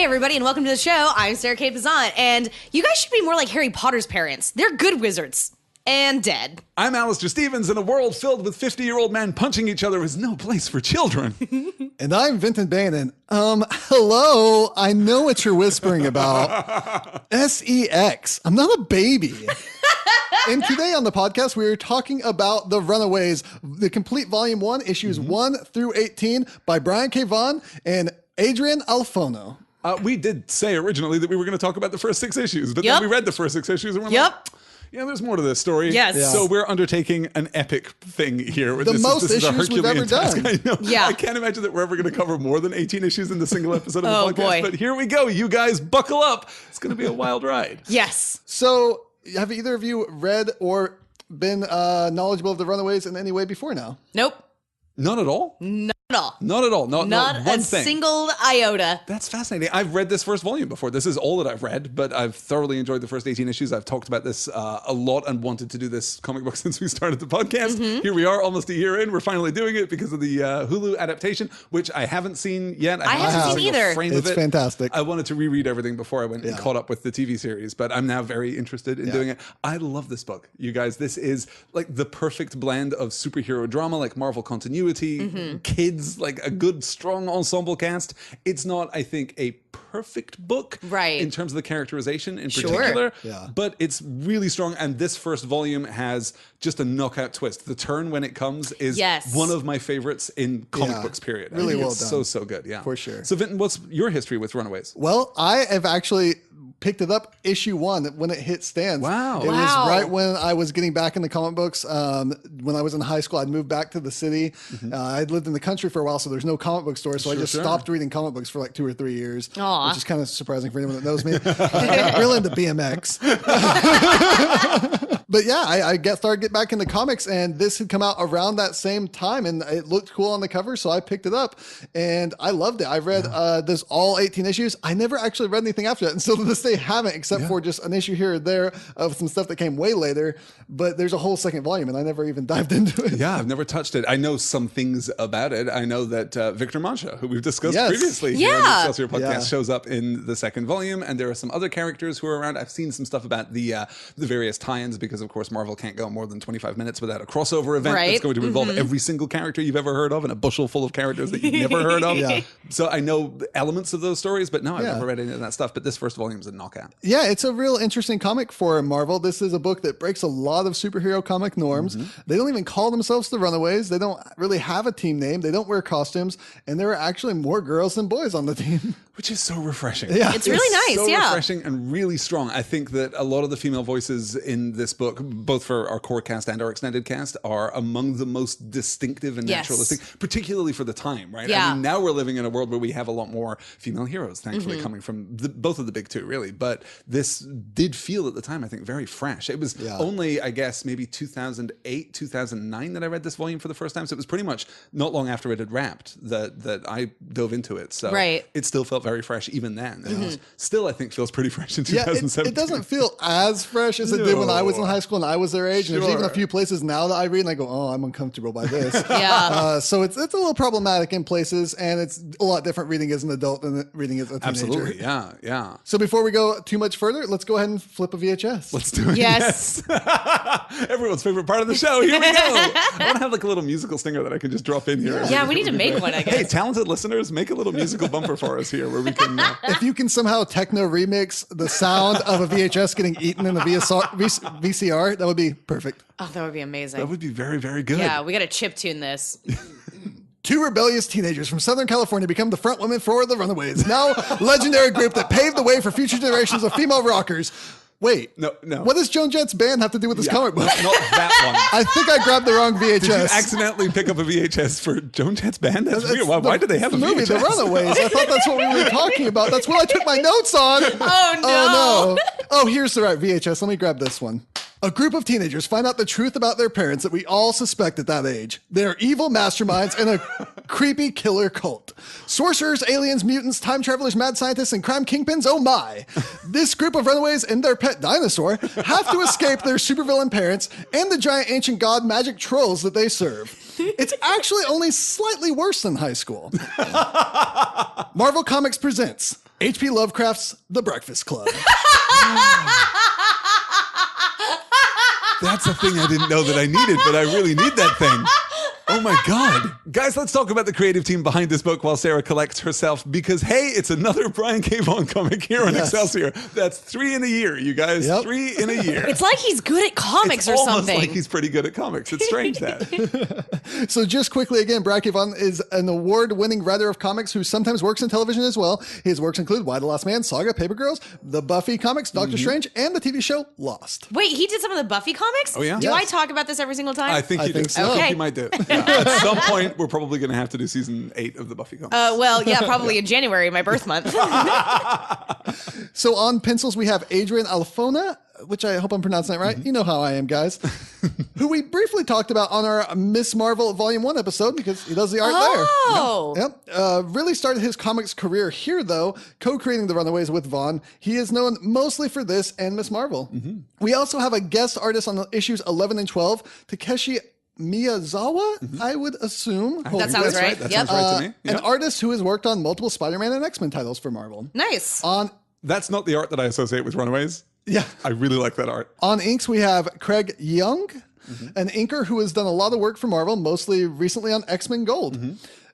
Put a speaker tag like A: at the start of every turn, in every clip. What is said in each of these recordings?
A: Hey, everybody, and welcome to the show. I'm Sarah Kate Bazant, and you guys should be more like Harry Potter's parents. They're good wizards. And dead.
B: I'm Alistair Stevens. In a world filled with 50-year-old men punching each other is no place for children.
C: And I'm Vinton Bannon. Hello. I know what you're whispering about. SEX. I'm not a baby. And today on the podcast, we are talking about The Runaways, the complete volume 1, issues 1 through 18 by Brian K. Vaughan and Adrian Alfono.
B: We did say originally that we were going to talk about the first 6 issues, but then we read the first 6 issues and we're like, yeah, there's more to this story.
A: Yes. Yeah.
B: So we're undertaking an epic thing here.
C: The most issues we've ever done.
B: I know.
A: Yeah.
B: I can't imagine that we're ever going to cover more than 18 issues in the single episode of the podcast.
A: Boy.
B: But here we go. You guys buckle up. It's going to be a wild ride.
A: Yes.
C: So have either of you read or been knowledgeable of The Runaways in any way before now?
A: Nope.
B: Not at all?
A: Not at all.
B: Not at all. Not one
A: a
B: thing.
A: single iota.
B: That's fascinating. I've read this first volume before. This is all that I've read, but I've thoroughly enjoyed the first 18 issues. I've talked about this a lot and wanted to do this comic book since we started the podcast. Here we are, almost a year in. We're finally doing it because of the Hulu adaptation, which I haven't seen yet.
A: I haven't seen either.
C: It's fantastic.
B: I wanted to reread everything before I went and caught up with the TV series, but I'm now very interested in doing it. I love this book, you guys. This is like the perfect blend of superhero drama, like Marvel continuity, kids, like a good, strong ensemble cast. It's not, I think, a perfect book in terms of the characterization in particular, but it's really strong. And this first volume has just a knockout twist. The turn when it comes is one of my favorites in comic books, period.
C: Really well done.
B: So good,
C: For sure.
B: So Vinton, what's your history with Runaways?
C: Well, I have actually picked it up issue 1 when it hit stands.
B: Wow.
C: It was right when I was getting back into comic books. When I was in high school, I'd moved back to the city. I'd lived in the country for a while, so there's no comic book store. So I just stopped reading comic books for like 2 or 3 years, which is kind of surprising for anyone that knows me. I got real into BMX. But yeah, I started getting back into comics, and this had come out around that same time, and it looked cool on the cover, so I picked it up, and I loved it. I read this all 18 issues. I never actually read anything after that, and still to this day haven't, except for just an issue here or there of some stuff that came way later. But there's a whole second volume, and I never even dived into it.
B: Yeah, I've never touched it. I know some things about it. I know that Victor Mancha, who we've discussed previously here on the Excelsior podcast, shows up in the second volume, and there are some other characters who are around. I've seen some stuff about the various tie-ins, because of course Marvel can't go more than 25 minutes without a crossover event that's going to involve every single character you've ever heard of and a bushel full of characters that you've never heard of. So I know elements of those stories, but no, I've never read any of that stuff. But this first volume is a knockout.
C: Yeah, it's a real interesting comic for Marvel. This is a book that breaks a lot of superhero comic norms. They don't even call themselves the Runaways. They don't really have a team name. They don't wear costumes. And there are actually more girls than boys on the team.
B: Which is so refreshing.
C: Yeah.
A: It's really nice,
B: so refreshing and really strong. I think that a lot of the female voices in this book, both for our core cast and our extended cast, are among the most distinctive and naturalistic, particularly for the time, right? I mean, now we're living in a world where we have a lot more female heroes, thankfully, coming from both of the big two, really. But this did feel at the time, I think, very fresh. It was only, I guess, maybe 2008, 2009 that I read this volume for the first time. So it was pretty much not long after it had wrapped that I dove into it. So it still felt very fresh even then. And still, I think, feels pretty fresh in 2017.
C: It doesn't feel as fresh as it did when I was in high school and I was their age. And there's even a few places now that I read and I go, oh, I'm uncomfortable by this. So it's a little problematic in places, and it's a lot different reading as an adult than reading as a teenager.
B: Absolutely, yeah.
C: So before we go too much further, let's go ahead and flip a VHS.
B: Let's do it.
A: Yes.
B: Everyone's favorite part of the show. Here we go. I want to have like a little musical stinger that I can just drop in here.
A: Yeah, we need to make one, I guess.
B: Hey, talented listeners, make a little musical bumper for us here where we can...
C: If you can somehow techno remix the sound of a VHS getting eaten in a VCR, that would be perfect.
A: Oh, that would be amazing.
B: That would be very, very good.
A: Yeah, we got to chip tune this.
C: 2 rebellious teenagers from Southern California become the front women for the Runaways, now legendary group that paved the way for future generations of female rockers. Wait,
B: no.
C: What does Joan Jett's band have to do with this comic book?
B: Not that one.
C: I think I grabbed the wrong VHS.
B: Did you accidentally pick up a VHS for Joan Jett's band? That's weird. Why did they have a
C: movie,
B: VHS?
C: The Runaways? I thought that's what we were talking about. That's what I took my notes on.
A: Oh,
C: no. Oh, here's the right VHS. Let me grab this one. A group of teenagers find out the truth about their parents that we all suspect at that age. They're evil masterminds and a creepy killer cult. Sorcerers, aliens, mutants, time travelers, mad scientists, and crime kingpins, oh my. This group of runaways and their pet dinosaur have to escape their supervillain parents and the giant ancient god magic trolls that they serve. It's actually only slightly worse than high school. Marvel Comics presents H.P. Lovecraft's The Breakfast Club.
B: That's a thing I didn't know that I needed, but I really need that thing. Oh my God. Guys, let's talk about the creative team behind this book while Sarah collects herself, because hey, it's another Brian K. Vaughan comic here on Excelsior. That's 3 in a year, you guys. Yep. 3 in a year.
A: It's like he's good at comics or something.
B: It's almost like he's pretty good at comics. It's strange that.
C: So just quickly again, Brian K. Vaughan is an award-winning writer of comics who sometimes works in television as well. His works include Why the Last Man, Saga, Paper Girls, the Buffy comics, Doctor Strange, and the TV show Lost.
A: Wait, he did some of the Buffy comics?
B: Oh yeah?
A: Do I talk about this every single time?
B: I think you do.
C: So.
B: I think you might do. Yeah. At some point, we're probably going to have to do season 8 of the Buffy comics.
A: Well, yeah, probably in January, my birth month.
C: So on pencils, we have Adrian Alfona, which I hope I'm pronouncing that right. You know how I am, guys. Who we briefly talked about on our Miss Marvel Volume 1 episode because he does the art there. Yep. Really started his comics career here, though, co-creating the Runaways with Vaughn. He is known mostly for this and Miss Marvel. We also have a guest artist on issues 11 and 12, Takeshi Miyazawa, I would assume.
A: That sounds right.
B: That sounds right to me.
C: An artist who has worked on multiple Spider-Man and X-Men titles for Marvel.
A: Nice.
B: That's not the art that I associate with Runaways.
C: Yeah.
B: I really like that art.
C: On inks, we have Craig Young, an inker who has done a lot of work for Marvel, mostly recently on X-Men Gold.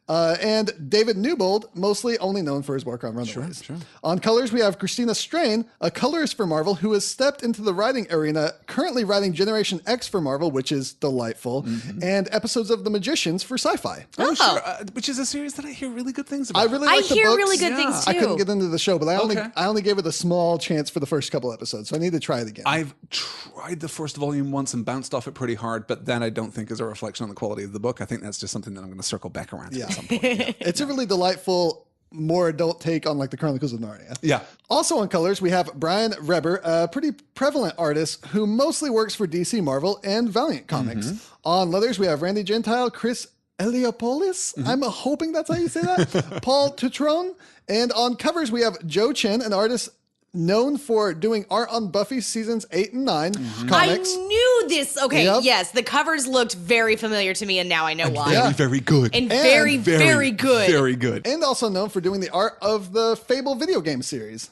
C: And David Newbold, mostly only known for his work on Runaways.
B: Sure.
C: On colors, we have Christina Strain, a colorist for Marvel who has stepped into the writing arena, currently writing Generation X for Marvel, which is delightful, and episodes of The Magicians for Sci-Fi.
B: Oh, sure. Which is a series that I hear really good things about.
C: I really like the books.
A: really good things too.
C: I couldn't get into the show, but I only gave it a small chance for the first couple episodes, so I need to try it again.
B: I've tried the first volume once and bounced off it pretty hard, but that I don't think is a reflection on the quality of the book. I think that's just something that I'm going to circle back around to at some point.
C: It's a really delightful, more adult take on like the Chronicles of Narnia.
B: Yeah.
C: Also on colors, we have Brian Reber, a pretty prevalent artist who mostly works for DC, Marvel, and Valiant Comics. On leathers, we have Randy Gentile, Chris Eliopoulos. I'm hoping that's how you say that. Paul Tutrone. And on covers, we have Joe Chen, an artist known for doing art on Buffy seasons 8 and 9 comics.
A: I knew this. Okay, yes, the covers looked very familiar to me, and now I know why.
B: Very, very good.
A: And very, very good.
B: Very good.
C: And also known for doing the art of the Fable video game series.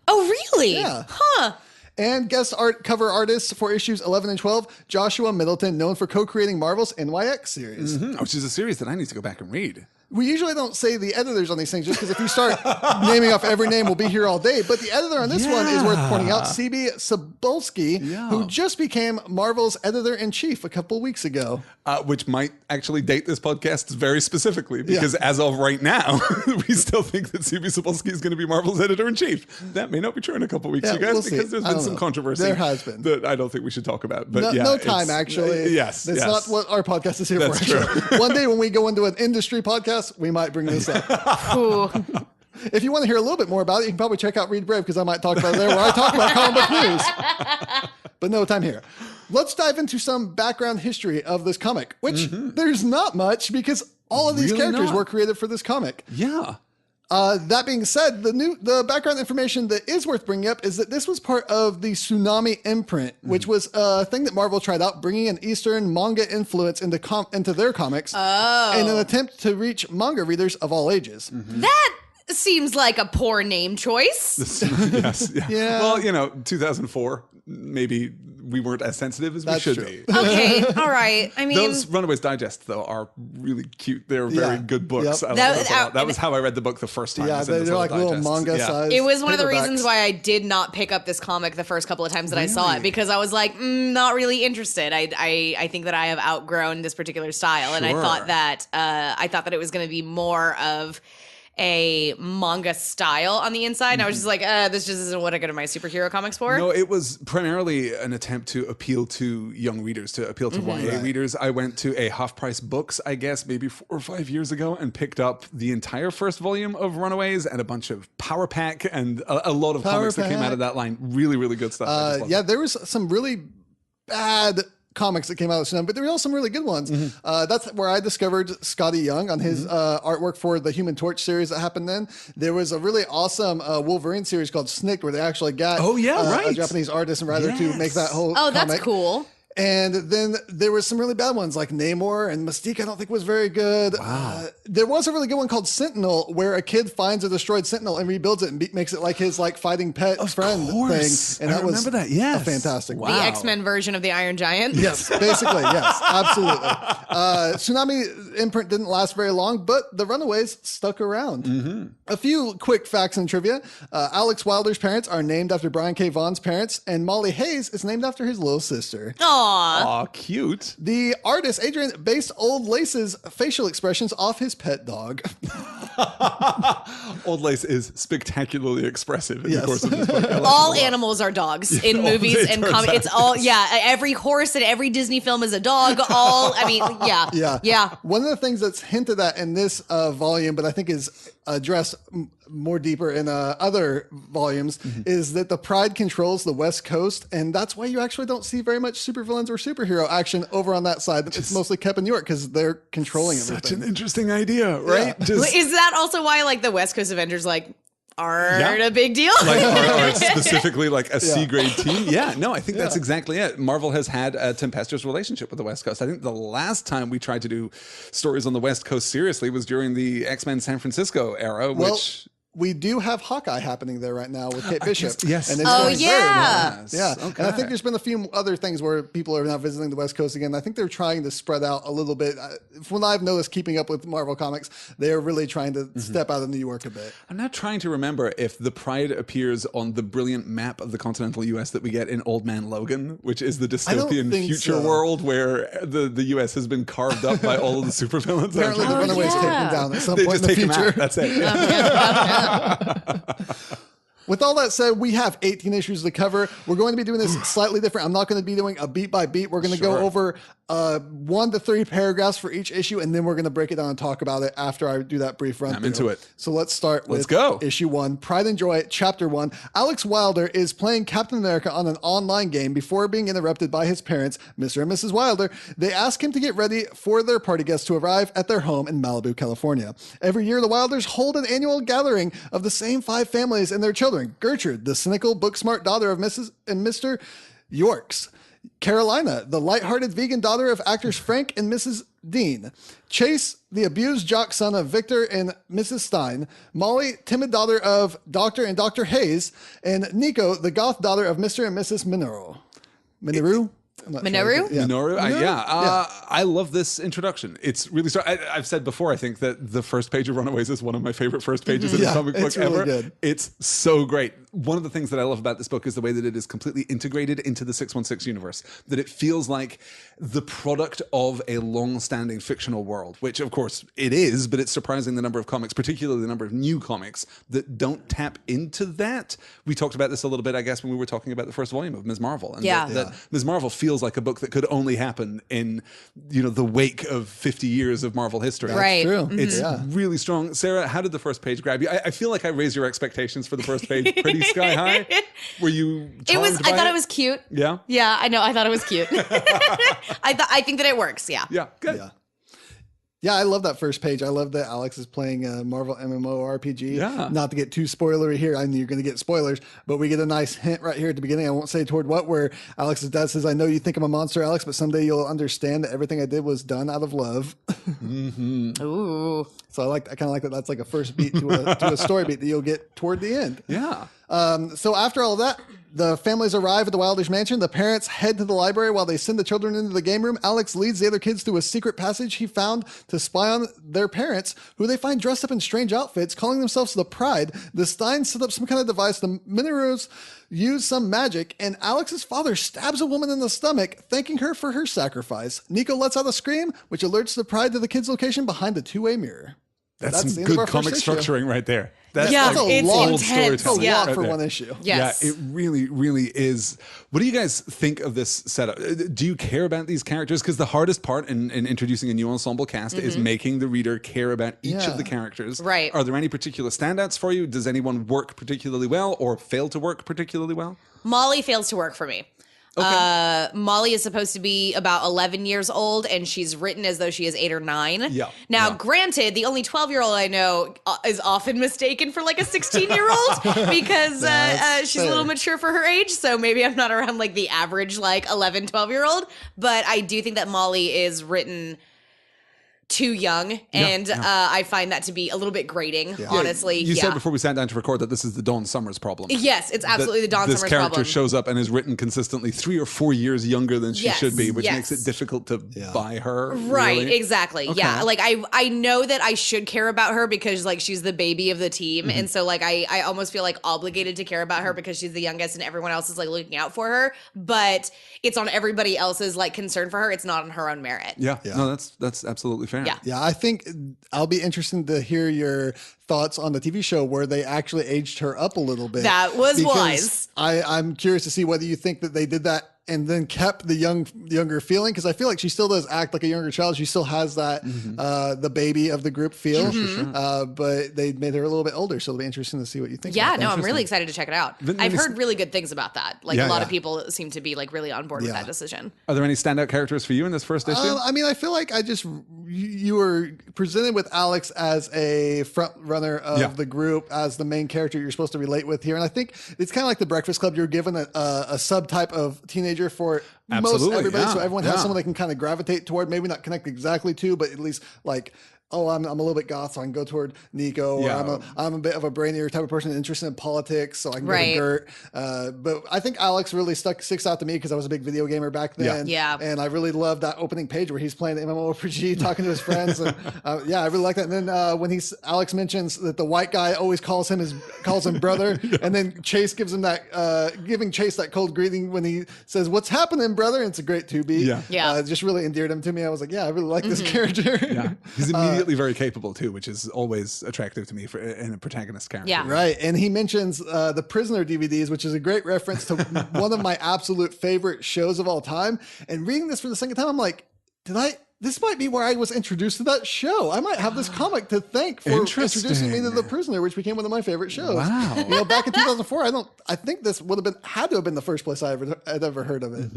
A: Oh, really?
C: Yeah.
A: Huh.
C: And guest art cover artists for issues 11 and 12, Joshua Middleton, known for co-creating Marvel's NYX series.
B: Which is a series that I need to go back and read.
C: We usually don't say the editors on these things just because if you start naming off every name, we'll be here all day. But the editor on this one is worth pointing out, C.B. Cebulski, who just became Marvel's editor-in-chief a couple weeks ago.
B: Which might actually date this podcast very specifically, because as of right now, we still think that C.B. Cebulski is going to be Marvel's editor-in-chief. That may not be true in a couple weeks, you guys, because there's been some controversy.
C: There has been.
B: That I don't think we should talk about. But
C: no time, actually.
B: Yes.
C: That's not what our podcast is here
B: That's
C: for.
B: True.
C: One day when we go into an industry podcast, we might bring this up. If you want to hear a little bit more about it, you can probably check out Read Brave, because I might talk about it there, where I talk about comic book news. But no time here. Let's dive into some background history of this comic, which there's not much, because all of these characters were created for this comic.
B: Yeah.
C: That being said, the background information that is worth bringing up is that this was part of the Tsunami imprint, which was a thing that Marvel tried out, bringing an Eastern manga influence into their comics in an attempt to reach manga readers of all ages.
A: That seems like a poor name choice.
B: Yes. Yeah. Well, 2004, maybe we weren't as sensitive as we should be.
A: Okay, all right. I mean,
B: those Runaways Digest, though, are really cute. They're very good books.
C: Yep.
B: I like those a lot. That was how I read the book the first time.
C: Yeah, they're like little manga size.
A: It was one of the reasons why I did not pick up this comic the first couple of times that I saw it, because I was like, not really interested. I think that I have outgrown this particular style, and I thought that it was going to be more of a manga style on the inside. And I was just like, this just isn't what I go to my superhero comics for.
B: No, it was primarily an attempt to appeal to young readers, to appeal to YA readers. I went to a half-price books, I guess, maybe 4 or 5 years ago, and picked up the entire first volume of Runaways and a bunch of Power Pack and a lot of comics that came out of that line. Really, really good stuff.
C: There was some really bad comics that came out of Tsunami, but there were also some really good ones. That's where I discovered Scotty Young on his artwork for the Human Torch series that happened then. There was a really awesome Wolverine series called Snicked, where they actually got a Japanese artist and writer to make that whole comic.
A: That's cool.
C: And then there were some really bad ones like Namor and Mystique. I don't think was very good. Wow. There was a really good one called Sentinel, where a kid finds a destroyed Sentinel and rebuilds it and makes it like his fighting pet friend thing. And
B: I remember that. Yes,
C: a fantastic one.
A: The X-Men version of the Iron Giant.
C: Yes, basically, yes, absolutely. Tsunami imprint didn't last very long, but the Runaways stuck around. Mm-hmm. A few quick facts and trivia. Alex Wilder's parents are named after Brian K. Vaughan's parents, and Molly Hayes is named after his little sister.
B: Aw, cute.
C: The artist, Adrian, based Old Lace's facial expressions off his pet dog.
B: Old Lace is spectacularly expressive in the course of this book.
A: All animals are dogs in movies and comics. It's all, every horse in every Disney film is a dog. Yeah.
C: One of the things that's hinted at in this volume, but I think is addressed more deeper in other volumes, is that the Pride controls the West Coast, and that's why you actually don't see very much supervillains or superhero action over on that side. It's mostly kept in New York because they're controlling everything.
B: Such an interesting idea, right?
A: Yeah. Is that also why the West Coast Avengers aren't a big deal?
B: Or specifically a C-grade team? Yeah, no, I think that's exactly it. Marvel has had a tempestuous relationship with the West Coast. I think the last time we tried to do stories on the West Coast seriously was during the X-Men San Francisco era, which...
C: We do have Hawkeye happening there right now with Kate Bishop.
B: Yes.
C: And it's Yeah. Okay. And I think there's been a few other things where people are now visiting the West Coast again. I think they're trying to spread out a little bit. From what I've noticed keeping up with Marvel Comics, they're really trying to step out of New York a bit.
B: I'm not trying to remember if the Pride appears on the brilliant map of the continental U.S. that we get in Old Man Logan, which is the dystopian future world where the U.S. has been carved up by all of the supervillains.
C: Apparently the Runaways take them down at some point in the future.
B: That's it.
C: With all that said, we have 18 issues to cover. We're going to be doing this slightly different. I'm not going to be doing a beat by beat. We're going to go over 1 to 3 paragraphs for each issue, and then we're going to break it down and talk about it after I do that brief run.
B: I'm into it.
C: So let's start with
B: go.
C: Issue 1, Pride and Joy, Chapter 1. Alex Wilder is playing Captain America on an online game before being interrupted by his parents, Mr. and Mrs. Wilder. They ask him to get ready for their party guests to arrive at their home in Malibu, California. Every year, the Wilders hold an annual gathering of the same 5 families and their children. Gertrude, the cynical, book-smart daughter of Mrs. and Mr. Yorks. Carolina, the lighthearted vegan daughter of actors Frank and Mrs. Dean. Chase, the abused jock son of Victor and Mrs. Stein. Molly, timid daughter of Dr. and Dr. Hayes. And Nico, the goth daughter of Mr. and Mrs. Minoru.
A: Minoru?
B: Minoru? I love this introduction. It's really I've said before, I think that the first page of Runaways is one of my favorite first pages in a comic book
C: really
B: ever.
C: Good.
B: It's so great. One of the things that I love about this book is the way that it is completely integrated into the 616 universe, that it feels like the product of a long-standing fictional world, which of course it is, but it's surprising the number of comics, particularly the number of new comics, that don't tap into that. We talked about this a little bit, I guess, when we were talking about the first volume of Ms. Marvel. And that Ms. Marvel feels like a book that could only happen in, the wake of 50 years of Marvel history.
A: Right.
C: True.
B: It's really strong. Sarah, how did the first page grab you? I feel like I raised your expectations for the first page pretty sky high. Were you charmed by
A: I thought it was cute.
B: Yeah?
A: Yeah, I know. I thought it was cute. I think that it works. Yeah.
B: Yeah, good.
C: Yeah, I love that first page. I love that Alex is playing a Marvel MMORPG.
B: Yeah.
C: Not to get too spoilery here. I know you're going to get spoilers, but we get a nice hint right here at the beginning. I won't say toward what, where Alex's dad says, I know you think I'm a monster, Alex, but someday you'll understand that everything I did was done out of love.
A: Ooh.
C: So I kind of like that. That's like a first beat to a story beat that you'll get toward the end.
B: Yeah.
C: So after all of that, the families arrive at the Wilders mansion. The parents head to the library while they send the children into the game room. Alex leads the other kids through a secret passage he found to spy on their parents, who they find dressed up in strange outfits, calling themselves the Pride. The Steins set up some kind of device. The Minerus use some magic, and Alex's father stabs a woman in the stomach, thanking her for her sacrifice. Nico lets out a scream, which alerts the Pride to the kids' location behind the two-way mirror.
B: That's some good comic structuring right there.
C: That's
A: it's intense.
C: It's a lot for one issue.
A: Yes.
B: Yeah, it really, really is. What do you guys think of this setup? Do you care about these characters? Because the hardest part in introducing a new ensemble cast is making the reader care about each of the characters.
A: Right.
B: Are there any particular standouts for you? Does anyone work particularly well or fail to work particularly well?
A: Molly fails to work for me.
B: Okay.
A: Molly is supposed to be about 11 years old, and she's written as though she is 8 or 9.
B: Yeah.
A: Now, granted, the only 12-year-old I know is often mistaken for like a 16-year-old because she's a little mature for her age. So maybe I'm not around like the average like 11, 12-year-old. But I do think that Molly is written too young, and I find that to be a little bit grating, honestly.
B: You said before we sat down to record that this is the Dawn Summers problem.
A: Yes, it's absolutely the Dawn Summers problem.
B: This character shows up and is written consistently 3 or 4 years younger than she should be, which makes it difficult to buy her.
A: Right,
B: really.
A: exactly.
B: Okay.
A: Yeah, like I know that I should care about her because like she's the baby of the team, and so like I almost feel like obligated to care about her because she's the youngest and everyone else is like looking out for her, but it's on everybody else's like concern for her. It's not on her own merit.
B: Yeah. No, that's absolutely fair.
C: Yeah, I think I'll be interested to hear your thoughts on the TV show where they actually aged her up a little bit.
A: That was wise.
C: I'm curious to see whether you think that they did that and then kept the younger feeling, because I feel like she still does act like a younger child. She still has that the baby of the group feel, but they made her a little bit older, so it'll be interesting to see what you think.
A: Yeah, no, I'm really excited to check it out. I've heard really good things about that. Like a lot of people seem to be like really on board with that decision.
B: Are there any standout characters for you in this first issue?
C: I mean, I feel like you were presented with Alex as a front runner of the group, as the main character you're supposed to relate with here, and I think it's kind of like the Breakfast Club. You're given a subtype of teenager for most everybody, so everyone has someone they can kind of gravitate toward, maybe not connect exactly to, but at least like, oh, I'm a little bit goth, so I can go toward Nico, or I'm a bit of a brainier type of person interested in politics, so I can go to Gert. But I think Alex really sticks out to me because I was a big video gamer back then.
A: Yeah.
C: And I really loved that opening page where he's playing the MMORPG, talking to his friends. And I really like that. And then when Alex mentions that the white guy always calls him brother, and then Chase gives him that, giving Chase that cold greeting when he says, "What's happening, brother?" And it's a great 2B.
A: Yeah.
C: Just really endeared him to me. I was like, I really like this character.
B: Yeah. He's immediately very capable too, which is always attractive to me in a protagonist character.
A: Yeah.
C: Right. And he mentions the Prisoner DVDs, which is a great reference to one of my absolute favorite shows of all time. And reading this for the second time, I'm like, this might be where I was introduced to that show. I might have this comic to thank for introducing me to The Prisoner, which became one of my favorite shows.
B: Wow.
C: Back in 2004, I think this had to have been the first place I'd ever heard of it.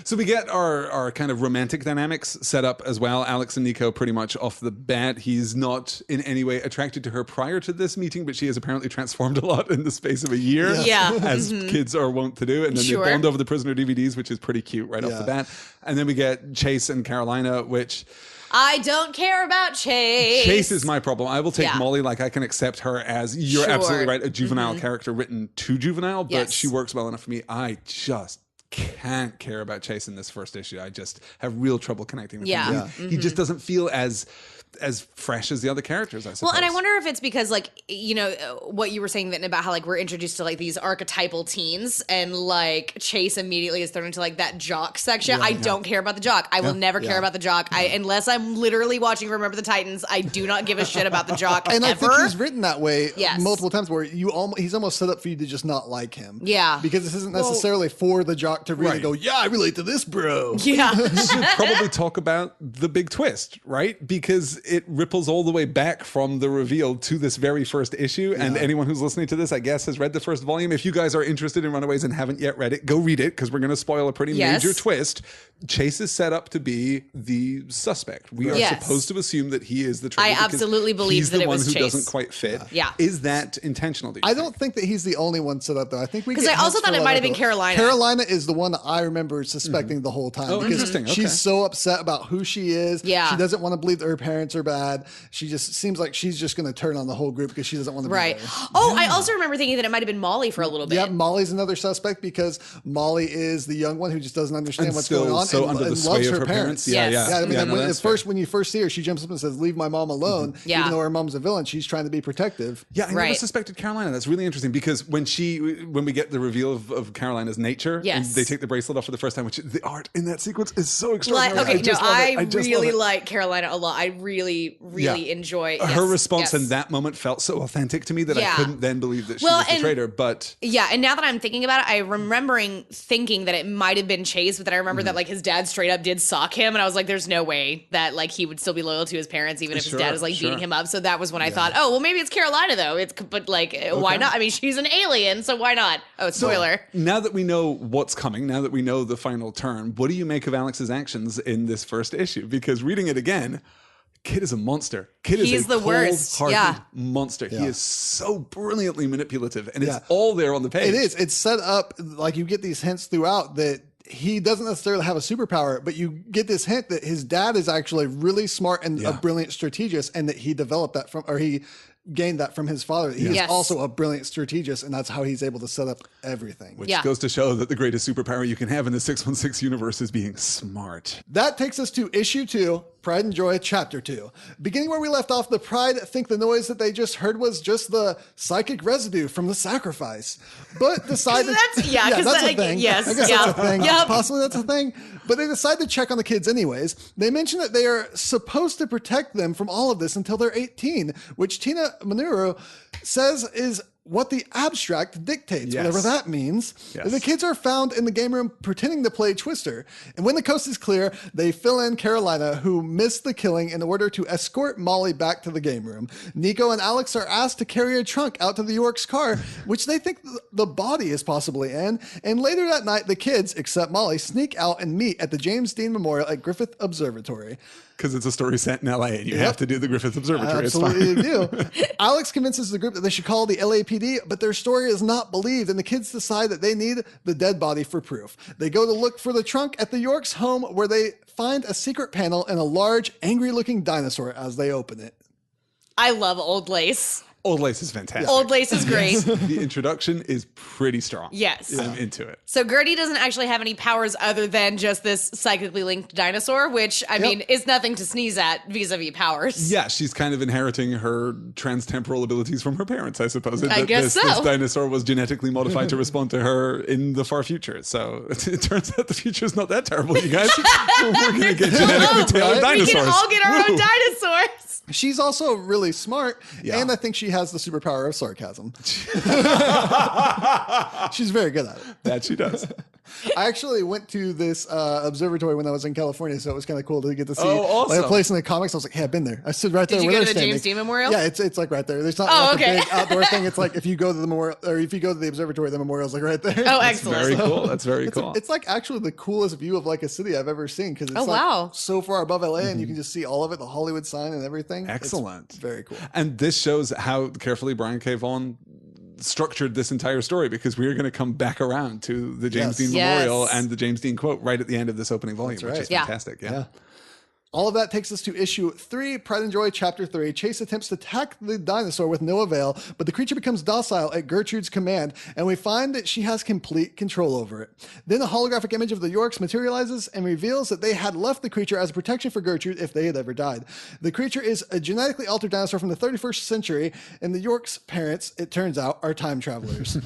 B: So we get our kind of romantic dynamics set up as well. Alex and Nico pretty much off the bat. He's not in any way attracted to her prior to this meeting, but she has apparently transformed a lot in the space of a year, as kids are wont to do. And then they bond over the Prisoner DVDs, which is pretty cute right off the bat. And then we get Chase and Carolina, which...
A: I don't care about Chase.
B: Chase is my problem. I will take Molly, like I can accept her as, you're absolutely right, a juvenile character written to juvenile, but she works well enough for me. I just can't care about Chase in this first issue. I just have real trouble connecting with him. He just doesn't feel as fresh as the other characters, I suppose.
A: Well, and I wonder if it's because, like, what you were saying then about how, like, we're introduced to, like, these archetypal teens, and, like, Chase immediately is thrown into, like, that jock section. I don't care about the jock. I will never care about the jock. Unless I'm literally watching Remember the Titans, I do not give a shit about the jock
C: and
A: ever.
C: I think he's written that way multiple times, where he's almost set up for you to just not like him.
A: Yeah.
C: Because this isn't necessarily for the jock to really go, I relate to this, bro.
A: Yeah.
B: We should probably talk about the big twist, right? Because it ripples all the way back from the reveal to this very first issue. And anyone who's listening to this, I guess, has read the first volume. If you guys are interested in Runaways and haven't yet read it, go read it, because we're going to spoil a pretty major twist. Chase is set up to be the suspect. We are supposed to assume that he is the traitor.
A: I absolutely believe that it was
B: He's the one who
A: Chase.
B: doesn't quite fit.
A: Yeah.
B: Is that intentional?
C: I don't think that he's the only one set up, though. I think
A: because I also thought it might have been Carolina.
C: Carolina is the one that I remember suspecting the whole time.
B: Oh,
C: because
B: interesting. Okay.
C: She's so upset about who she is.
A: Yeah.
C: She doesn't want to believe that her parents are bad. She just seems like she's just going to turn on the whole group because she doesn't want to be there.
A: Oh, I also remember thinking that it might have been Molly for a little bit.
C: Yeah, Molly's another suspect because Molly is the young one who just doesn't understand what's going on
B: so
C: and
B: under the sway
C: loves
B: of
C: her parents.
A: Yes.
C: When you first see her, she jumps up and says, "Leave my mom alone." Even though her mom's a villain, she's trying to be protective.
B: Yeah, I never suspected Carolina. That's really interesting because when we get the reveal of Carolina's nature, and they take the bracelet off for the first time, which the art in that sequence is so extraordinary.
A: I really like Carolina a lot. I really really, really enjoy.
B: Her response in that moment felt so authentic to me that I couldn't then believe that she was the traitor. But
A: and now that I'm thinking about it, I'm remembering thinking that it might have been Chase, but then I remember that like his dad straight up did sock him, and I was like, there's no way that like he would still be loyal to his parents even if his dad is like beating him up. So that was when I thought, oh well, maybe it's Carolina though. But like, why not? I mean, she's an alien, so why not? Oh, spoiler.
B: So, now that we know what's coming, now that we know the final turn, what do you make of Alex's actions in this first issue? Because reading it again, Kid is a monster. Kid is a cold-hearted monster. He is so brilliantly manipulative, and it's all there on the page.
C: It is. It's set up like you get these hints throughout that he doesn't necessarily have a superpower, but you get this hint that his dad is actually really smart and a brilliant strategist, and that he developed that from, or he gained that from his father. He is also a brilliant strategist, and that's how he's able to set up everything.
B: Which goes to show that the greatest superpower you can have in the 616 universe is being smart.
C: That takes us to issue 2, Pride and Joy, Chapter 2. Beginning where we left off, the Pride think the noise that they just heard was just the psychic residue from the sacrifice, but decide
A: that's a thing. Yes,
C: I guess that's a thing. Possibly that's a thing. But they decide to check on the kids anyways. They mention that they are supposed to protect them from all of this until they're 18, which Tina Manuro says is what the abstract dictates, whatever that means. The kids are found in the game room pretending to play Twister. And when the coast is clear, they fill in Carolina, who missed the killing, in order to escort Molly back to the game room. Nico and Alex are asked to carry a trunk out to the York's car, which they think the body is possibly in. And later that night, the kids, except Molly, sneak out and meet at the James Dean Memorial at Griffith Observatory.
B: Because it's a story set in LA and you have to do the Griffith Observatory.
C: Absolutely, you do. Alex convinces the group that they should call the LAPD, but their story is not believed, and the kids decide that they need the dead body for proof. They go to look for the trunk at the York's home, where they find a secret panel and a large, angry-looking dinosaur as they open it.
A: I love Old Lace.
B: Old Lace is fantastic.
A: Old Lace is great.
B: The introduction is pretty strong.
A: Yes.
B: I'm into it.
A: So Gertie doesn't actually have any powers other than just this psychically linked dinosaur, which, I mean, is nothing to sneeze at vis-a-vis powers.
B: Yeah, she's kind of inheriting her transtemporal abilities from her parents, I suppose.
A: I guess so.
B: This dinosaur was genetically modified to respond to her in the far future. So it turns out the future is not that terrible, you guys. We're going to get genetically tailored dinosaurs.
A: We can all get our own dinosaurs.
C: She's also really smart, and I think she has the superpower of sarcasm. She's very good at it.
B: That she does.
C: I actually went to this observatory when I was in California, so it was kind of cool to get to see like, a place in the comics. I was like, hey, I've been there. I stood right there.
A: Did you go to the James Dean Memorial?
C: Yeah, it's like right there. There's not a big outdoor thing. It's like if you go to the memorial, or if you go to the observatory, the memorial's like right there.
A: Oh, excellent.
B: Very cool. That's very cool.
C: It's like actually the coolest view of like a city I've ever seen, because it's so far above LA and you can just see all of it, the Hollywood sign and everything.
B: Excellent.
C: It's very cool.
B: And this shows how carefully Brian K. Vaughan structured this entire story, because we are going to come back around to the James Dean Memorial and the James Dean quote right at the end of this opening volume, which is fantastic. Yeah.
C: All of that takes us to issue 3, Pride and Joy, Chapter 3. Chase attempts to attack the dinosaur with no avail, but the creature becomes docile at Gertrude's command, and we find that she has complete control over it. Then a holographic image of the Yorks materializes and reveals that they had left the creature as a protection for Gertrude if they had ever died. The creature is a genetically altered dinosaur from the 31st century, and the Yorks' parents, it turns out, are time travelers.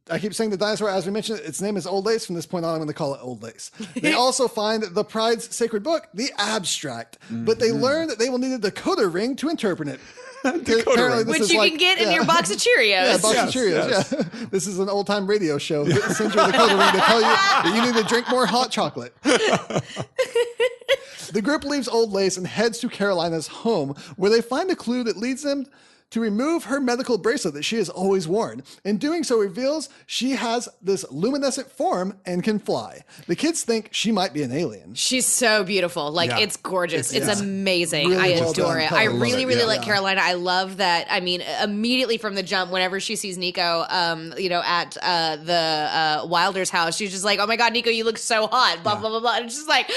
C: I keep saying the dinosaur, as we mentioned, its name is Old Lace. From this point on, I'm going to call it Old Lace. They also find the Pride's sacred book, the Abstract, but they learn that they will need a decoder ring to interpret it.
A: Which you can get in your box of Cheerios.
C: Yeah, box of Cheerios. Yeah. This is an old-time radio show. It sends you a decoder ring to tell you that you need to drink more hot chocolate. The group leaves Old Lace and heads to Carolina's home, where they find a clue that leads them to remove her medical bracelet that she has always worn. In doing so, reveals she has this luminescent form and can fly. The kids think she might be an alien.
A: She's so beautiful. Like, it's gorgeous. It's amazing. Really I adore it. I really like Carolina. I love that. I mean, immediately from the jump, whenever she sees Nico, at the Wilder's house, she's just like, oh my God, Nico, you look so hot, blah, blah, blah, blah. And it's just like,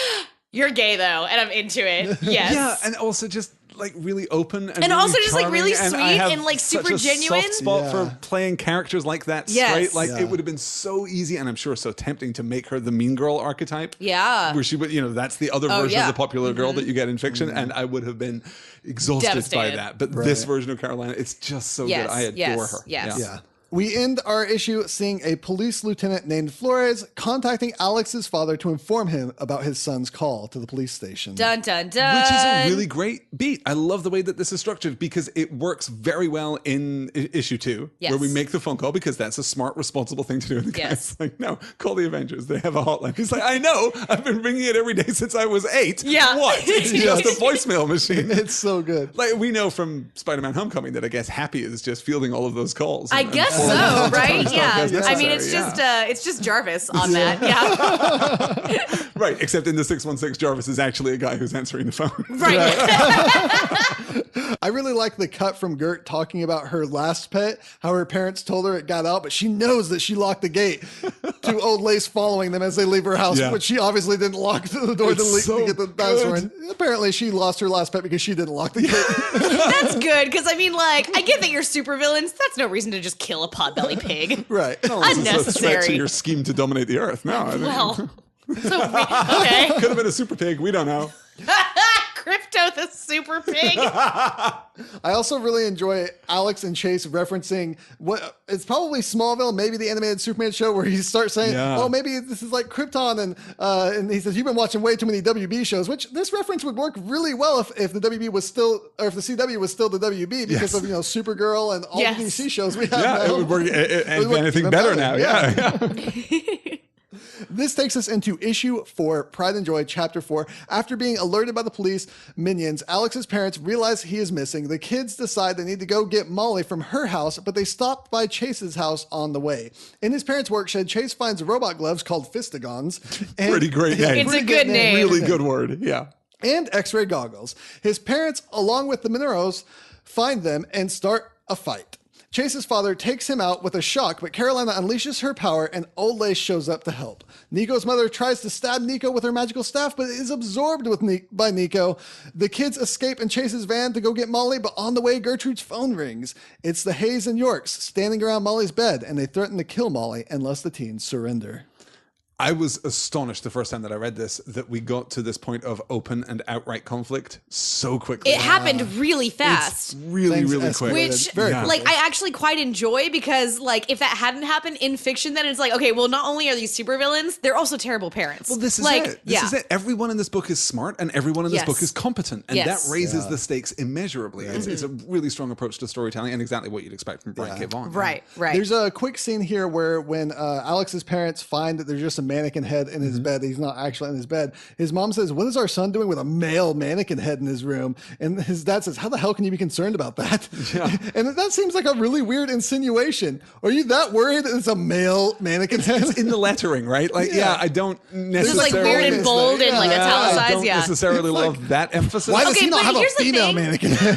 A: you're gay though. And I'm into it. Yes.
B: Yeah. And also just like really open and really
A: also just like really
B: sweet
A: and like super genuine.
B: Soft spot for playing characters like that straight. Like it would have been so easy, and I'm sure so tempting, to make her the mean girl archetype.
A: Yeah,
B: where she would, that's the other version of the popular girl that you get in fiction, and I would have been exhausted by that. But this version of Carolina, it's just so good. I adore her.
A: Yes.
C: Yeah. We end our issue seeing a police lieutenant named Flores contacting Alex's father to inform him about his son's call to the police station.
A: Dun, dun, dun.
B: Which is a really great beat. I love the way that this is structured because it works very well in issue 2, where we make the phone call because that's a smart, responsible thing to do. And the guy's like, no, call the Avengers. They have a hotline. He's like, I know. I've been ringing it every day since I was 8.
A: Yeah.
B: What? It's just a voicemail machine.
C: It's so good.
B: Like, we know from Spider-Man Homecoming that I guess Happy is just fielding all of those calls.
A: I guess so, right? Yeah. I mean, it's just Jarvis on that. Yeah.
B: Right. Except in the 616, Jarvis is actually a guy who's answering the phone.
A: Right.
C: I really like the cut from Gert talking about her last pet, how her parents told her it got out, but she knows that she locked the gate to Old Lace following them as they leave her house, but she obviously didn't lock the door to get the dinosaur in. Apparently she lost her last pet because she didn't lock the gate.
A: That's good, because I mean, like, I get that you're supervillains. That's no reason to just kill a potbelly pig.
C: Right.
B: No, it's a
A: Unnecessary.
B: threat to your scheme to dominate the earth. No, I think
A: Well, okay.
B: could have been a super pig. We don't know.
A: Crypto the super pig.
C: I also really enjoy Alex and Chase referencing what it's probably Smallville, maybe the animated Superman show, where he starts saying, "Oh, maybe this is like Krypton," and he says, "You've been watching way too many WB shows," which this reference would work really well if the WB was still, or if the CW was still the WB because of Supergirl and all the DC shows we have.
B: Yeah,
C: now.
B: it would work. Anything better now? Yeah.
C: This takes us into issue 4, Pride and Joy, chapter 4. After being alerted by the police minions, Alex's parents realize he is missing. The kids decide they need to go get Molly from her house, but they stop by Chase's house on the way. In his parents' workshed, Chase finds robot gloves called Fistigons.
B: Pretty great name.
A: It's a good name.
B: Really good word. Yeah.
C: And X-ray goggles. His parents, along with the Mineros, find them and start a fight. Chase's father takes him out with a shock, but Carolina unleashes her power and Old Lace shows up to help. Nico's mother tries to stab Nico with her magical staff, but is absorbed by Nico. The kids escape in Chase's van to go get Molly, but on the way, Gertrude's phone rings. It's the Hayes and Yorks standing around Molly's bed, and they threaten to kill Molly unless the teens surrender.
B: I was astonished the first time that I read this that we got to this point of open and outright conflict so quickly.
A: It happened really fast.
B: It's really quick.
A: Which, like, I actually quite enjoy because, like, if that hadn't happened in fiction, then it's like, okay, well, not only are these supervillains, they're also terrible parents.
B: Well, this is
A: like,
B: it. This is it. Everyone in this book is smart and everyone in this book is competent. And that raises the stakes immeasurably. It's a really strong approach to storytelling and exactly what you'd expect from Brian K. Vaughan.
A: Right.
C: There's a quick scene here where when Alex's parents find that there's just a mannequin head in his bed, he's not actually in his bed, his mom says, "What is our son doing with a male mannequin head in his room?" And his dad says, "How the hell can you be concerned about that?" And that seems like a really weird insinuation. Are you that worried it's a male mannequin head?
B: It's in the lettering, right? Like, I don't necessarily...
A: It's like weird and bold and like italicized.
B: I don't necessarily love that emphasis.
C: Why does he not have a female mannequin head?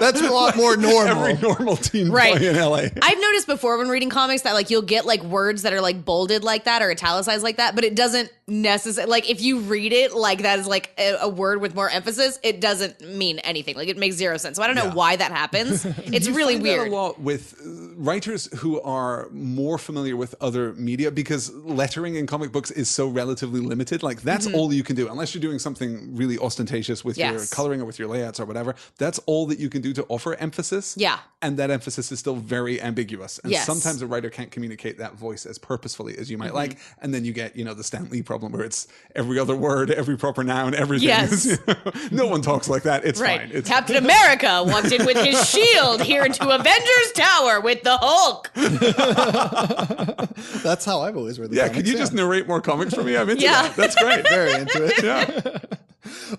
C: That's a lot more normal.
B: Every normal teen boy in LA.
A: I've noticed before when reading comics that, like, you'll get like words that are like bolded like that or italicized like that, but it doesn't necessarily, like, if you read it like that is like a word with more emphasis, it doesn't mean anything. Like, it makes zero sense. So I don't know why that happens. It's really weird.
B: That a lot with writers who are more familiar with other media, because lettering in comic books is so relatively limited. Like, that's all you can do unless you're doing something really ostentatious with your coloring or with your layouts or whatever. That's all that you can do to offer emphasis.
A: Yeah.
B: And that emphasis is still very ambiguous. And sometimes a writer can't communicate that voice as purposefully as you might like. And then you get, the Stan Lee problem where it's every other word, every proper noun, everything.
A: Yes.
B: No one talks like that. It's fine. It's
A: Captain America walked in with his shield here into Avengers Tower with the Hulk.
C: That's how I've always read the comics.
B: Could you just narrate more comics for me? I'm into that. That's great.
C: Very into it.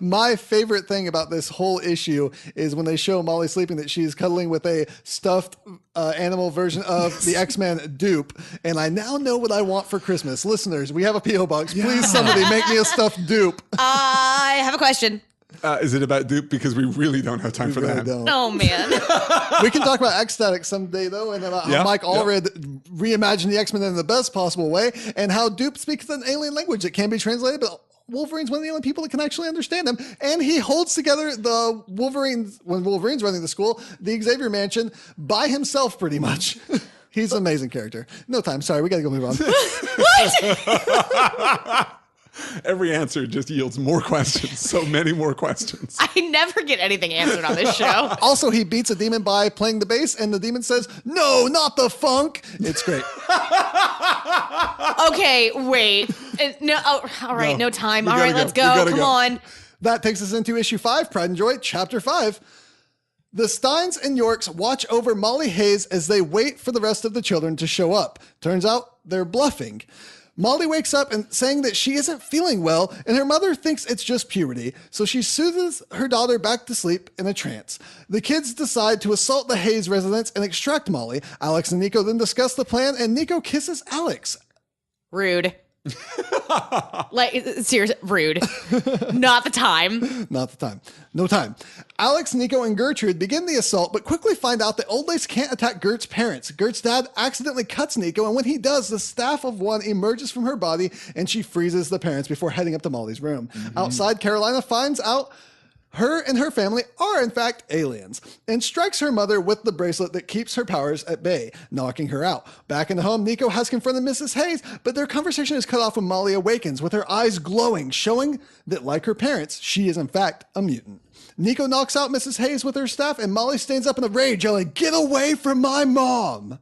C: My favorite thing about this whole issue is when they show Molly sleeping that she's cuddling with a stuffed animal version of the X-Men Dupe. And I now know what I want for Christmas. Listeners, we have a P.O. box. Please, somebody make me a stuffed Dupe.
A: I have a question.
B: Is it about Dupe? Because we really don't have time for that.
C: Don't.
A: Oh, man.
C: We can talk about X-Static someday, though, and about how Mike Allred reimagined the X-Men in the best possible way, and how Dupe speaks an alien language that can be translated, but Wolverine's one of the only people that can actually understand him. And he holds together the Wolverines, when Wolverine's running the school, the Xavier Mansion, by himself pretty much. He's an amazing character. No time. Sorry, we got to go move on.
A: What?
B: Every answer just yields more questions. So many more questions.
A: I never get anything answered on this show.
C: Also, he beats a demon by playing the bass, and the demon says, "No, not the funk." It's great.
A: Okay, wait. No, all right, no time. All right, let's go. Come on.
C: That takes us into issue 5, Pride and Joy, chapter 5. The Steins and Yorks watch over Molly Hayes as they wait for the rest of the children to show up. Turns out they're bluffing. Molly wakes up and saying that she isn't feeling well, and her mother thinks it's just puberty, so she soothes her daughter back to sleep in a trance. The kids decide to assault the Hayes residence and extract Molly. Alex and Nico then discuss the plan, and Nico kisses Alex.
A: Rude. Like, seriously, rude. Not the time.
C: Not the time. No time. Alex, Nico, and Gertrude begin the assault, but quickly find out that Old Lace can't attack Gert's parents. Gert's dad accidentally cuts Nico, and when he does, the staff of one emerges from her body, and she freezes the parents before heading up to Molly's room. Outside, Carolina finds out her and her family are, in fact, aliens, and strikes her mother with the bracelet that keeps her powers at bay, knocking her out. Back in the home, Nico has confronted Mrs. Hayes, but their conversation is cut off when Molly awakens, with her eyes glowing, showing that, like her parents, she is, in fact, a mutant. Nico knocks out Mrs. Hayes with her staff, and Molly stands up in a rage, yelling, "Get away from my mom!"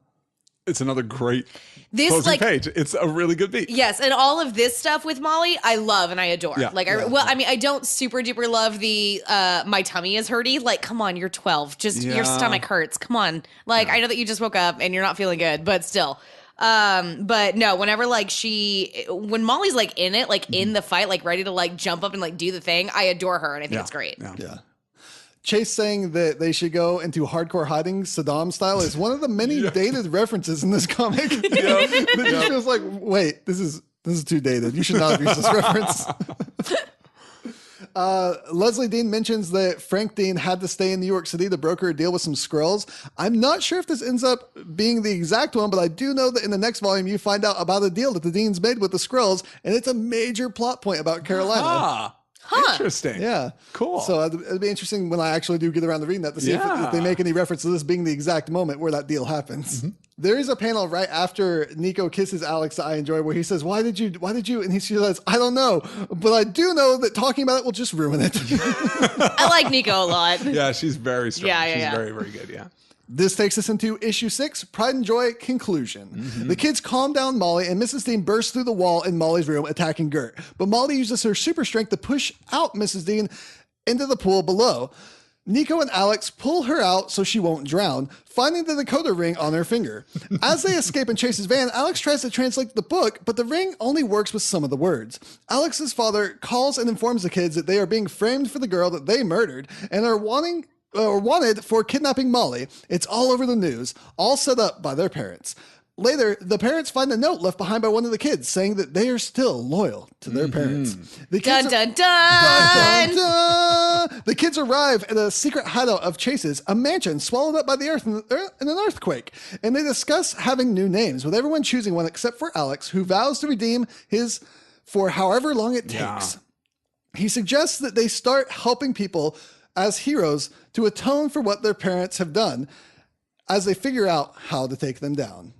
B: It's another great closing page. It's a really good beat.
A: Yes, and all of this stuff with Molly, I love and I adore.
B: Yeah.
A: I don't super duper love the my tummy is hurty. Like, come on, you're 12. Just your stomach hurts. Come on. Like, I know that you just woke up and you're not feeling good, but still. But no, whenever when Molly's like in it, like in the fight, like ready to like jump up and like do the thing, I adore her and I think it's great.
C: Yeah. Chase saying that they should go into hardcore hiding Saddam style is one of the many dated references in this comic. It just feels like, wait, this is too dated. You should not have used this reference. Leslie Dean mentions that Frank Dean had to stay in New York City to broker a deal with some Skrulls. I'm not sure if this ends up being the exact one, but I do know that in the next volume you find out about a deal that the Deans made with the Skrulls, and it's a major plot point about Carolina.
B: Interesting.
C: Yeah.
B: Cool.
C: So it'd be interesting when I actually do get around to reading that to see if they make any reference to this being the exact moment where that deal happens. There is a panel right after Nico kisses Alex that I enjoy where he says, why did you? And she says, I don't know, but I do know that talking about it will just ruin it.
A: I like Nico a lot.
B: Yeah, she's very strong.
A: Yeah,
B: she's very, very good. Yeah.
C: This takes us into issue 6, Pride and Joy conclusion. The kids calm down Molly, and Mrs. Dean bursts through the wall in Molly's room, attacking Gert. But Molly uses her super strength to push out Mrs. Dean into the pool below. Nico and Alex pull her out so she won't drown, finding the decoder ring on her finger. As they escape in Chase's van, Alex tries to translate the book, but the ring only works with some of the words. Alex's father calls and informs the kids that they are being framed for the girl that they murdered and are wanted for kidnapping Molly. It's all over the news, all set up by their parents. Later, the parents find a note left behind by one of the kids saying that they are still loyal to their parents. The kids
A: dun, dun, dun.
C: Dun, dun, dun. The kids arrive at a secret hideout of Chase's, a mansion swallowed up by the earth in an earthquake, and they discuss having new names, with everyone choosing one except for Alex, who vows to redeem his for however long it takes. He suggests that they start helping people as heroes to atone for what their parents have done as they figure out how to take them down.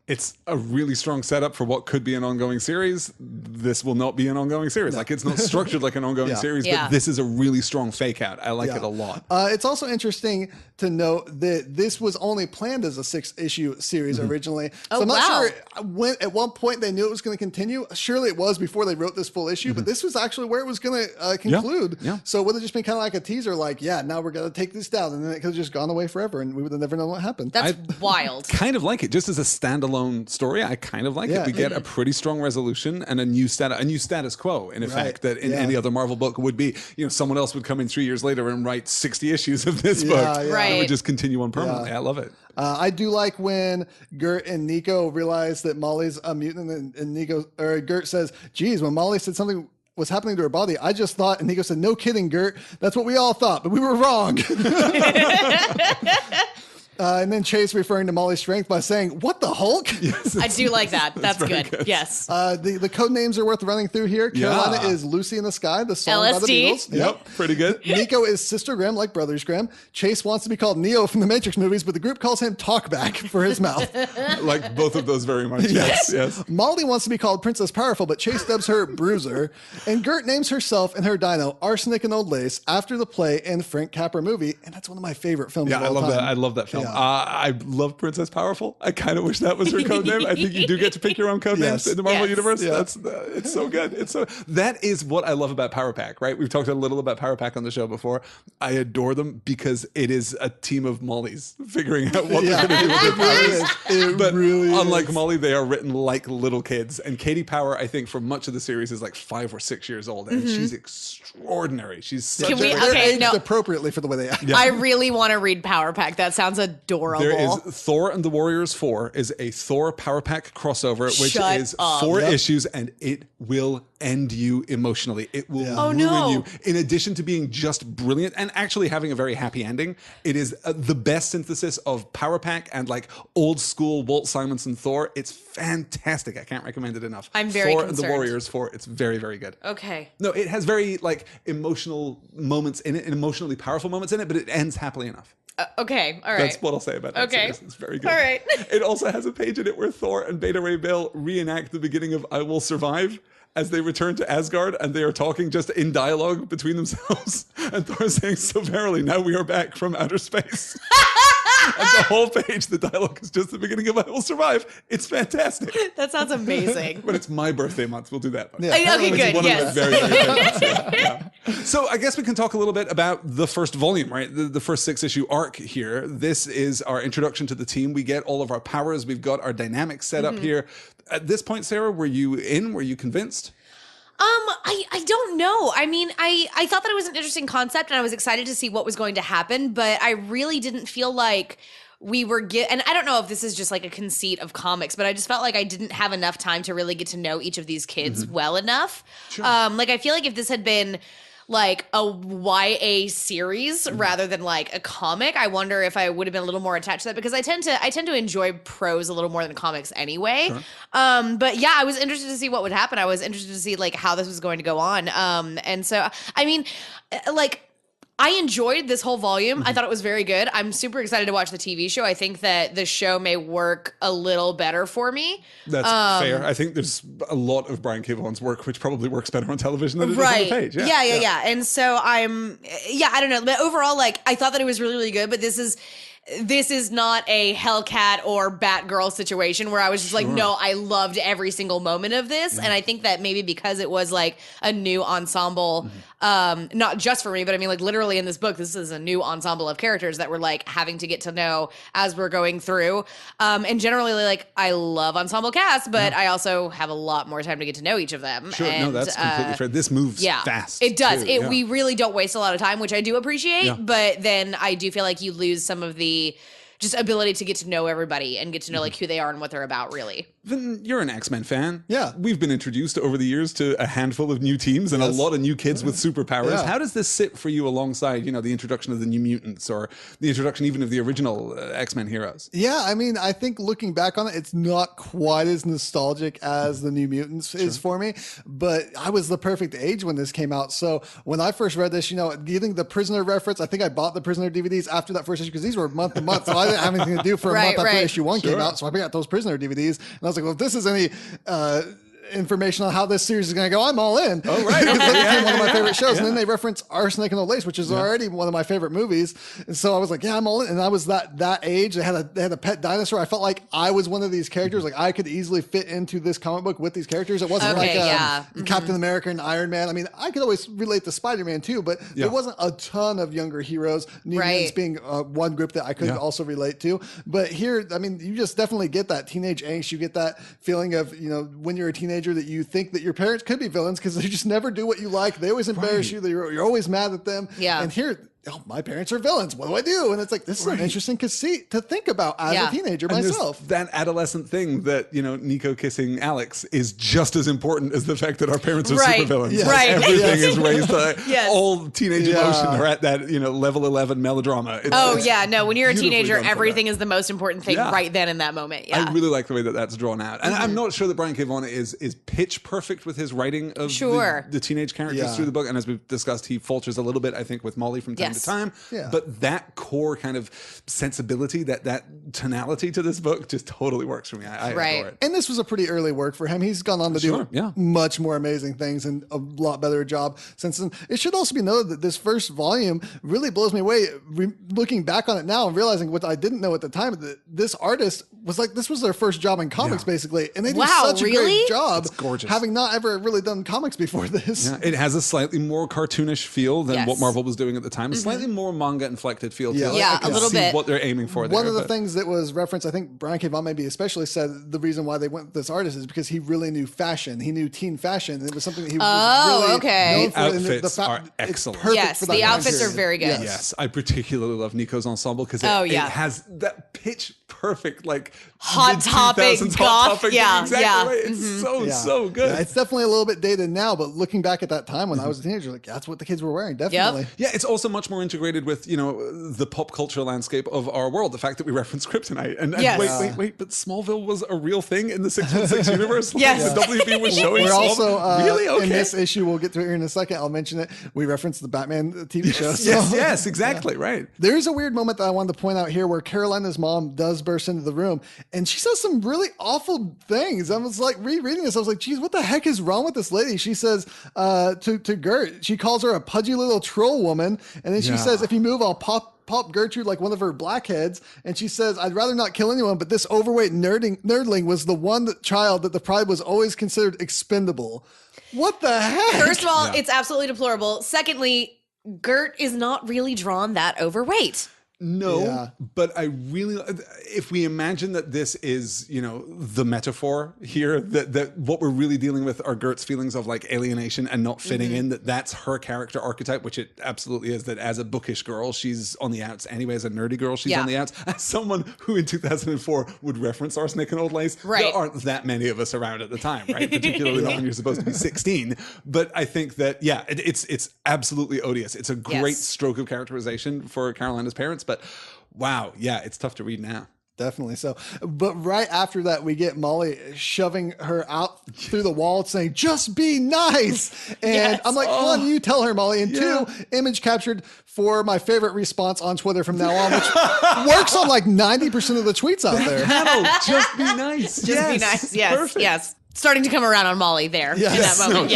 B: It's a really strong setup for what could be an ongoing series. This will not be an ongoing series. Like, it's not structured like an ongoing series, but this is a really strong fake out. I like it a lot.
C: It's also interesting to note that this was only planned as a 6-issue series originally. So I'm not sure when at one point they knew it was going to continue. Surely it was before they wrote this full issue, but this was actually where it was going to conclude. So it would have just been kind of like a teaser, like, now we're going to take this down, and then it could have just gone away forever, and we would have never known what happened.
A: That's wild.
B: Kind of like it, just as a standalone story. I kind of like it. We get a pretty strong resolution and a new status quo, in effect, that in any other Marvel book would be, someone else would come in 3 years later and write 60 issues of this book. It would just continue on permanently. I love it.
C: I do like when Gert and Nico realize that Molly's a mutant, and Gert says, geez, when Molly said something was happening to her body, I just thought, and Nico said, no kidding, Gert, that's what we all thought, but we were wrong. And then Chase referring to Molly's strength by saying, "What the Hulk?"
B: Yes,
A: I do like that. That's good.
B: good.
A: Yes.
C: The code names are worth running through here. Carolina is Lucy in the Sky, the song by the
A: LSD.
C: Beatles.
B: Yep, pretty good.
C: Nico is Sister Grimm, like Brothers Grimm. Chase wants to be called Neo from the Matrix movies, but the group calls him Talkback for his mouth.
B: Like both of those very much. Yes.
C: Molly wants to be called Princess Powerful, but Chase dubs her Bruiser. And Gert names herself and her dino Arsenic and Old Lace after the play and Frank Capra movie, and that's one of my favorite films of all time.
B: I love that film.
C: Yeah.
B: I love Princess Powerful. I kind of wish that was her code name. I think you do get to pick your own code names in the Marvel universe.
C: Yeah.
B: It's so good. That is what I love about Power Pack, right? We've talked a little about Power Pack on the show before. I adore them because it is a team of Mollies figuring out what they're going to do with their powers. But unlike Molly, they are written like little kids. And Katie Power, I think, for much of the series is like 5 or 6 years old, and she's extraordinary. She's such
C: aged appropriately for the way they act.
A: I really want to read Power Pack. That sounds adorable.
B: There is Thor and the Warriors 4 is a Thor Power Pack crossover, which is 4 issues, and it will end you emotionally. It will ruin you. In addition to being just brilliant and actually having a very happy ending, it is the best synthesis of Power Pack and like old school Walt Simonson Thor. It's fantastic. I can't recommend it enough.
A: I'm very
B: Thor
A: concerned.
B: and the Warriors 4. It's very, very good.
A: Okay.
B: No, it has very like emotional moments in it and emotionally powerful moments in it, but it ends happily enough.
A: Okay. All right.
B: That's what I'll say about that series. It's very good.
A: All right.
B: It also has a page in it where Thor and Beta Ray Bill reenact the beginning of I Will Survive as they return to Asgard, and they are talking just in dialogue between themselves. And Thor is saying, "So verily, now we are back from outer space." And the whole page, the dialogue is just the beginning of I Will Survive. It's fantastic.
A: That sounds amazing.
B: But it's my birthday month. We'll do that.
C: Yeah.
A: Okay,
B: It's
A: good.
B: one
A: Yes.
B: of my very, very favorites. Yeah. So I guess we can talk a little bit about the first volume, right? The first 6-issue arc here. This is our introduction to the team. We get all of our powers. We've got our dynamics set up here. At this point, Sarah, were you in? Were you convinced?
A: I don't know. I mean, I thought that it was an interesting concept and I was excited to see what was going to happen, but I really didn't feel like we were and I don't know if this is just like a conceit of comics, but I just felt like I didn't have enough time to really get to know each of these kids well enough.
B: Sure.
A: Like I feel like if this had been like a YA series rather than like a comic, I wonder if I would have been a little more attached to that, because I tend to enjoy prose a little more than comics anyway. Sure. But yeah, I was interested to see what would happen. I was interested to see like how this was going to go on. And so, I mean, like, I enjoyed this whole volume. I thought it was very good. I'm super excited to watch the TV show. I think that the show may work a little better for me.
B: That's fair. I think there's a lot of Brian K. Vaughan's work which probably works better on television than it does on the page.
A: Yeah. And so I don't know. But overall, like, I thought that it was really, really good. But this is not a Hellcat or Batgirl situation where I was just like, no, I loved every single moment of this. And I think that maybe because it was like a new ensemble, not just for me, but I mean, like literally in this book, this is a new ensemble of characters that we're like having to get to know as we're going through. And generally, like, I love ensemble casts, but I also have a lot more time to get to know each of them.
B: Sure,
A: and,
B: no, that's completely fair. This moves fast.
A: It does.
B: Too.
A: We really don't waste a lot of time, which I do appreciate, but then I do feel like you lose some of the just ability to get to know everybody and get to know like who they are and what they're about, really.
B: Then you're an X-Men fan.
C: Yeah.
B: We've been introduced over the years to a handful of new teams and a lot of new kids with superpowers.
C: Yeah.
B: How does this sit for you alongside, the introduction of the New Mutants or the introduction even of the original X-Men heroes?
C: Yeah, I mean, I think looking back on it, it's not quite as nostalgic as the New Mutants is for me, but I was the perfect age when this came out. So when I first read this, getting the Prisoner reference, I think I bought the Prisoner DVDs after that first issue because these were month to month, so I didn't have anything to do for a month after issue 1 came out. So I got those Prisoner DVDs, and I was like, well, if this is any information on how this series is going to go, I'm all in.
B: Oh, right.
C: Because that became one of my favorite shows. And then they reference Arsenic and Old Lace, which is already one of my favorite movies. And so I was like, yeah, I'm all in. And I was that age. They had a pet dinosaur. I felt like I was one of these characters. Like I could easily fit into this comic book with these characters. It wasn't Captain America and Iron Man. I mean, I could always relate to Spider-Man too, but there wasn't a ton of younger heroes. New Mutants being one group that I could also relate to. But here, I mean, you just definitely get that teenage angst. You get that feeling of, when you're a teenager that you think that your parents could be villains because they just never do what you like. They always embarrass you. You're always mad at them.
A: Yeah.
C: And here, oh, my parents are villains. What do I do? And it's like, this is an interesting conceit to think about as a teenager myself.
B: That adolescent thing that, Nico kissing Alex is just as important as the fact that our parents are supervillains.
A: Yes. Right.
B: Everything is raised all teenage emotion are at that, level 11 melodrama.
A: When you're a teenager, everything is the most important thing right then in that moment. Yeah.
B: I really like the way that that's drawn out. And I'm not sure that Brian K. Vaughan is pitch perfect with his writing of the teenage characters through the book. And as we've discussed, he falters a little bit, I think, with Molly from time to time. Yeah. But that core kind of sensibility, that tonality to this book just totally works for me. I adore it.
C: And this was a pretty early work for him. He's gone on to do much more amazing things and a lot better job since then. It should also be noted that this first volume really blows me away. Looking back on it now and realizing what I didn't know at the time, that this artist was like, this was their first job in comics, basically. And they do such a great job.
B: It's gorgeous.
C: Having not ever really done comics before this.
B: Yeah, it has a slightly more cartoonish feel than what Marvel was doing at the time. A slightly more manga inflected feel to it.
A: Yeah, a little bit.
B: What they're aiming for there.
C: One of the things that was referenced, I think Brian K. Vaughan maybe especially said the reason why they went with this artist is because he really knew fashion. He knew teen fashion. And it was something that he was really known for.
B: The outfits are excellent.
A: Yes, the outfits are very good.
B: Yes, I particularly love Nico's ensemble because it has that pitch perfect, like
A: hot topic goth.
B: Exactly right. It's so good.
C: Yeah, it's definitely a little bit dated now, but looking back at that time when I was a teenager, like that's what the kids were wearing. Definitely.
B: Yeah, it's also much more integrated with the pop culture landscape of our world. The fact that we reference kryptonite and wait, but Smallville was a real thing in the 616 universe.
A: Yes,
B: the WB was showing.
C: We're also
B: really
C: in this issue. We'll get to it here in a second. I'll mention it. We reference the Batman TV show.
B: Yes, exactly right.
C: There is a weird moment that I wanted to point out here where Carolina's mom does burst into the room and she says some really awful things. I was like rereading this. I was like, geez, what the heck is wrong with this lady? She says to Gert, she calls her a pudgy little troll woman. And then she says, if you move, I'll pop Gertrude like one of her blackheads. And she says, I'd rather not kill anyone, but this overweight nerdling was the one child that the Pride was always considered expendable. What the heck?
A: First of all, it's absolutely deplorable. Secondly, Gert is not really drawn that overweight.
B: No, but I really, if we imagine that this is, the metaphor here, that what we're really dealing with are Gert's feelings of like alienation and not fitting in, that's her character archetype, which it absolutely is, that as a bookish girl, she's on the outs. Anyway, as a nerdy girl, she's on the outs. As someone who in 2004 would reference arsenic and old lace, there aren't that many of us around at the time, right? Particularly not when you're supposed to be 16. But I think that, it's absolutely odious. It's a great stroke of characterization for Carolina's parents, but wow, it's tough to read now.
C: Definitely so. But right after that, we get Molly shoving her out through the wall saying, just be nice. And I'm like, one, you tell her, Molly. And two, image captured for my favorite response on Twitter from now on, which works on like 90% of the tweets out there.
B: Just be nice.
A: Just be nice. Yes. Perfect. Yes. Starting to come around on Molly there in that moment.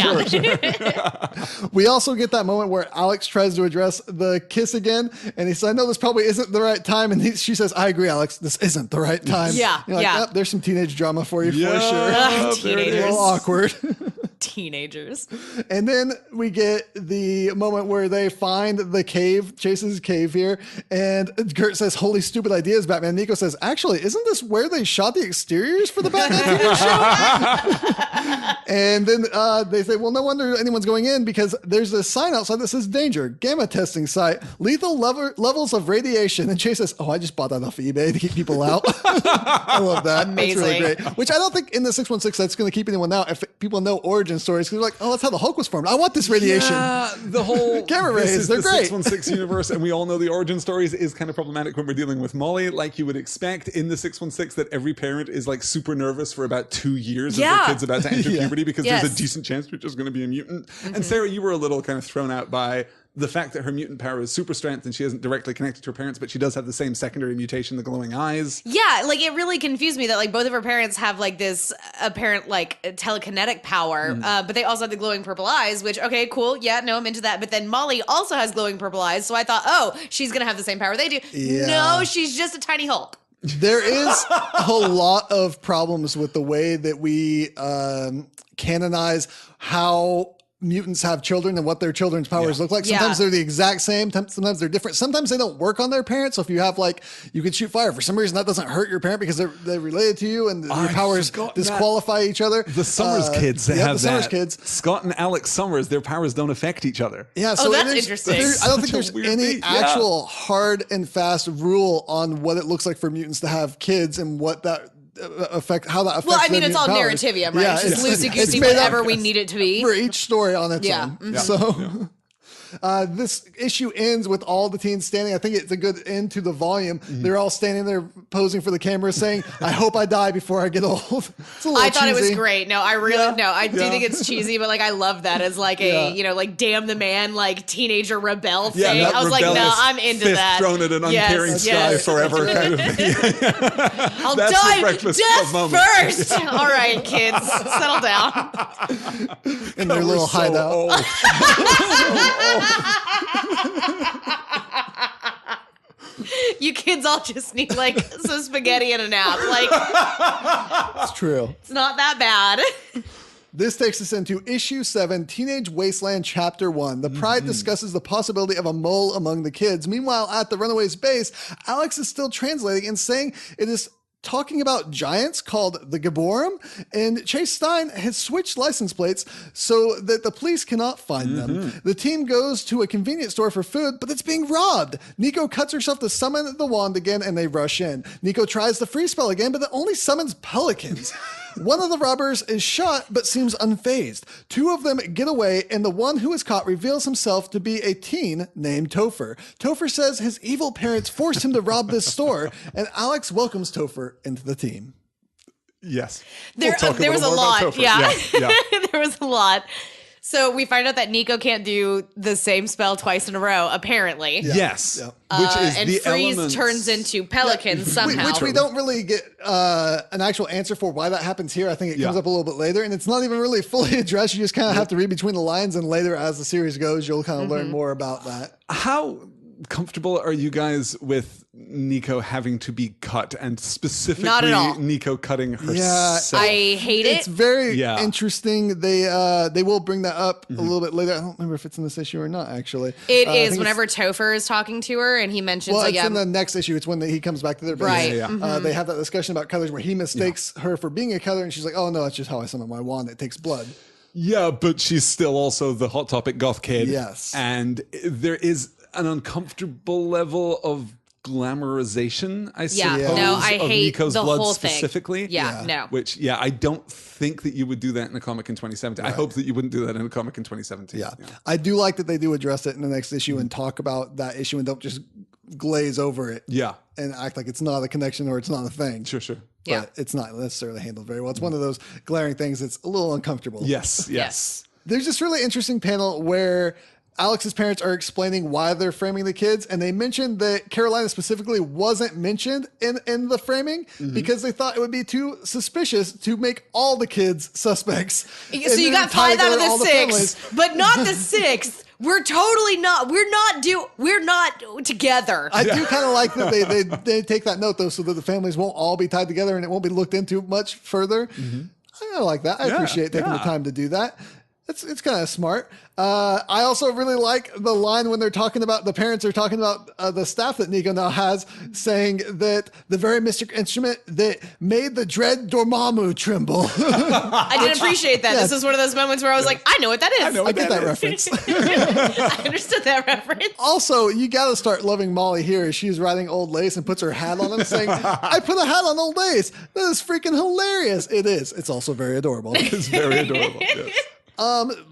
C: Sure. We also get that moment where Alex tries to address the kiss again. And he says, I know this probably isn't the right time. And she says, I agree, Alex, this isn't the right time.
A: Yeah.
C: You're like, there's some teenage drama for you for sure.
A: Teenagers.
C: A little awkward.
A: Teenagers.
C: And then we get the moment where they find the cave, Chase's cave here. And Gert says, holy stupid ideas, Batman. Nico says, actually, isn't this where they shot the exteriors for the Batman TV show? And then they say, well, no wonder anyone's going in because there's a sign outside that says danger, gamma testing site, lethal levels of radiation. And Chase says, oh, I just bought that off eBay to keep people out. I love that.
A: Amazing.
C: That's really great. Which I don't think in the 616 that's going to keep anyone out if people know origin stories. Because they're like, oh, that's how the Hulk was formed. I want this radiation.
B: Yeah, the whole
C: gamma rays, they're great.
B: 616 universe, and we all know the origin stories is kind of problematic when we're dealing with Molly. Like you would expect in the 616 that every parent is like super nervous for about 2 years as their kid's about to enter puberty because there's a decent chance they're just going to be a mutant. And Sarah, you were a little kind of thrown out by the fact that her mutant power is super strength and she isn't directly connected to her parents, but she does have the same secondary mutation, the glowing eyes. Yeah,
A: like it really confused me that like both of her parents have like this apparent like telekinetic power, but they also have the glowing purple eyes, which, okay, cool. Yeah, no, I'm into that. But then Molly also has glowing purple eyes. So I thought, oh, she's going to have the same power they do. Yeah. No, she's just a tiny Hulk.
C: There is a lot of problems with the way that we canonize how mutants have children and what their children's powers look like. Sometimes they're the exact same. Sometimes they're different. Sometimes they don't work on their parents. So if you have you could shoot fire for some reason, that doesn't hurt your parent because they're related to you and your powers disqualify each other.
B: The Summers kids have
C: the Summers kids.
B: Scott and Alex Summers, their powers don't affect each other.
C: Yeah. So
A: that's interesting.
C: I don't think there's any actual hard and fast rule on what it looks like for mutants to have kids and what that affects. Well,
A: I mean, it's all narrativium, right? It's just loosey-goosey, whatever we need it to be.
C: For each story on its own.
A: Mm-hmm.
C: So this issue ends with all the teens standing. I think it's a good end to the volume. Mm-hmm. They're all standing there posing for the camera saying, I hope I die before I get old.
A: I thought it was great. No, I really, I do think it's cheesy, but I love that as a, damn the man, teenager rebel thing. I was like, no, I'm into that.
B: Thrown at an uncaring sky forever kind of thing.
A: I'll die death first. All right, kids, settle down.
C: In their little hideout.
A: You kids all just need some spaghetti and a nap.
C: It's true.
A: It's not that bad.
C: This takes us into issue 7, Teenage Wasteland Chapter 1. The Pride discusses the possibility of a mole among the kids. Meanwhile, at the Runaways base, Alex is still translating and saying it is talking about giants called the Gaborum, and Chase Stein has switched license plates so that the police cannot find them. The team goes to a convenience store for food, but it's being robbed. Nico cuts herself to summon the wand again, and they rush in. Nico tries the free spell again, but it only summons pelicans. One of the robbers is shot, but seems unfazed. Two of them get away, and the one who is caught reveals himself to be a teen named Topher. Topher says his evil parents forced him to rob this store, and Alex welcomes Topher into the team.
B: Yes.
A: There was a lot. Yeah. There was a lot. So we find out that Nico can't do the same spell twice in a row, apparently.
B: Yes.
C: Yeah.
B: Which is
A: and
B: the
A: Freeze turns into pelicans somehow.
C: Which we don't really get an actual answer for why that happens here. I think it comes up a little bit later, and it's not even really fully addressed. You just kind of have to read between the lines, and later as the series goes, you'll kind of learn more about that.
B: How comfortable are you guys with Nico having to be cut, and specifically
A: not at all.
B: Nico cutting herself?
A: Yeah, I hate it.
C: It's very interesting. They will bring that up a little bit later. I don't remember if it's in this issue or not, actually.
A: It is whenever Topher is talking to her and he mentions
C: it's in the next issue. It's when he comes back to their base.
A: Right.
C: They have that discussion about colors where he mistakes her for being a color, and she's like, oh no, that's just how I summon my wand. It takes blood.
B: Yeah, but she's still also the Hot Topic goth kid.
C: Yes.
B: And there is an uncomfortable level of glamorization, I suppose,
A: I
B: of
A: hate
B: Nico's
A: the
B: blood
A: whole
B: specifically.
A: thing. No.
B: Which, I don't think that you would do that in a comic in 2017. Right. I hope that you wouldn't do that in a comic in 2017.
C: Yeah. I do like that they do address it in the next issue and talk about that issue and don't just glaze over it.
B: Yeah.
C: And act like it's not a connection or it's not a thing.
B: Sure.
C: But it's not necessarily handled very well. It's one of those glaring things that's a little uncomfortable.
B: Yes.
C: There's this really interesting panel where Alex's parents are explaining why they're framing the kids, and they mentioned that Carolina specifically wasn't mentioned in the framing because they thought it would be too suspicious to make all the kids suspects.
A: So you got 5 out of the 6, but not the 6th. We're totally not. We're not together.
C: I do kind of like that they take that note though, so that the families won't all be tied together and it won't be looked into much further. I kind of like that. I appreciate taking the time to do that. It's kind of smart. I also really like the line when they're talking about, the parents are talking about the staff that Nico now has, saying that the very mystic instrument that made the dread Dormammu tremble.
A: I did appreciate that. This is one of those moments where I was like, I know what that is.
C: I get that reference.
A: I understood that reference.
C: Also, you got to start loving Molly here. She's riding Old Lace and puts her hat on and saying, I put a hat on Old Lace. That is freaking hilarious. It is. It's also very adorable.
B: It's very adorable, yes.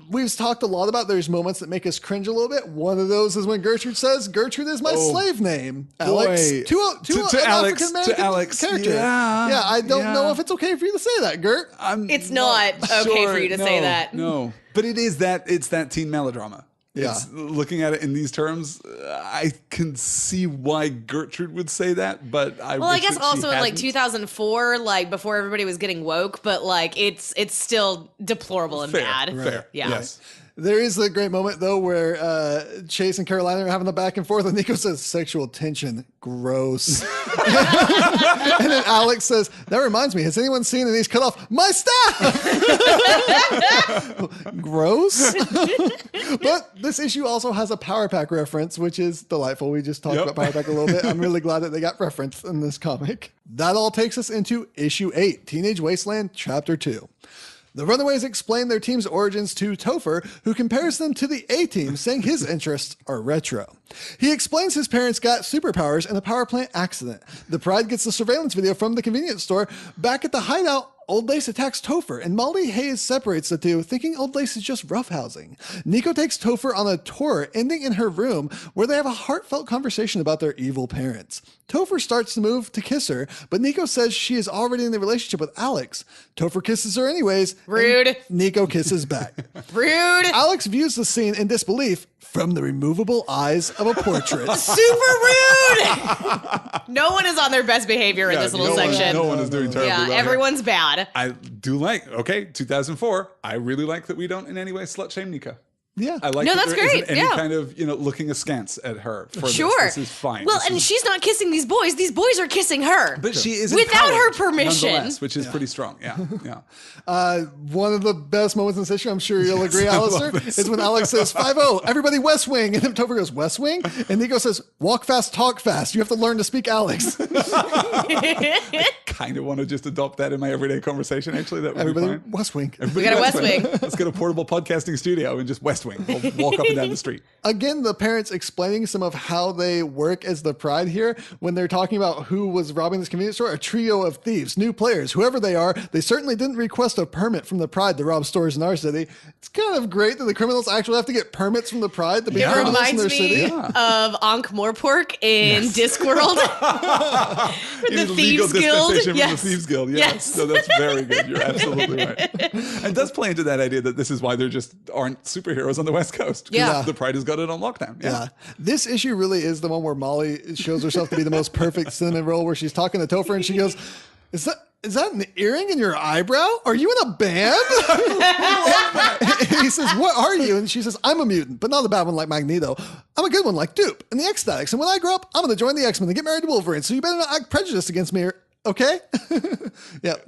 C: We've talked a lot about there's moments that make us cringe a little bit. One of those is when Gertrude says, Gertrude is my slave name. Alex. To Alex. Character. Yeah, I don't know if it's okay for you to say that, Gert.
A: It's not okay for you to say that.
B: No, but it's that teen melodrama. Looking at it in these terms, I can see why Gertrude would say that, but I
A: guess also in 2004, before everybody was getting woke, but it's still deplorable and bad.
B: Fair.
A: Yeah.
B: Yes.
C: There is a great moment, though, where Chase and Carolina are having the back and forth, and Nico says, sexual tension, gross. And then Alex says, that reminds me, has anyone seen, and he's cut off, my staff? Gross. But this issue also has a Power Pack reference, which is delightful. We just talked about Power Pack a little bit. I'm really glad that they got referenced in this comic. That all takes us into issue 8, Teenage Wasteland, chapter 2. The Runaways explain their team's origins to Topher, who compares them to the A-Team, saying his interests are retro. He explains his parents got superpowers in a power plant accident. The Pride gets the surveillance video from the convenience store. Back at the hideout, Old Lace attacks Topher, and Molly Hayes separates the two, thinking Old Lace is just roughhousing. Nico takes Topher on a tour, ending in her room, where they have a heartfelt conversation about their evil parents. Topher starts to move to kiss her, but Nico says she is already in a relationship with Alex. Topher kisses her anyways.
A: Rude.
C: Nico kisses back.
A: Rude.
C: Alex views the scene in disbelief from the removable eyes of a portrait.
A: Super rude. No one is on their best behavior in this little section.
B: No one is doing terribly well.
A: Yeah, everyone's bad.
B: I do like, 2004, I really like that we don't in any way slut shame Nico.
C: Yeah.
B: I like
A: No,
B: that
A: that's
B: there
A: great.
B: isn't any
A: Yeah.
B: kind of, looking askance at her for
A: Sure.
B: this. This is fine.
A: Well,
B: This
A: and
B: is-
A: she's not kissing these boys. These boys are kissing her.
B: But she is
A: without her
B: empowered,
A: permission.
B: nonetheless, which is pretty strong. Yeah,
C: One of the best moments in this issue, I'm sure you'll agree, Alistair, is when Alex says, 5-0, everybody West Wing. And then Topher goes, West Wing? And Nico says, walk fast, talk fast. You have to learn to speak Alex.
B: Kind of want to just adopt that in my everyday conversation. Actually, that would
C: Everybody
B: be fine.
C: West Wing.
B: Everybody
A: We got a West Wing.
B: Let's get a portable podcasting studio and just West Wing. We'll walk up and down the street.
C: Again, the parents explaining some of how they work as the Pride here when they're talking about who was robbing this convenience store. A trio of thieves, new players, whoever they are. They certainly didn't request a permit from the Pride to rob stores in our city. It's kind of great that the criminals actually have to get permits from the Pride to be criminals in
A: Reminds
C: their
A: me
C: city.
A: of Ankh Morpork in Discworld. The
B: Legal
A: Thieves Guild.
B: dispensation from
A: Yes.
B: the Thieves Guild.
A: Yes.
B: So that's very good. You're absolutely right. And it does play into that idea that this is why there just aren't superheroes on the West Coast. 'Cause
A: Yeah.
B: The Pride has got it on lockdown.
C: Yeah. This issue really is the one where Molly shows herself to be the most perfect cinnamon roll, where she's talking to Topher and she goes, Is that an earring in your eyebrow? Are you in a band? And he says, what are you? And she says, I'm a mutant, but not a bad one like Magneto. I'm a good one like Dupe and the X-Statics. And when I grow up, I'm going to join the X-Men and get married to Wolverine. So you better not act prejudiced against me. Okay? Yep.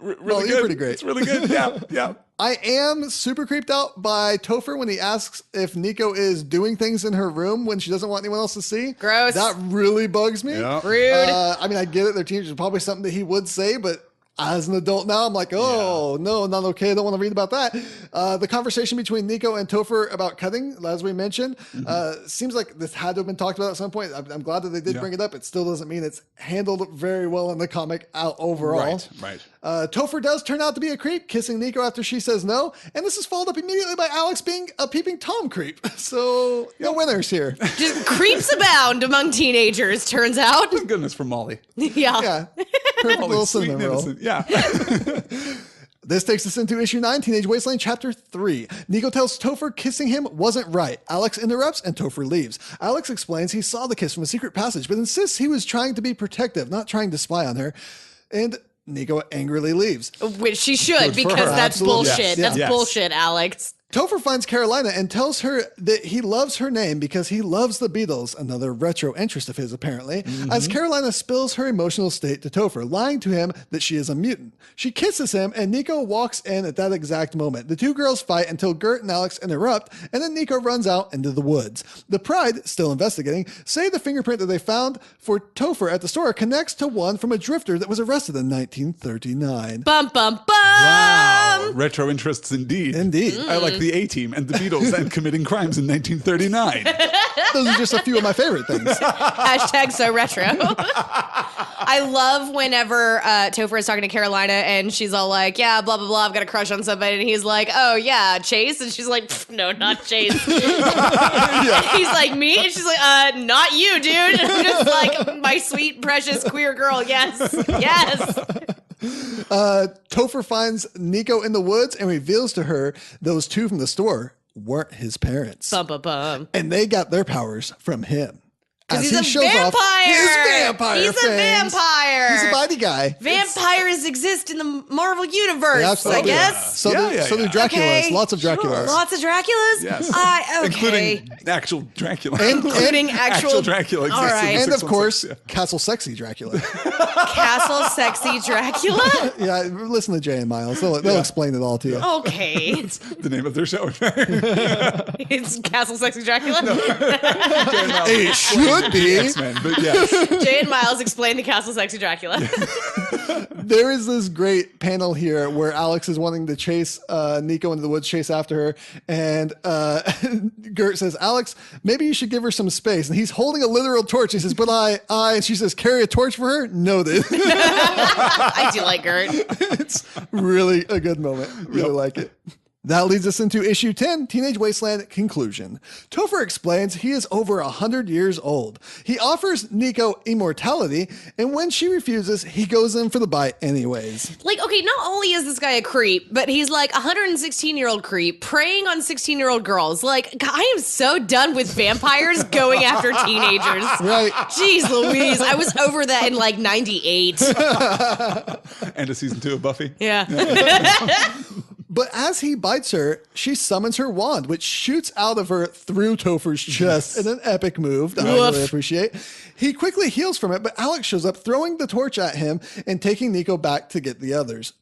B: Really
C: you're
B: good.
C: pretty great.
B: It's really good. Yeah.
C: I am super creeped out by Topher when he asks if Nico is doing things in her room when she doesn't want anyone else to see.
A: Gross.
C: That really bugs me.
B: Yeah.
A: Rude.
C: I mean, I get it. Their teenagers, probably something that he would say, but as an adult now, I'm like, no, not okay. I don't want to read about that. The conversation between Nico and Topher about cutting, as we mentioned, seems like this had to have been talked about at some point. I'm glad that they did bring it up. It still doesn't mean it's handled very well in the comic out overall.
B: Right.
C: Topher does turn out to be a creep, kissing Nico after she says no. And this is followed up immediately by Alex being a peeping Tom creep. So no winners here.
A: Just creeps abound among teenagers, turns out.
B: Thank goodness for Molly.
C: Yeah. Perfect little
B: Molly's sweet
C: cinnamon
B: and
C: roll.
B: innocent. Yeah.
C: This takes us into issue 9, Teenage Wasteland, chapter 3. Nico tells Topher kissing him wasn't right. Alex interrupts and Topher leaves. Alex explains he saw the kiss from a secret passage, but insists he was trying to be protective, not trying to spy on her. And Nico angrily leaves.
A: Which she should,
B: Good for
A: because
B: her.
A: that's
C: Absolutely.
A: bullshit.
C: Yes.
A: That's bullshit, Alex.
C: Topher finds Carolina and tells her that he loves her name because he loves the Beatles, another retro interest of his apparently, as Carolina spills her emotional state to Topher, lying to him that she is a mutant. She kisses him and Nico walks in at that exact moment. The two girls fight until Gert and Alex interrupt, and then Nico runs out into the woods. The Pride, still investigating, say the fingerprint that they found for Topher at the store connects to one from a drifter that was arrested in 1939.
A: Bum, bum, bum.
B: Wow. Retro interests indeed.
C: Indeed.
B: I like the A-Team and the Beatles and committing crimes in 1939.
C: Those are just a few of my favorite things.
A: Hashtag so retro. I love whenever Topher is talking to Carolina and she's all like, yeah, blah, blah, blah, I've got a crush on somebody. And he's like, oh, yeah, Chase. And she's like, no, not Chase. He's like, me? And she's like, not you, dude. And I'm just like, my sweet, precious queer girl. Yes.
C: Topher finds Nico in the woods and reveals to her those two from the store weren't his parents.
A: Bum, bum, bum.
C: And they got their powers from him. As
A: he's
C: he
A: a
C: shows
A: vampire.
C: off his vampire
A: He's a
C: fangs.
A: vampire.
C: He's a bitey guy.
A: Vampires exist in the Marvel universe,
C: Absolutely.
A: I guess.
C: So do Draculas.
A: Okay.
C: Lots of Draculas.
A: Lots of Draculas?
B: Yes.
A: Okay.
B: Including actual Dracula.
A: Including actual
B: Dracula exists.
A: All right.
C: And of course, Castle Sexy Dracula.
A: Castle Sexy Dracula?
C: Yeah, listen to Jay and Miles. They'll explain it all to you.
A: Okay.
B: It's the name of their show.
A: It's Castle Sexy Dracula?
C: It should be.
B: X-Men, but yes.
A: Jay and Miles explain the Castle Sexy Dracula.
C: There is this great panel here where Alex is wanting to chase Nico into the woods, chase after her. And Gert says, Alex, maybe you should give her some space. And he's holding a literal torch. He says, but and she says, carry a torch for her? Noted.
A: I do like Gert.
C: It's really a good moment. Really like it. That leads us into issue 10, Teenage Wasteland conclusion. Topher explains he is over 100 years old. He offers Nico immortality, and when she refuses, he goes in for the bite anyways.
A: Like, okay, not only is this guy a creep, but he's like a 116-year-old creep preying on 16-year-old girls. Like, I am so done with vampires going after teenagers.
C: Right.
A: Jeez Louise, I was over that in like 98.
B: And a season 2 of Buffy.
A: Yeah.
C: But as he bites her, she summons her wand, which shoots out of her through Topher's chest in an epic move that I really appreciate. He quickly heals from it, but Alex shows up, throwing the torch at him and taking Nico back to get the others.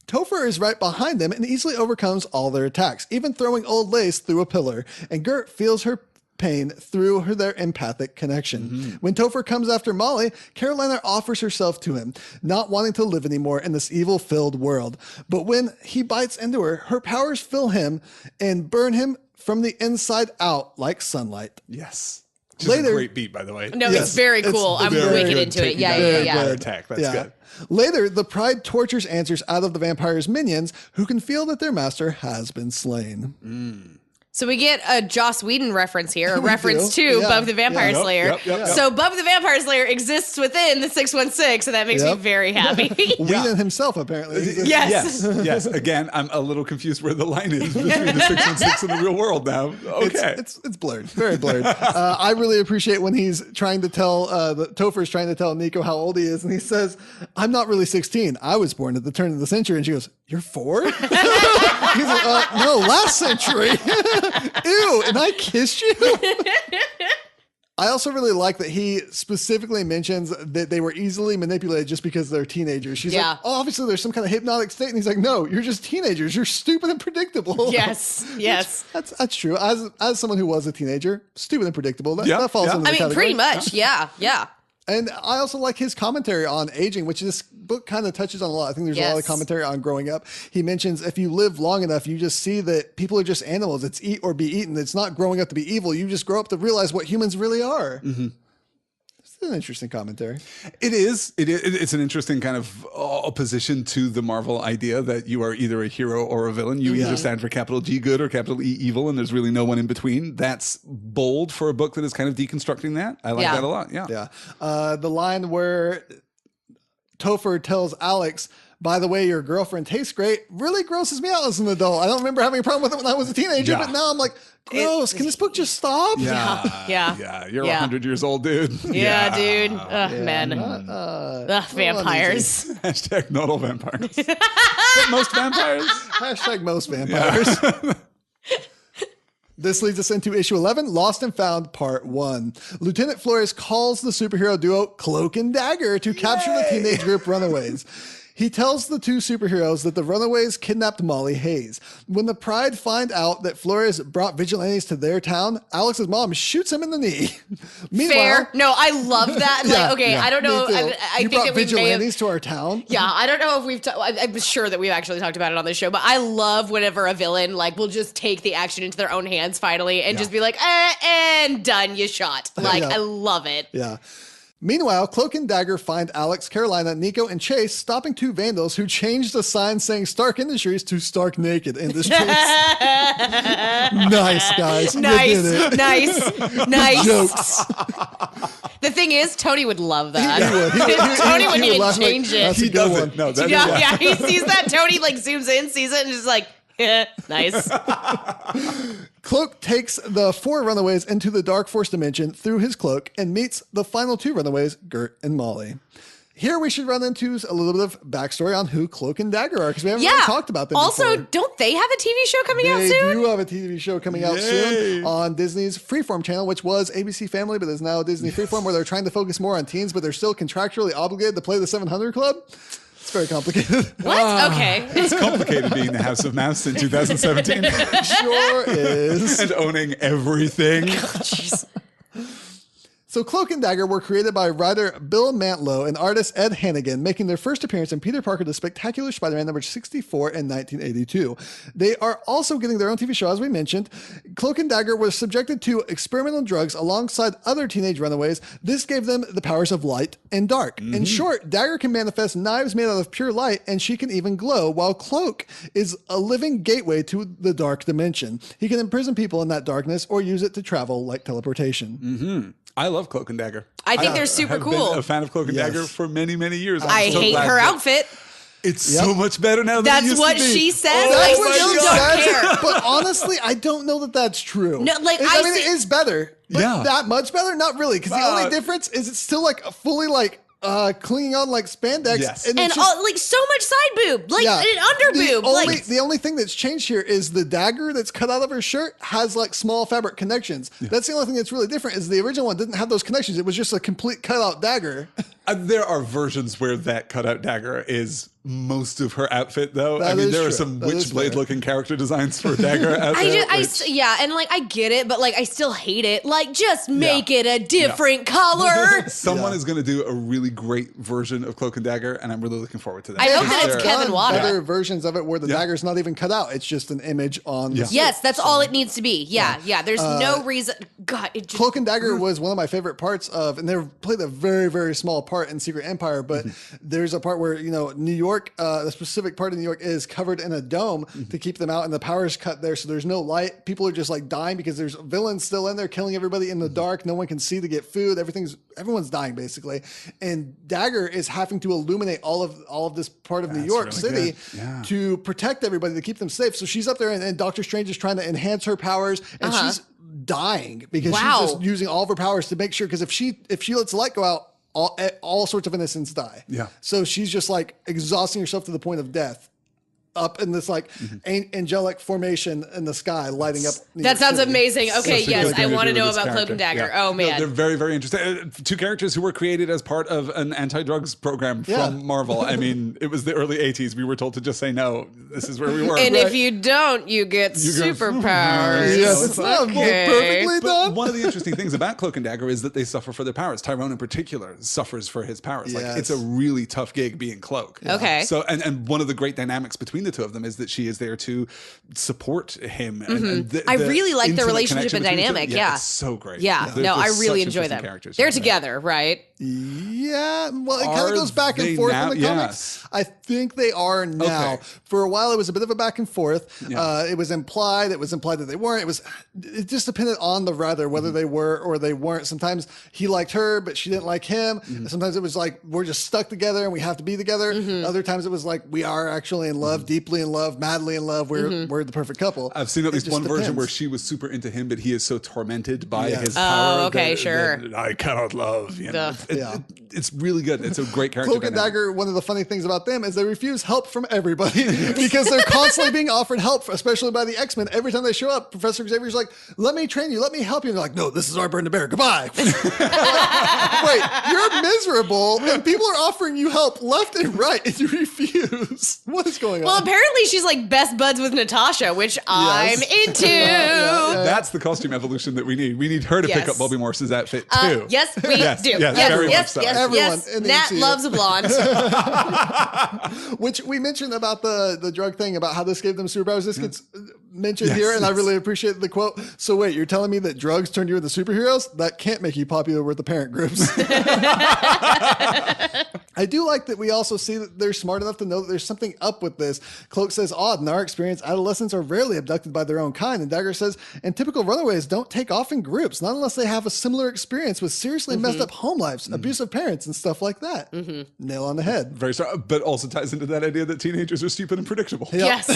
C: Topher is right behind them and easily overcomes all their attacks, even throwing old Lace through a pillar, and Gert feels her pain through their empathic connection. When Topher comes after Molly, Carolina offers herself to him, not wanting to live anymore in this evil-filled world. But when he bites into her, her powers fill him and burn him from the inside out like sunlight.
B: Yes. Later, a great beat, by the way.
A: No, it's very cool. I'm wicked into it. Yeah.
B: Attack. That's good.
C: Later, the Pride tortures answers out of the vampire's minions, who can feel that their master has been slain.
A: So we get a Joss Whedon reference here, a reference to Buffy the Vampire Slayer.
B: Yep.
A: So Buffy the Vampire Slayer exists within the 616, and that makes me very happy.
C: Whedon himself, apparently.
A: Yes.
B: Again, I'm a little confused where the line is between the 616 and the real world now. Okay.
C: It's blurred, very blurred. I really appreciate when he's trying to tell, Topher's trying to tell Nico how old he is, and he says, I'm not really 16. I was born at the turn of the century. And she goes, you're 4? He's like, no, last century. Ew, and I kissed you? I also really like that he specifically mentions that they were easily manipulated just because they're teenagers. She's like, oh, obviously there's some kind of hypnotic state. And he's like, no, you're just teenagers. You're stupid and predictable.
A: Yes.
C: That's true. As someone who was a teenager, stupid and predictable, that falls into the category.
A: Pretty much. Yeah.
C: And I also like his commentary on aging, which this book kind of touches on a lot. I think there's a lot of commentary on growing up. He mentions if you live long enough, you just see that people are just animals. It's eat or be eaten. It's not growing up to be evil. You just grow up to realize what humans really are. Mm-hmm. It's an interesting commentary.
B: It is. It's an interesting kind of opposition to the Marvel idea that you are either a hero or a villain. You either stand for capital G good or capital E evil, and there's really no one in between. That's bold for a book that is kind of deconstructing that. I like that a lot. Yeah.
C: The line where Topher tells Alex, by the way, your girlfriend tastes great, really grosses me out as an adult. I don't remember having a problem with it when I was a teenager, but now I'm like, gross. Can this book just stop?
B: Yeah. You're 100 years old, dude.
A: Yeah, dude. Man. Vampires.
B: Hashtag not all vampires. But most vampires.
C: Hashtag most vampires. This leads us into issue 11, Lost and Found, Part 1. Lieutenant Flores calls the superhero duo Cloak and Dagger to capture the teenage group Runaways. He tells the two superheroes that the Runaways kidnapped Molly Hayes. When the Pride find out that Flores brought vigilantes to their town, Alex's mom shoots him in the knee. Meanwhile,
A: fair. No, I love that. I don't know. I think that we
C: vigilantes to our town.
A: Yeah, I don't know if we've. I'm sure that we've actually talked about it on this show, but I love whenever a villain will just take the action into their own hands finally and just be like, and done, you shot. I love it.
C: Yeah. Meanwhile, Cloak and Dagger find Alex, Carolina, Nico, and Chase stopping two vandals who changed the sign saying Stark Industries to Stark Naked Industries. Nice, guys.
A: Nice.
C: Jokes.
A: The thing is, Tony would love that.
C: Tony
A: wouldn't even change it.
C: He doesn't.
B: No,
A: he sees that. Tony zooms in, sees it, and is like, Nice.
C: Cloak takes the 4 Runaways into the Dark Force dimension through his cloak and meets the final 2 Runaways, Gert and Molly. Here we should run into a little bit of backstory on who Cloak and Dagger are, because we haven't really talked about them
A: also,
C: before.
A: don't they have a TV show coming out soon?
C: They do have a TV show coming out soon on Disney's Freeform channel, which was ABC Family, but is now Disney Freeform, where they're trying to focus more on teens, but they're still contractually obligated to play the 700 Club. It's very complicated.
A: What? Okay.
B: It's complicated being the House of Mouse in 2017.
C: Sure is.
B: And owning everything.
A: Jeez.
C: So Cloak and Dagger were created by writer Bill Mantlo and artist Ed Hannigan, making their first appearance in Peter Parker the Spectacular Spider-Man number 64 in 1982. They are also getting their own TV show, as we mentioned. Cloak and Dagger were subjected to experimental drugs alongside other teenage runaways. This gave them the powers of light and dark. In short, Dagger can manifest knives made out of pure light, and she can even glow, while Cloak is a living gateway to the dark dimension. He can imprison people in that darkness or use it to travel like teleportation.
B: I love Cloak and Dagger.
A: I think they're super
B: I've
A: cool.
B: been a fan of Cloak and Dagger for many, many years.
A: I hate her outfit.
B: It's so much better now than it
A: That's
B: used
A: what
B: to be.
A: she says.
C: That's
A: I
C: what
A: still
C: she
A: don't care.
C: But honestly, I don't know that that's true.
A: No, like,
C: I mean, it is better. But that much better? Not really. Because the only difference is it's still like fully like clinging on like spandex.
B: Yes.
C: And
A: And like so much side boob, like an under boob.
C: The only thing that's changed here is the dagger that's cut out of her shirt has like small fabric connections. That's the only thing that's really different. Is the original one didn't have those connections. It was just a complete cutout dagger.
B: There are versions where that cutout dagger is most of her outfit, though. I mean, there are some Witchblade-looking character designs for a dagger outfit.
A: And like I get it, but like I still hate it. Like, just make it a different color.
B: Someone is going to do a really great version of Cloak and Dagger, and I'm really looking forward to that.
A: I hope that it's Kevin Water.
C: Other versions of it where the dagger's not even cut out; it's just an image on. The
A: Yes, that's all it needs to be. Yeah. There's no reason. God, it just,
C: Cloak and Dagger was one of my favorite parts of, and they played a very, very small part in Secret Empire. But there's a part where New York, the specific part of New York is covered in a dome to keep them out, and the power's cut there, so there's no light. People are just like dying because there's villains still in there killing everybody in the dark. No one can see to get food. Everyone's dying basically, and Dagger is having to illuminate all of this part of New York City to protect everybody, to keep them safe. So she's up there, and Doctor Strange is trying to enhance her powers, and she's dying because she's just using all of her powers to make sure. Because if she lets the light go out, all sorts of innocents die. Yeah. So she's just like exhausting herself to the point of death, up in this like angelic formation in the sky, lighting up.
A: That sounds amazing. Okay, yes, I want to know about Cloak and Dagger. Yeah. Oh man,
B: no, they're very, very interesting. Two characters who were created as part of an anti-drugs program from Marvel. I mean, it was the early '80s. We were told to just say no. This is where we were.
A: And if you don't, you get superpowers.
C: Yes, it's not perfectly done.
B: But one of the interesting things about Cloak and Dagger is that they suffer for their powers. Tyrone, in particular, suffers for his powers. Like it's a really tough gig being Cloak.
A: Okay.
B: So, and one of the great dynamics between the two of them is that she is there to support him. And
A: I really like their relationship and dynamic. Yeah,
B: it's so great.
A: Yeah, no, I really enjoy them. They're together, right?
C: Yeah, well, it kind of goes back and forth in the comics. I think they are now. Okay. For a while, it was a bit of a back and forth. Yeah. It was implied that they weren't. It just depended on the writer whether they were or they weren't. Sometimes he liked her, but she didn't like him. Sometimes it was like we're just stuck together and we have to be together. Other times it was like we are actually in love, deeply in love, madly in love. We're the perfect couple.
B: I've seen at least one version where she was super into him, but he is so tormented by his power.
A: Oh, okay,
B: that I cannot love. It's really good. It's a great character.
C: Cloak and Dagger, one of the funny things about them is they refuse help from everybody because they're constantly being offered help, especially by the X-Men. Every time they show up, Professor Xavier's like, let me train you, let me help you. And they're like, no, this is our burden to bear. Goodbye. Like, wait, you're miserable and people are offering you help left and right and you refuse. What is going on?
A: Well, apparently she's like best buds with Natasha, which I'm into.
B: That's the costume evolution that we need. We need her to pick up Bobby Morse's outfit too.
A: Yes, we do. Yes.
C: Everyone in
A: Nat loves a blonde.
C: Which we mentioned about the drug thing, about how this gave them superpowers. This gets mentioned here, and I really appreciate the quote. So wait, you're telling me that drugs turned you into superheroes? That can't make you popular with the parent groups. I do like that we also see that they're smart enough to know that there's something up with this. Cloak says, odd, in our experience, adolescents are rarely abducted by their own kind. And Dagger says, and typical runaways don't take off in groups, not unless they have a similar experience with seriously messed up home lives, abusive parents, and stuff like that. Nail on the head.
B: Very strong, but also ties into that idea that teenagers are stupid and predictable.
A: Yes.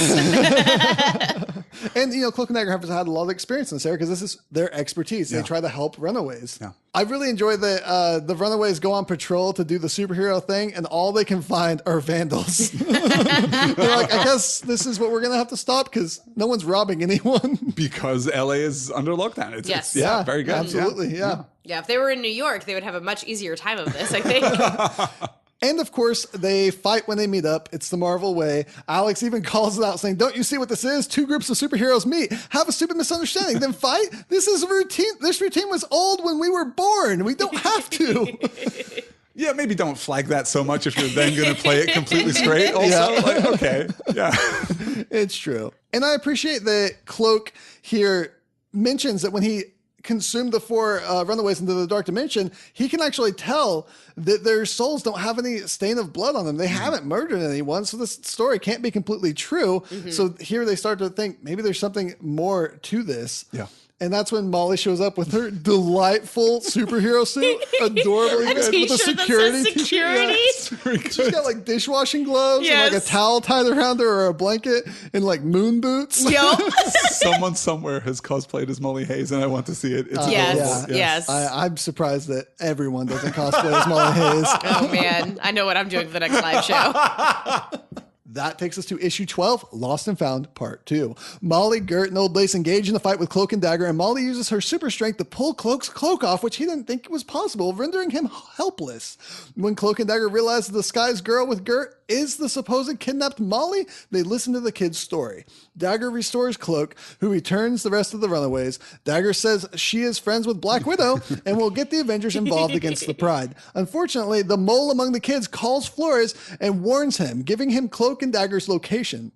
C: And, Cloak and Dagger have had a lot of experience in this area because this is their expertise. They try to help runaways.
B: Yeah.
C: I really enjoy that the runaways go on patrol to do the superhero thing, and all they can find are vandals. They're like, I guess this is what we're going to have to stop because no one's robbing anyone.
B: Because LA is under lockdown. It's very good.
C: Absolutely, yeah.
A: Yeah, if they were in New York, they would have a much easier time of this, I think.
C: And of course, they fight when they meet up. It's the Marvel way. Alex even calls it out saying, don't you see what this is? Two groups of superheroes meet, have a stupid misunderstanding, then fight? This is a routine. This routine was old when we were born. We don't have to.
B: Yeah, maybe don't flag that so much if you're then going to play it completely straight. Also, okay, yeah.
C: It's true. And I appreciate that Cloak here mentions that when he consumed the four runaways into the dark dimension, he can actually tell that their souls don't have any stain of blood on them. They haven't murdered anyone, so this story can't be completely true. So here they start to think maybe there's something more to this.
B: Yeah.
C: And that's when Molly shows up with her delightful superhero suit, adorably with a security t-shirt. Yeah. She's got like dishwashing gloves and like a towel tied around her or a blanket and like moon boots.
A: Yup.
B: Someone somewhere has cosplayed as Molly Hayes, and I want to see it. It's
A: yes.
C: I'm surprised that everyone doesn't cosplay as Molly Hayes.
A: Oh man, I know what I'm doing for the next live show.
C: That takes us to issue 12, Lost and Found, Part 2. Molly, Gert, and Old Lace engage in a fight with Cloak and Dagger, and Molly uses her super strength to pull Cloak's cloak off, which he didn't think was possible, rendering him helpless. When Cloak and Dagger realize the disguised girl with Gert is the supposed kidnapped Molly, they listen to the kid's story. Dagger restores Cloak, who returns the rest of the runaways. Dagger says she is friends with Black Widow and will get the Avengers involved against the Pride. Unfortunately, the mole among the kids calls Flores and warns him, giving him Cloak and Dagger's location.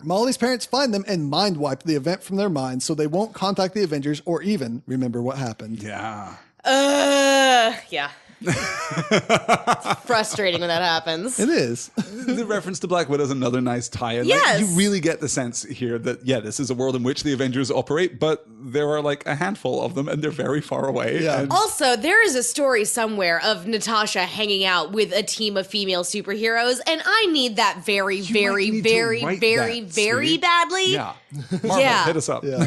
C: Molly's parents find them and mind wipe the event from their minds so they won't contact the Avengers or even remember what happened.
B: Yeah.
A: Yeah. It's frustrating when that happens.
C: It is.
B: The reference to Black Widow is another nice tie-in.
A: Yes.
B: Like, you really get the sense here that, this is a world in which the Avengers operate, but there are like a handful of them and they're very far away.
C: Yeah.
B: And
A: Also, there is a story somewhere of Natasha hanging out with a team of female superheroes, and I need that very, very, very, very, very badly.
B: Yeah. Marvel, hit us up.
C: Yeah.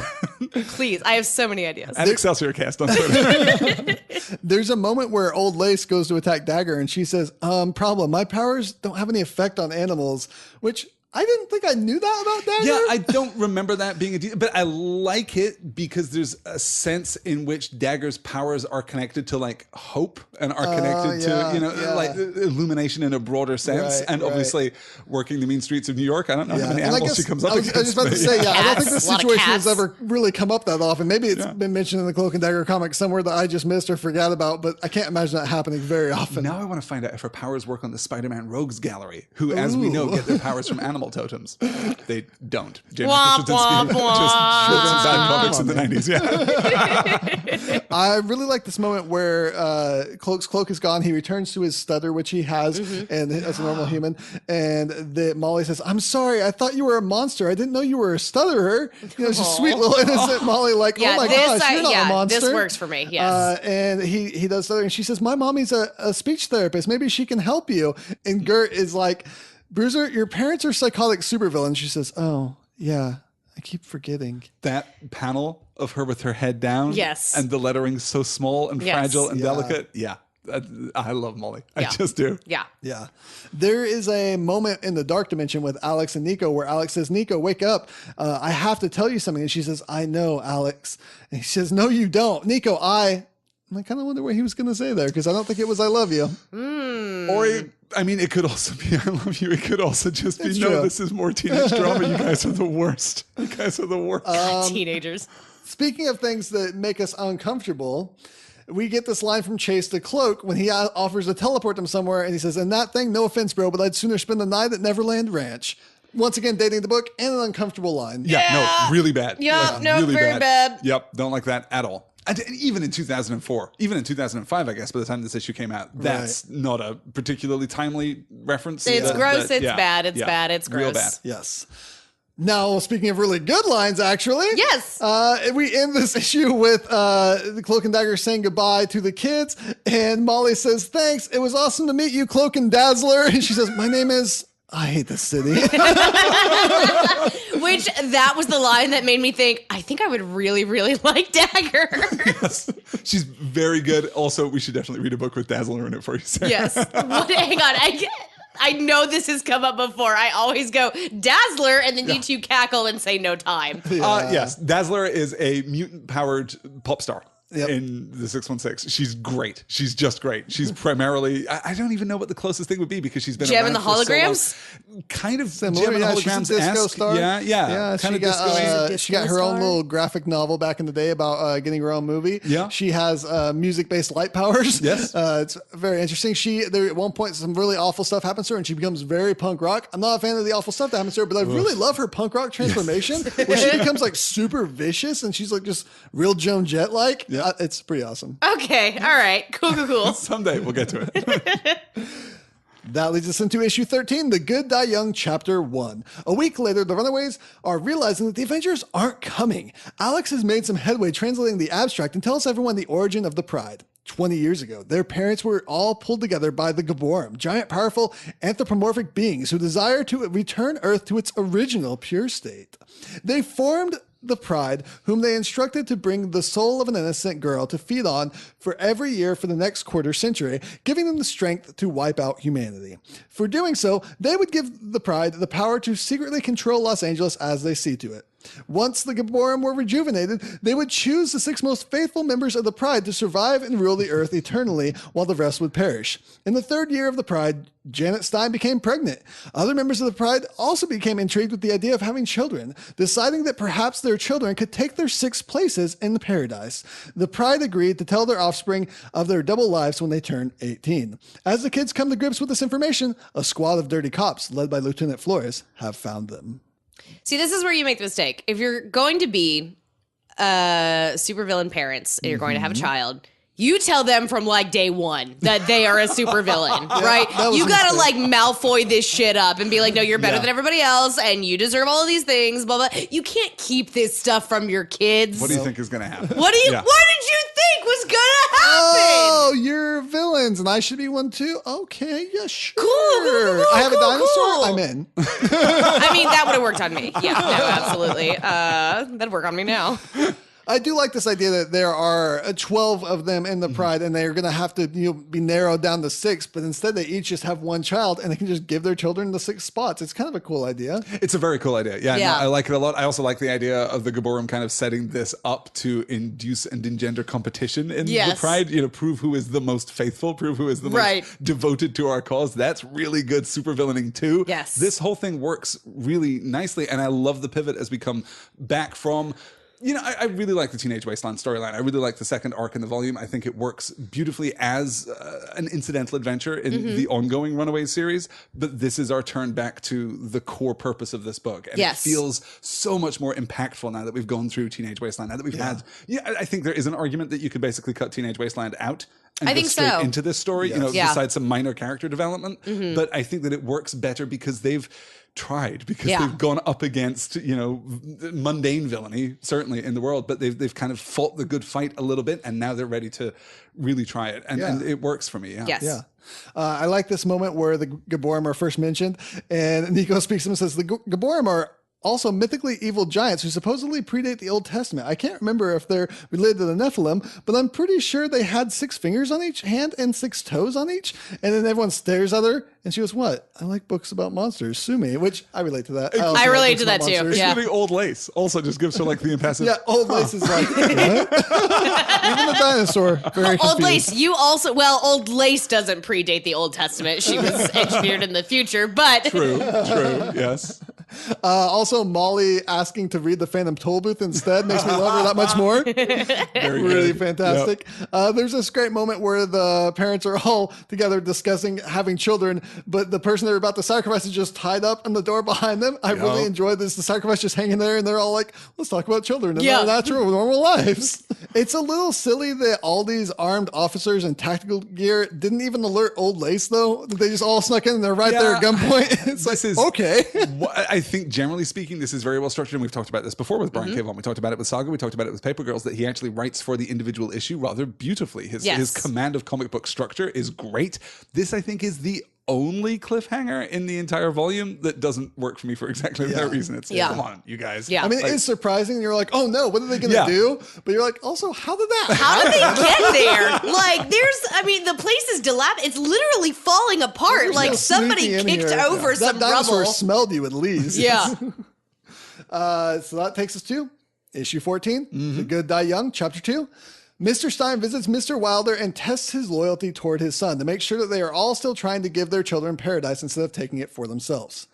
A: Please, I have so many ideas.
B: And Excelsior cast on Twitter.
C: There's a moment where Old Lace goes to attack Dagger and she says, problem, my powers don't have any effect on animals, which I didn't think I knew that about Dagger.
B: Yeah, I don't remember that being a deal, but I like it because there's a sense in which Dagger's powers are connected to like hope and are connected to, like illumination in a broader sense.
C: Right,
B: and obviously working the mean streets of New York, I don't know how many animals she comes up against.
C: I was just about to say, I don't think this
A: Cats,
C: situation has ever really come up that often. Maybe it's been mentioned in the Cloak and Dagger comic somewhere that I just missed or forgot about, but I can't imagine that happening very often.
B: Now I want to find out if her powers work on the Spider-Man Rogues Gallery, who, as we know, get their powers from animal totems. They don't. Jamie Krasinski just wrote some bad comics in the 90s. Yeah.
C: I really like this moment where Cloak's cloak is gone. He returns to his stutter, which he has, and as a normal human. And Molly says, "I'm sorry. I thought you were a monster. I didn't know you were a stutterer." Just sweet little innocent Molly, like, "Oh my gosh, you're not a monster."
A: This works for me. Yes.
C: And he does stutter, and she says, "My mommy's a speech therapist. Maybe she can help you." And Gert is like, "Bruiser, your parents are psychotic supervillains." She says, "Oh, yeah, I keep forgetting."
B: That panel of her with her head down.
A: Yes.
B: And the lettering so small and fragile and delicate. Yeah. I love Molly. I just do.
A: Yeah.
C: Yeah. There is a moment in the dark dimension with Alex and Nico where Alex says, "Nico, wake up. I have to tell you something." And she says, "I know, Alex." And he says, "No, you don't. Nico, I kind of wonder what he was going to say there because I don't think it was "I love you."
B: Or, it could also be "I love you." It could also just be,
C: It's
B: "No,
C: true.
B: this is more teenage drama. You guys are the worst. You guys are the worst."
A: Teenagers.
C: Speaking of things that make us uncomfortable, we get this line from Chase to Cloak when he offers to teleport them somewhere, and he says, "And that thing, no offense, bro, but I'd sooner spend the night at Neverland Ranch." Once again, dating the book and an uncomfortable line.
B: Yeah, no, really bad.
A: Yeah, no, really very bad.
B: Yep, don't like that at all. And even in 2004, even in 2005, I guess, by the time this issue came out, that's not a particularly timely reference.
A: It's gross, it's bad, it's bad, it's gross.
B: Real bad.
C: Yes. Now, speaking of really good lines, actually.
A: Yes.
C: We end this issue with the Cloak and Dagger saying goodbye to the kids. And Molly says, thanks. It was awesome to meet you, Cloak and Dazzler. And she says, my name is... I hate this city.
A: Which, that was the line that made me think, I think I would really, really like Dagger.
B: Yes. She's very good. Also, we should definitely read a book with Dazzler in it for you, Sarah.
A: Yes. Hang on. I know this has come up before. I always go, Dazzler, and then you two cackle and say no time.
B: Yes. Dazzler is a mutant-powered pop star. In the 616. She's great. She's just great. She's primarily, I don't even know what the closest thing would be because she's been
A: Gem
B: around
A: and the Holograms?
B: So kind of
C: similar.
B: Gem and the Holograms
C: disco star.
B: Yeah. Kind of disco.
C: She got her own little graphic novel back in the day about getting her own movie.
B: Yeah.
C: She has music-based light powers.
B: Yes.
C: It's very interesting. There at one point, some really awful stuff happens to her and she becomes very punk rock. I'm not a fan of the awful stuff that happens to her, but I really love her punk rock transformation where she becomes like super vicious and she's like just real Joan Jett-like. Yeah. It's pretty awesome.
A: Okay. All right. Cool.
B: Someday we'll get to it.
C: That leads us into issue 13, The Good Die Young, Chapter 1. A week later, the Runaways are realizing that the Avengers aren't coming. Alex has made some headway translating the abstract and tells everyone the origin of the Pride. 20 years ago, their parents were all pulled together by the Gaborim, giant, powerful, anthropomorphic beings who desire to return Earth to its original pure state. They formed the Pride, whom they instructed to bring the soul of an innocent girl to feed on for every year for the next quarter century, giving them the strength to wipe out humanity. For doing so, they would give the Pride the power to secretly control Los Angeles as they see to it. Once the Gaborim were rejuvenated, they would choose the 6 most faithful members of the Pride to survive and rule the Earth eternally, while the rest would perish. In the 3rd year of the Pride, Janet Stein became pregnant. Other members of the Pride also became intrigued with the idea of having children, deciding that perhaps their children could take their 6 places in the paradise. The Pride agreed to tell their offspring of their double lives when they turn 18. As the kids come to grips with this information, a squad of dirty cops, led by Lieutenant Flores, have found them.
A: See, this is where you make the mistake. If you're going to be supervillain parents and you're going to have a child, you tell them from like day one that they are a supervillain, right? You gotta like Malfoy this shit up and be like, no, you're better than everybody else and you deserve all of these things, blah, blah. You can't keep this stuff from your kids.
B: What do you think is gonna happen?
A: What did you think was gonna happen?
C: Oh, you're villains and I should be one too? Okay, yeah, sure.
A: Cool,
C: I have a dinosaur, I'm in.
A: I mean, that would have worked on me. Yeah, no, absolutely. That'd work on me now.
C: I do like this idea that there are 12 of them in the Pride and they're going to have to be narrowed down to 6, but instead they each just have one child and they can just give their children the 6 spots. It's kind of a cool idea.
B: It's a very cool idea. Yeah. No, I like it a lot. I also like the idea of the Gaborim kind of setting this up to induce and engender competition in the Pride, prove who is the most faithful, prove who is the most devoted to our cause. That's really good supervillaining too.
A: Yes.
B: This whole thing works really nicely and I love the pivot as we come back from... I really like the Teenage Wasteland storyline. I really like the second arc in the volume. I think it works beautifully as an incidental adventure in the ongoing Runaways series. But this is our turn back to the core purpose of this book. And it feels so much more impactful now that we've gone through Teenage Wasteland. Now that we've had... I think there is an argument that you could basically cut Teenage Wasteland out and go straight into this story, besides some minor character development. But I think that it works better because they've tried, because they've gone up against mundane villainy certainly in the world, but they've kind of fought the good fight a little bit and now they're ready to really try it and it works for me.
C: I like this moment where the Gaborim are first mentioned and Nico speaks to him and says the Gaborim are also mythically evil giants who supposedly predate the Old Testament. I can't remember if they're related to the Nephilim, but I'm pretty sure they had 6 fingers on each hand and 6 toes on each. And then everyone stares at her and she goes, what? I like books about monsters. Sue me, which I relate to that.
A: I relate to that too.
B: Including Old Lace also just gives her like the impassive.
C: Old Lace is like, what? Even the dinosaur. Very
A: Old Lace, Old Lace doesn't predate the Old Testament. She was engineered in the future, but.
B: True, yes.
C: Also, Molly asking to read the Phantom Toll Booth instead makes me love her that much more. Really fantastic. Yep. There's this great moment where the parents are all together discussing having children, but the person they're about to sacrifice is just tied up in the door behind them. I really enjoyed this. The sacrifice just hanging there, and they're all like, let's talk about children and their natural, normal lives. It's a little silly that all these armed officers in tactical gear didn't even alert Old Lace, though. They just all snuck in and they're right there at gunpoint. It's like, okay.
B: I think generally speaking, this is very well structured, and we've talked about this before with Brian K. Vaughan. We talked about it with Saga. We talked about it with Paper Girls, that he actually writes for the individual issue rather beautifully. His command of comic book structure is great. This, I think, is the only cliffhanger in the entire volume that doesn't work for me for exactly that reason. It's come on, you guys.
C: I mean, it's surprising. You're like, oh no, what are they going to do? But you're like, also, how did that
A: How did they get there? Like, the place is dilapidated. It's literally falling apart. There's like somebody kicked over some
C: rubble. That dinosaur smelled you at least.
A: Yeah.
C: So that takes us to issue 14, The Good Die Young, chapter 2. Mr. Stein visits Mr. Wilder and tests his loyalty toward his son to make sure that they are all still trying to give their children paradise instead of taking it for themselves.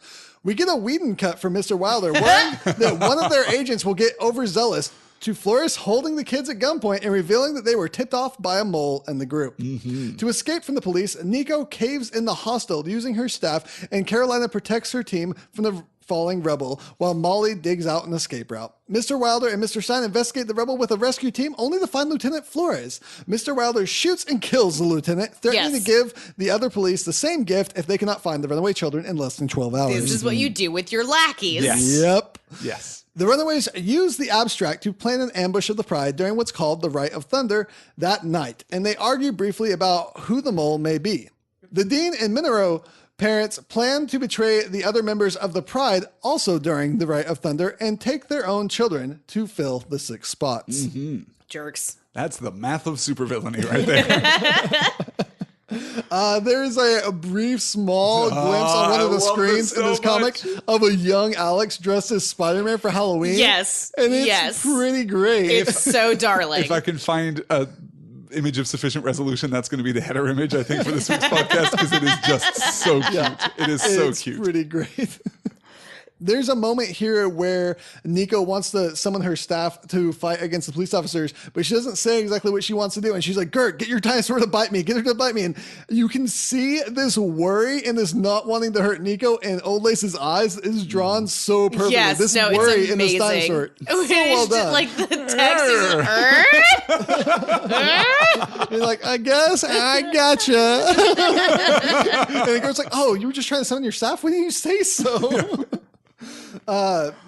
C: We get a Whedon cut from Mr. Wilder, worrying that one of their agents will get overzealous, to Flores holding the kids at gunpoint and revealing that they were tipped off by a mole in the group. To escape from the police, Nico caves in the hostel using her staff, and Carolina protects her team from the falling rebel while Molly digs out an escape route. Mr. Wilder and Mr. Stein investigate the rebel with a rescue team, only to find Lieutenant Flores. Mr. Wilder shoots and kills the lieutenant, threatening to give the other police the same gift if they cannot find the runaway children in less than 12 hours.
A: This is what you do with your lackeys.
B: Yes.
C: Yep.
B: Yes.
C: The Runaways use the abstract to plan an ambush of the Pride during what's called the Rite of Thunder that night, and they argue briefly about who the mole may be. The Dean and Minero parents plan to betray the other members of the Pride also during the Rite of Thunder and take their own children to fill the 6 spots.
A: Jerks.
B: That's the math of supervillainy right there.
C: There's a brief, small glimpse on one of the screens in this comic of a young Alex dressed as Spider-Man for Halloween.
A: Yes.
C: And it's pretty great.
A: It's so darling.
B: If I can find a image of sufficient resolution, that's going to be the header image, I think, for this week's podcast, because it is just so cute. It is so cute.
C: It's pretty great. There's a moment here where Nico wants to summon her staff to fight against the police officers, but she doesn't say exactly what she wants to do. And she's like, Gert, get your dinosaur to bite me. Get her to bite me. And you can see this worry and this not wanting to hurt Nico, and Old Lace's eyes is drawn so perfectly.
A: Yes,
C: this worry
A: it's
C: in this dinosaur. So well done.
A: Like the text is
C: You're like, I guess I gotcha. And the girl's like, oh, you were just trying to summon your staff? Why didn't you say so?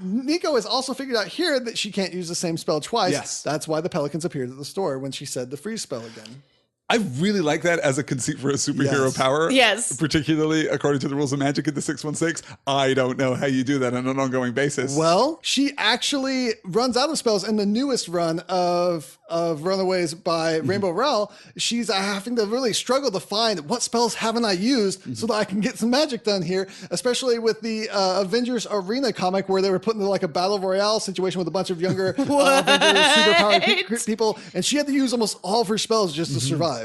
C: Nico has also figured out here that she can't use the same spell twice.
B: Yes.
C: That's why the pelicans appeared at the store when she said the freeze spell again.
B: I really like that as a conceit for a superhero power.
A: Yes.
B: Particularly according to the rules of magic in the 616. I don't know how you do that on an ongoing basis.
C: Well, she actually runs out of spells in the newest run of Runaways by Rainbow Rowell. She's having to really struggle to find what spells haven't I used so that I can get some magic done here, especially with the Avengers Arena comic where they were put into like a battle royale situation with a bunch of younger Avengers superpowered people, and she had to use almost all of her spells just to survive.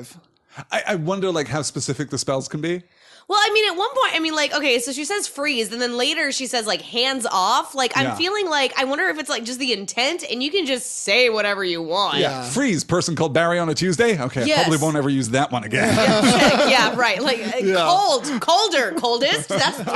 B: I wonder like how specific the spells can be.
A: Well, I mean, at one point, I mean, like, okay, so she says freeze, and then later she says, like, hands off. Like, I'm feeling like, I wonder if it's, like, just the intent, and you can just say whatever you want.
B: Yeah. Freeze, person called Barry on a Tuesday? Okay,
A: yes.
B: I probably won't ever use that one again.
A: Yeah, right. Like, colder, coldest, that's 3.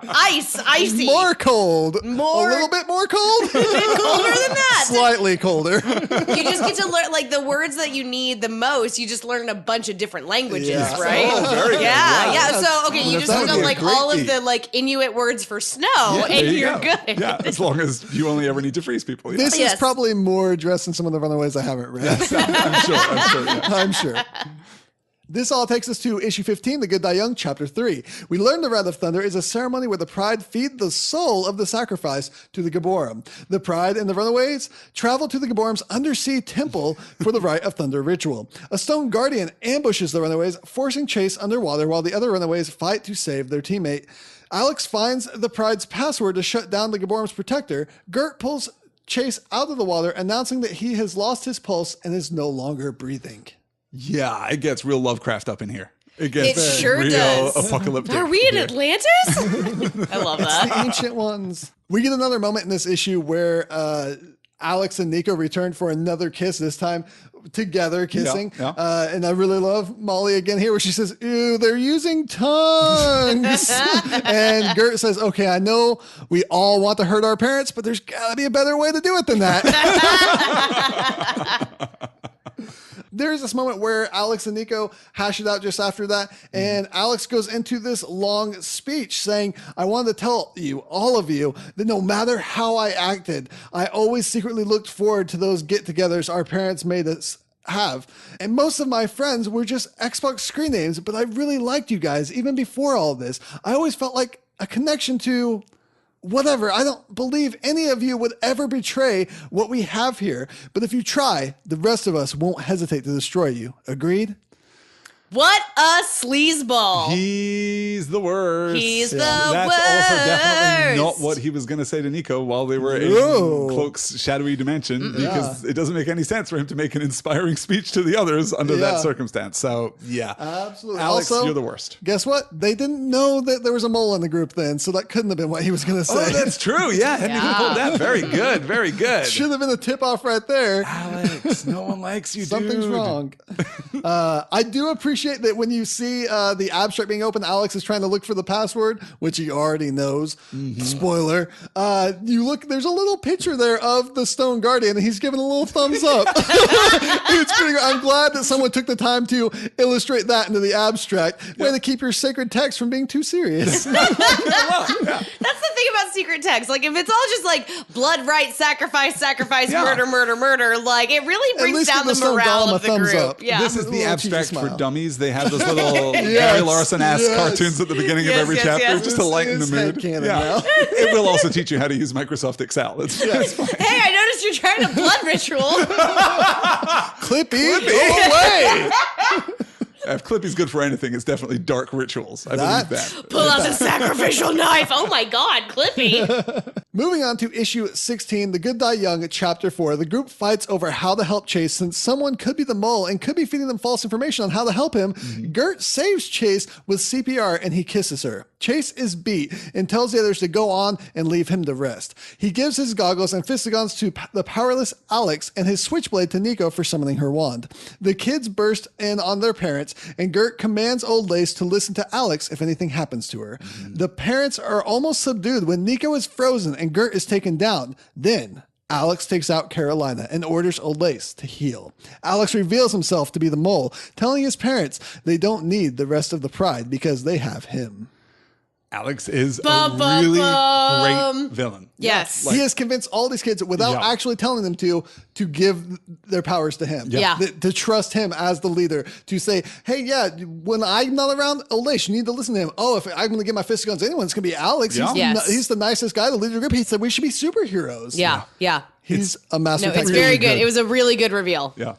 A: Icy.
C: More cold. A little bit more cold?
A: A bit colder than that.
C: Slightly colder.
A: You just get to learn, like, the words that you need the most, you just learn a bunch of different languages, right?
B: Oh, very good.
A: Yeah. So, okay, you just look up, like, all of
B: feat.
A: the, like, Inuit words for snow, and you're good.
B: Yeah, as long as you only ever need to freeze people. Yeah.
C: This is probably more addressed than some of the Runaways I haven't read.
B: Yes, I'm sure. Yeah.
C: I'm sure. This all takes us to issue 15, The Good Die Young, chapter 3. We learn the Rite of Thunder is a ceremony where the Pride feed the soul of the sacrifice to the Gaborum. The Pride and the Runaways travel to the Gaborum's undersea temple for the Rite of Thunder ritual. A stone guardian ambushes the Runaways, forcing chase underwater while the other Runaways fight to save their teammate. Alex finds the Pride's password to shut down the Gaborum's protector. Gert pulls Chase out of the water, announcing that he has lost his pulse and is no longer breathing.
B: Yeah, it gets real Lovecraft up in here. It gets
A: sure
B: real
A: does.
B: apocalyptic.
A: Are we in Atlantis? I love that.
C: The ancient ones. We get another moment in this issue where Alex and Nico return for another kiss, this time together kissing.
B: Yeah.
C: And I really love Molly again here where she says, ew, they're using tongues. And Gert says, okay, I know we all want to hurt our parents, but there's got to be a better way to do it than that. There's this moment where Alex and Nico hash it out just after that. And Alex goes into this long speech saying, I wanted to tell you, all of you, that no matter how I acted, I always secretly looked forward to those get-togethers our parents made us have. And most of my friends were just Xbox screen names, but I really liked you guys, even before all this. I always felt like a connection to... whatever. I don't believe any of you would ever betray what we have here. But if you try, the rest of us won't hesitate to destroy you. Agreed?
A: What a sleazeball.
B: He's the worst.
A: He's the
B: That's
A: worst.
B: also definitely not what he was going to say to Nico while they were in Cloak's shadowy dimension, because it doesn't make any sense for him to make an inspiring speech to the others under that circumstance. So, yeah.
C: Absolutely.
B: Alex,
C: also,
B: you're the worst.
C: Guess what? They didn't know that there was a mole in the group then, so that couldn't have been what he was going to say.
B: Oh, that's true. Yeah, hadn't even pulled that. Very good. Very good.
C: Should have been a tip-off right there.
B: Alex, no one likes you,
C: Something's
B: dude.
C: wrong. I do appreciate that when you see the abstract being open, Alex is trying to look for the password, which he already knows. Spoiler. You look, there's a little picture there of the Stone Guardian, and he's giving a little thumbs up. It's pretty. I'm glad that someone took the time to illustrate that into the abstract. Way to keep your sacred text from being too serious.
A: That's the thing about secret text. Like, if it's all just like blood, right, sacrifice, murder, like it really brings down the morale of the group.
C: Up.
A: Yeah.
B: This is the abstract for
C: smile.
B: dummies. They have those little Gary Larson-esque cartoons at the beginning of every chapter just to lighten the mood. It will also teach you how to use Microsoft Excel. It's fine.
A: Hey, I noticed you're trying a blood ritual.
C: Clippy, go away.
B: If Clippy's good for anything, it's definitely dark rituals. I believe that.
A: Pull out the sacrificial knife. Oh my God, Clippy.
C: Moving on to issue 16, The Good Die Young, chapter 4. The group fights over how to help Chase since someone could be the mole and could be feeding them false information on how to help him. Gert saves Chase with CPR and he kisses her. Chase is beat and tells the others to go on and leave him to rest. He gives his goggles and fistigons to the powerless Alex and his switchblade to Nico for summoning her wand. The kids burst in on their parents and Gert commands Old Lace to listen to Alex if anything happens to her. The parents are almost subdued when Nico is frozen and Gert is taken down. Then Alex takes out Carolina and orders Old Lace to heal. Alex reveals himself to be the mole, telling his parents they don't need the rest of the pride because they have him.
B: Alex is a really great villain.
A: Yes.
C: He has convinced all these kids without actually telling them to give their powers to him.
A: Yeah.
C: To trust him as the leader, to say, hey, when I'm not around, Olash, you need to listen to him. Oh, if I'm going to give my fistigons to anyone, it's going to be Alex.
B: Yeah.
C: He's the nicest guy, the leader of the group. He said we should be superheroes.
A: Yeah.
C: He's a master.
A: No, it's very good. It was a really good reveal.
B: Yeah.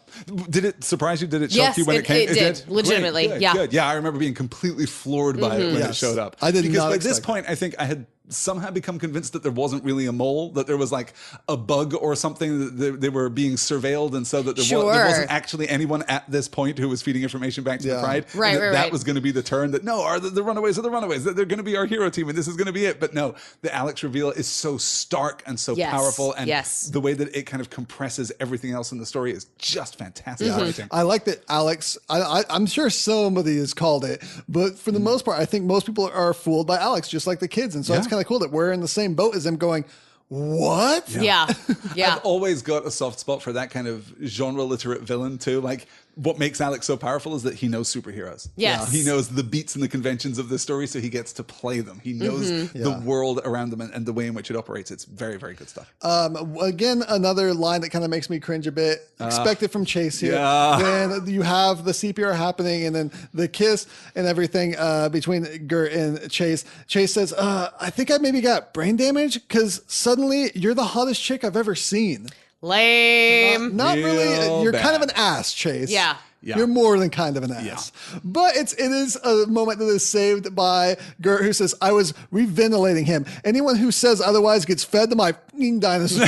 B: Did it surprise you? Did it shock you when it came?
A: It did. Legitimately.
B: Great,
A: yeah.
B: Good. Yeah, I remember being completely floored by it when it showed up.
C: I did
B: because
C: not
B: by this
C: expect
B: point, I think I had somehow become convinced that there wasn't really a mole, that there was like a bug or something, that they were being surveilled, and so that there wasn't actually anyone at this point who was feeding information back to the Pride.
A: Right,
B: that was going to be the turn, that no, the Runaways are the Runaways, that they're going to be our hero team, and this is going to be it. But no, the Alex reveal is so stark and so powerful, and the way that it kind of compresses everything else in the story is just fantastic.
C: I like that Alex, I'm sure somebody has called it, but for the most part, I think most people are fooled by Alex, just like the kids. And so it's kind of cool that we're in the same boat as them going, what?
A: Yeah.
B: I've always got a soft spot for that kind of genre literate villain too. Like, what makes Alex so powerful is that he knows superheroes.
A: Yes.
B: He knows the beats and the conventions of the story, so he gets to play them. He knows the world around them and the way in which it operates. It's very, very good stuff.
C: Again, another line that kind of makes me cringe a bit. Expected from Chase here. Then you have the CPR happening and then the kiss and everything between Gert and Chase. Chase says, I think I maybe got brain damage because suddenly you're the hottest chick I've ever seen.
A: Lame.
C: Not really. You're
B: bad.
C: kind of an ass, Chase.
A: Yeah.
C: You're more than kind of an ass. But it is a moment that is saved by Gert, who says, I was reventilating him. Anyone who says otherwise gets fed to my f***ing dinosaur.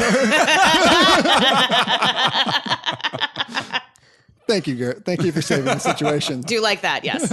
C: Thank you, Gert. Thank you for saving the situation.
A: Do like that, yes.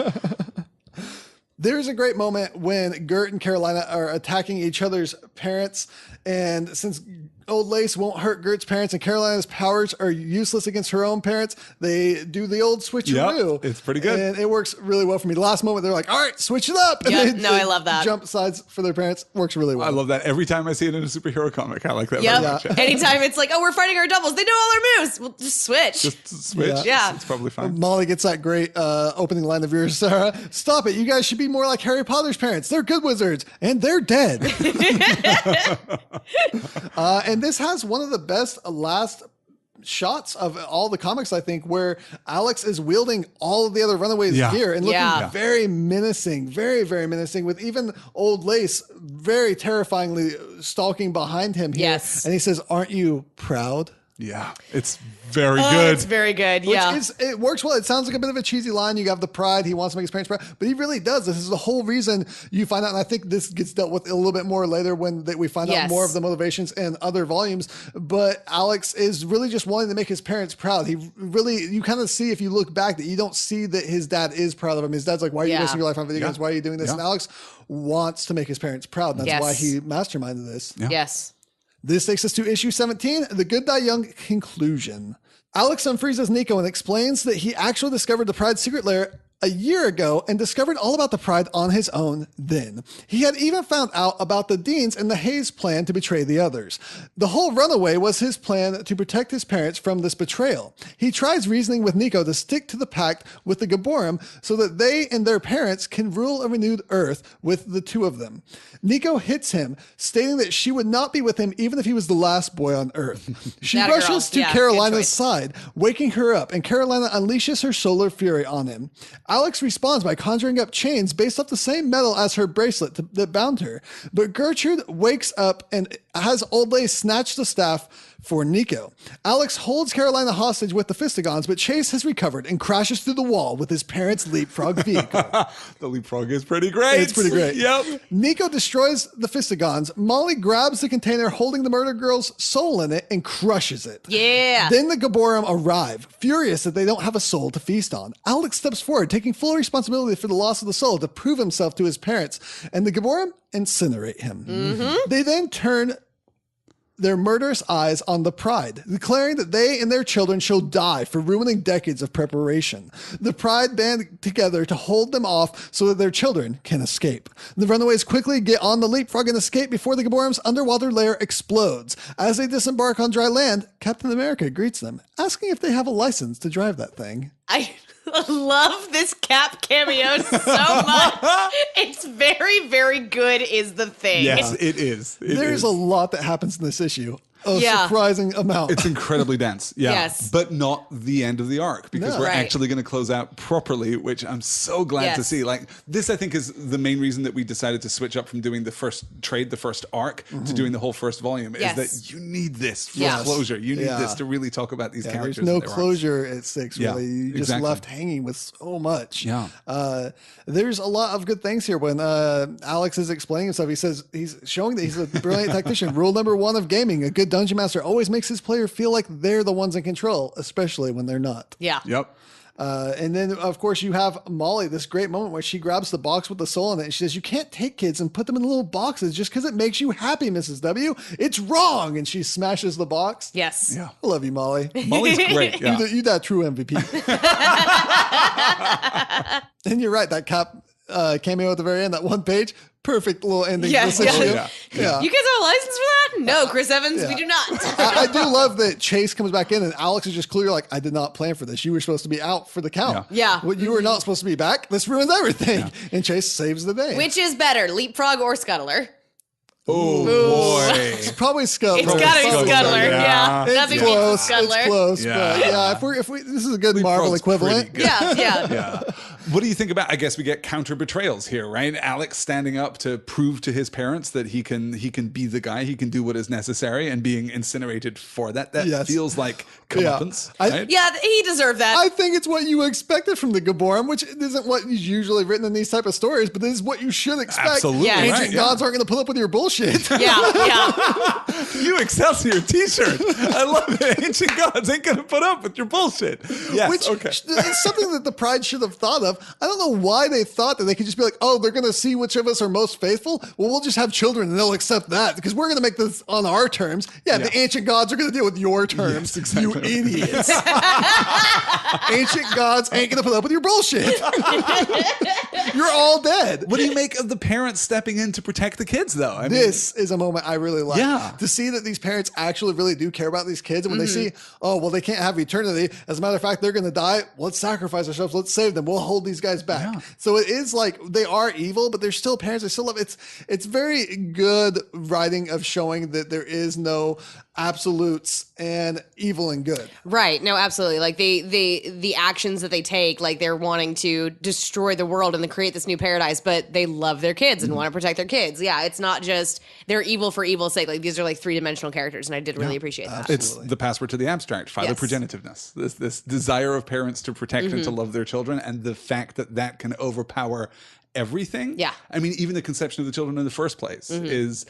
C: There's a great moment when Gert and Carolina are attacking each other's parents. And since Old Lace won't hurt Gert's parents and Carolina's powers are useless against her own parents, they do the old switcheroo.
B: Yep, it's pretty good.
C: And it works really well for me. The last moment, they're like, all right, switch it up.
A: Yep. No, I love that.
C: Jump sides for their parents. Works really well.
B: I love that. Every time I see it in a superhero comic, I like that very much.
A: Anytime it's like, oh, we're fighting our doubles. They know all our moves. We'll just switch.
B: Just switch.
A: Yeah.
B: It's probably fine.
C: Molly gets that great opening line of yours, Sarah. Stop it. You guys should be more like Harry Potter's parents. They're good wizards, and they're dead. And this has one of the best last shots of all the comics, I think, where Alex is wielding all of the other Runaways gear and looking very menacing, very, very menacing, with even Old Lace very terrifyingly stalking behind him here.
A: Yes.
C: And he says, aren't you proud?
B: Yeah, it's very good.
A: It's very good. Yeah.
C: It works well. It sounds like a bit of a cheesy line. You have the pride. He wants to make his parents proud, but he really does. This is the whole reason you find out. And I think this gets dealt with a little bit more later when we find out more of the motivations in other volumes. But Alex is really just wanting to make his parents proud. He really, you kind of see, if you look back, that you don't see that his dad is proud of him. His dad's like, why are you wasting your life on video games? Why are you doing this? And Alex wants to make his parents proud. And that's why he masterminded this.
B: Yeah.
A: Yes.
C: This takes us to issue 17, The Good Die Young conclusion. Alex unfreezes Nico and explains that he actually discovered the Pride's secret lair a year ago and discovered all about the Pride on his own then. He had even found out about the Deans and the Hayes plan to betray the others. The whole runaway was his plan to protect his parents from this betrayal. He tries reasoning with Nico to stick to the pact with the Gaborim so that they and their parents can rule a renewed Earth with the two of them. Nico hits him, stating that she would not be with him even if he was the last boy on Earth. She rushes to Carolina's side, waking her up, and Carolina unleashes her solar fury on him. Alex responds by conjuring up chains based off the same metal as her bracelet that bound her. But Gertrude wakes up and has Old Lace snatch the staff for Nico. Alex holds Carolina hostage with the Fistigons, but Chase has recovered and crashes through the wall with his parents' leapfrog vehicle.
B: The leapfrog is pretty great.
C: It's pretty great.
B: Yep.
C: Nico destroys the Fistigons. Molly grabs the container holding the murder girl's soul in it and crushes it.
A: Yeah.
C: Then the Gaborim arrive, furious that they don't have a soul to feast on. Alex steps forward, taking full responsibility for the loss of the soul to prove himself to his parents, and the Gaborim incinerate him. Mm-hmm. They then turn their murderous eyes on the Pride, declaring that they and their children shall die for ruining decades of preparation. The Pride band together to hold them off so that their children can escape. The Runaways quickly get on the leapfrog and escape before the Gaborim's underwater lair explodes. As they disembark on dry land, Captain America greets them, asking if they have a license to drive that thing.
A: I love this Cap cameo so much. It's very, very good is the thing.
B: Yes, it is.
C: There's a lot that happens in this issue. A surprising amount.
B: It's incredibly dense. Yeah.
A: Yes.
B: But not the end of the arc, because we're
A: Right.
B: actually going to close out properly, which I'm so glad to see. Like, this, I think, is the main reason that we decided to switch up from doing the first arc to doing the whole first volume, is that you need this for closure. You need this to really talk about these characters.
C: There's no closure at 6, really. You just left hanging with so much.
B: Yeah.
C: There's a lot of good things here. When Alex is explaining himself, he says he's showing that he's a brilliant tactician. Rule number 1 of gaming: a good dungeon master always makes his player feel like they're the ones in control, especially when they're not.
A: Yeah.
B: Yep.
C: And then, of course, you have Molly, this great moment where she grabs the box with the soul in it. And she says, you can't take kids and put them in little boxes just because it makes you happy, Mrs. W. It's wrong. And she smashes the box.
A: Yes.
C: Yeah. I love you, Molly.
B: Molly's great. Yeah.
C: You that true MVP. And you're right. That Cap cameo at the very end, that one page, perfect little ending.
A: Yeah.
C: To this issue.
A: You guys have a license for that? No, Chris Evans, we do not.
C: I do love that Chase comes back in and Alex is just clearly like, I did not plan for this. You were supposed to be out for the count.
A: Yeah.
C: Well, you were not supposed to be back. This ruins everything. Yeah. And Chase saves the day.
A: Which is better, Leapfrog or Scuttler?
B: Oh, boy.
C: It's probably Scuttler.
A: It's got to be Scuttler. Yeah.
C: It's close. It's close. But yeah, if we this is a good Marvel equivalent.
A: Yeah.
B: What do you think about, I guess we get counter betrayals here, right? Alex standing up to prove to his parents that he can be the guy, he can do what is necessary, and being incinerated for that. That feels like comeuppance. Right?
A: He deserved that.
C: I think it's what you expected from the Gaborim, which isn't what is usually written in these type of stories, but this is what you should expect.
B: Absolutely.
A: Yeah.
C: Ancient gods aren't going to put up with your bullshit.
A: Yeah.
B: You Excelsior t-shirt. I love it. Ancient gods ain't going to put up with your bullshit. Yes.
C: Which is something that the Pride should have thought of stuff. I don't know why they thought that they could just be like, oh, they're going to see which of us are most faithful. Well, we'll just have children and they'll accept that because we're going to make this on our terms. Yeah, the ancient gods are going to deal with your terms. Yes, exactly. You idiots. Ancient gods ain't going to put up with your bullshit. You're all dead.
B: What do you make of the parents stepping in to protect the kids, though?
C: This is a moment I really like. Yeah. To see that these parents actually really do care about these kids. And when they see, oh, well, they can't have eternity. As a matter of fact, they're going to die. Let's sacrifice ourselves. Let's save them. We'll hold these guys back. Yeah. So it is like they are evil, but they're still parents. They still love it. It's very good writing of showing that there is no absolutes and evil and good.
A: Right. No, absolutely. Like the actions that they take, like they're wanting to destroy the world and to create this new paradise, but they love their kids and want to protect their kids. Yeah. It's not just they're evil for evil's sake. Like these are like three-dimensional characters. And I did really appreciate that.
B: It's the password to the abstract, father progenitiveness, this desire of parents to protect and to love their children. And the fact that that can overpower everything.
A: Yeah.
B: I mean, even the conception of the children in the first place is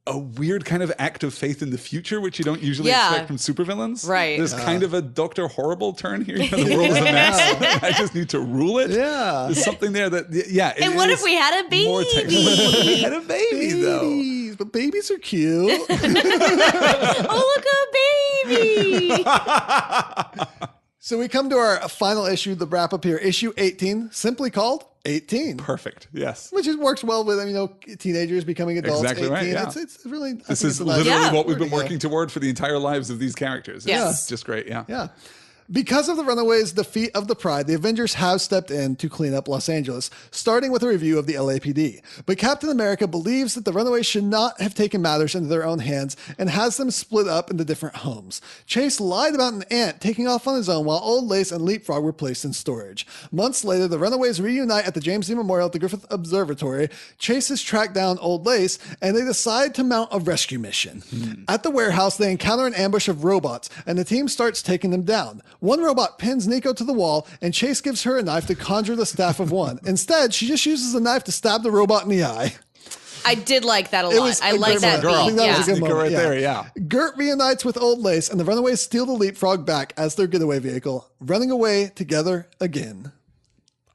B: a weird kind of act of faith in the future, which you don't usually expect from supervillains.
A: Right.
B: There's kind of a Dr. Horrible turn here. You know, the world is a mess. I just need to rule it.
C: Yeah.
B: There's something there that,
A: And what if we had a baby?
B: What if we had a baby, though?
C: But babies are cute.
A: Oh, look, a baby.
C: So we come to our final issue, the wrap up here, issue 18, simply called 18.
B: Perfect. Yes.
C: Which works well with, teenagers becoming adults.
B: Exactly
C: 18.
B: right. Yeah.
C: It's really,
B: this is literally what we've been working toward for the entire lives of these characters. It's just great. Yeah.
C: Yeah. Because of the Runaways' defeat of the Pride, the Avengers have stepped in to clean up Los Angeles, starting with a review of the LAPD. But Captain America believes that the Runaways should not have taken matters into their own hands and has them split up into different homes. Chase lied about an ant taking off on his own while Old Lace and Leapfrog were placed in storage. Months later, the Runaways reunite at the James Dean Memorial at the Griffith Observatory. Chase has tracked down Old Lace, and they decide to mount a rescue mission. At the warehouse, they encounter an ambush of robots, and the team starts taking them down. One robot pins Nico to the wall, and Chase gives her a knife to conjure the staff of one. Instead, she just uses the knife to stab the robot in the eye.
A: I did like that a lot. I like that beat.
C: I think that was a good
B: moment.
C: Right
B: there, yeah.
C: Gert reunites with Old Lace, and the Runaways steal the Leapfrog back as their getaway vehicle, running away together again.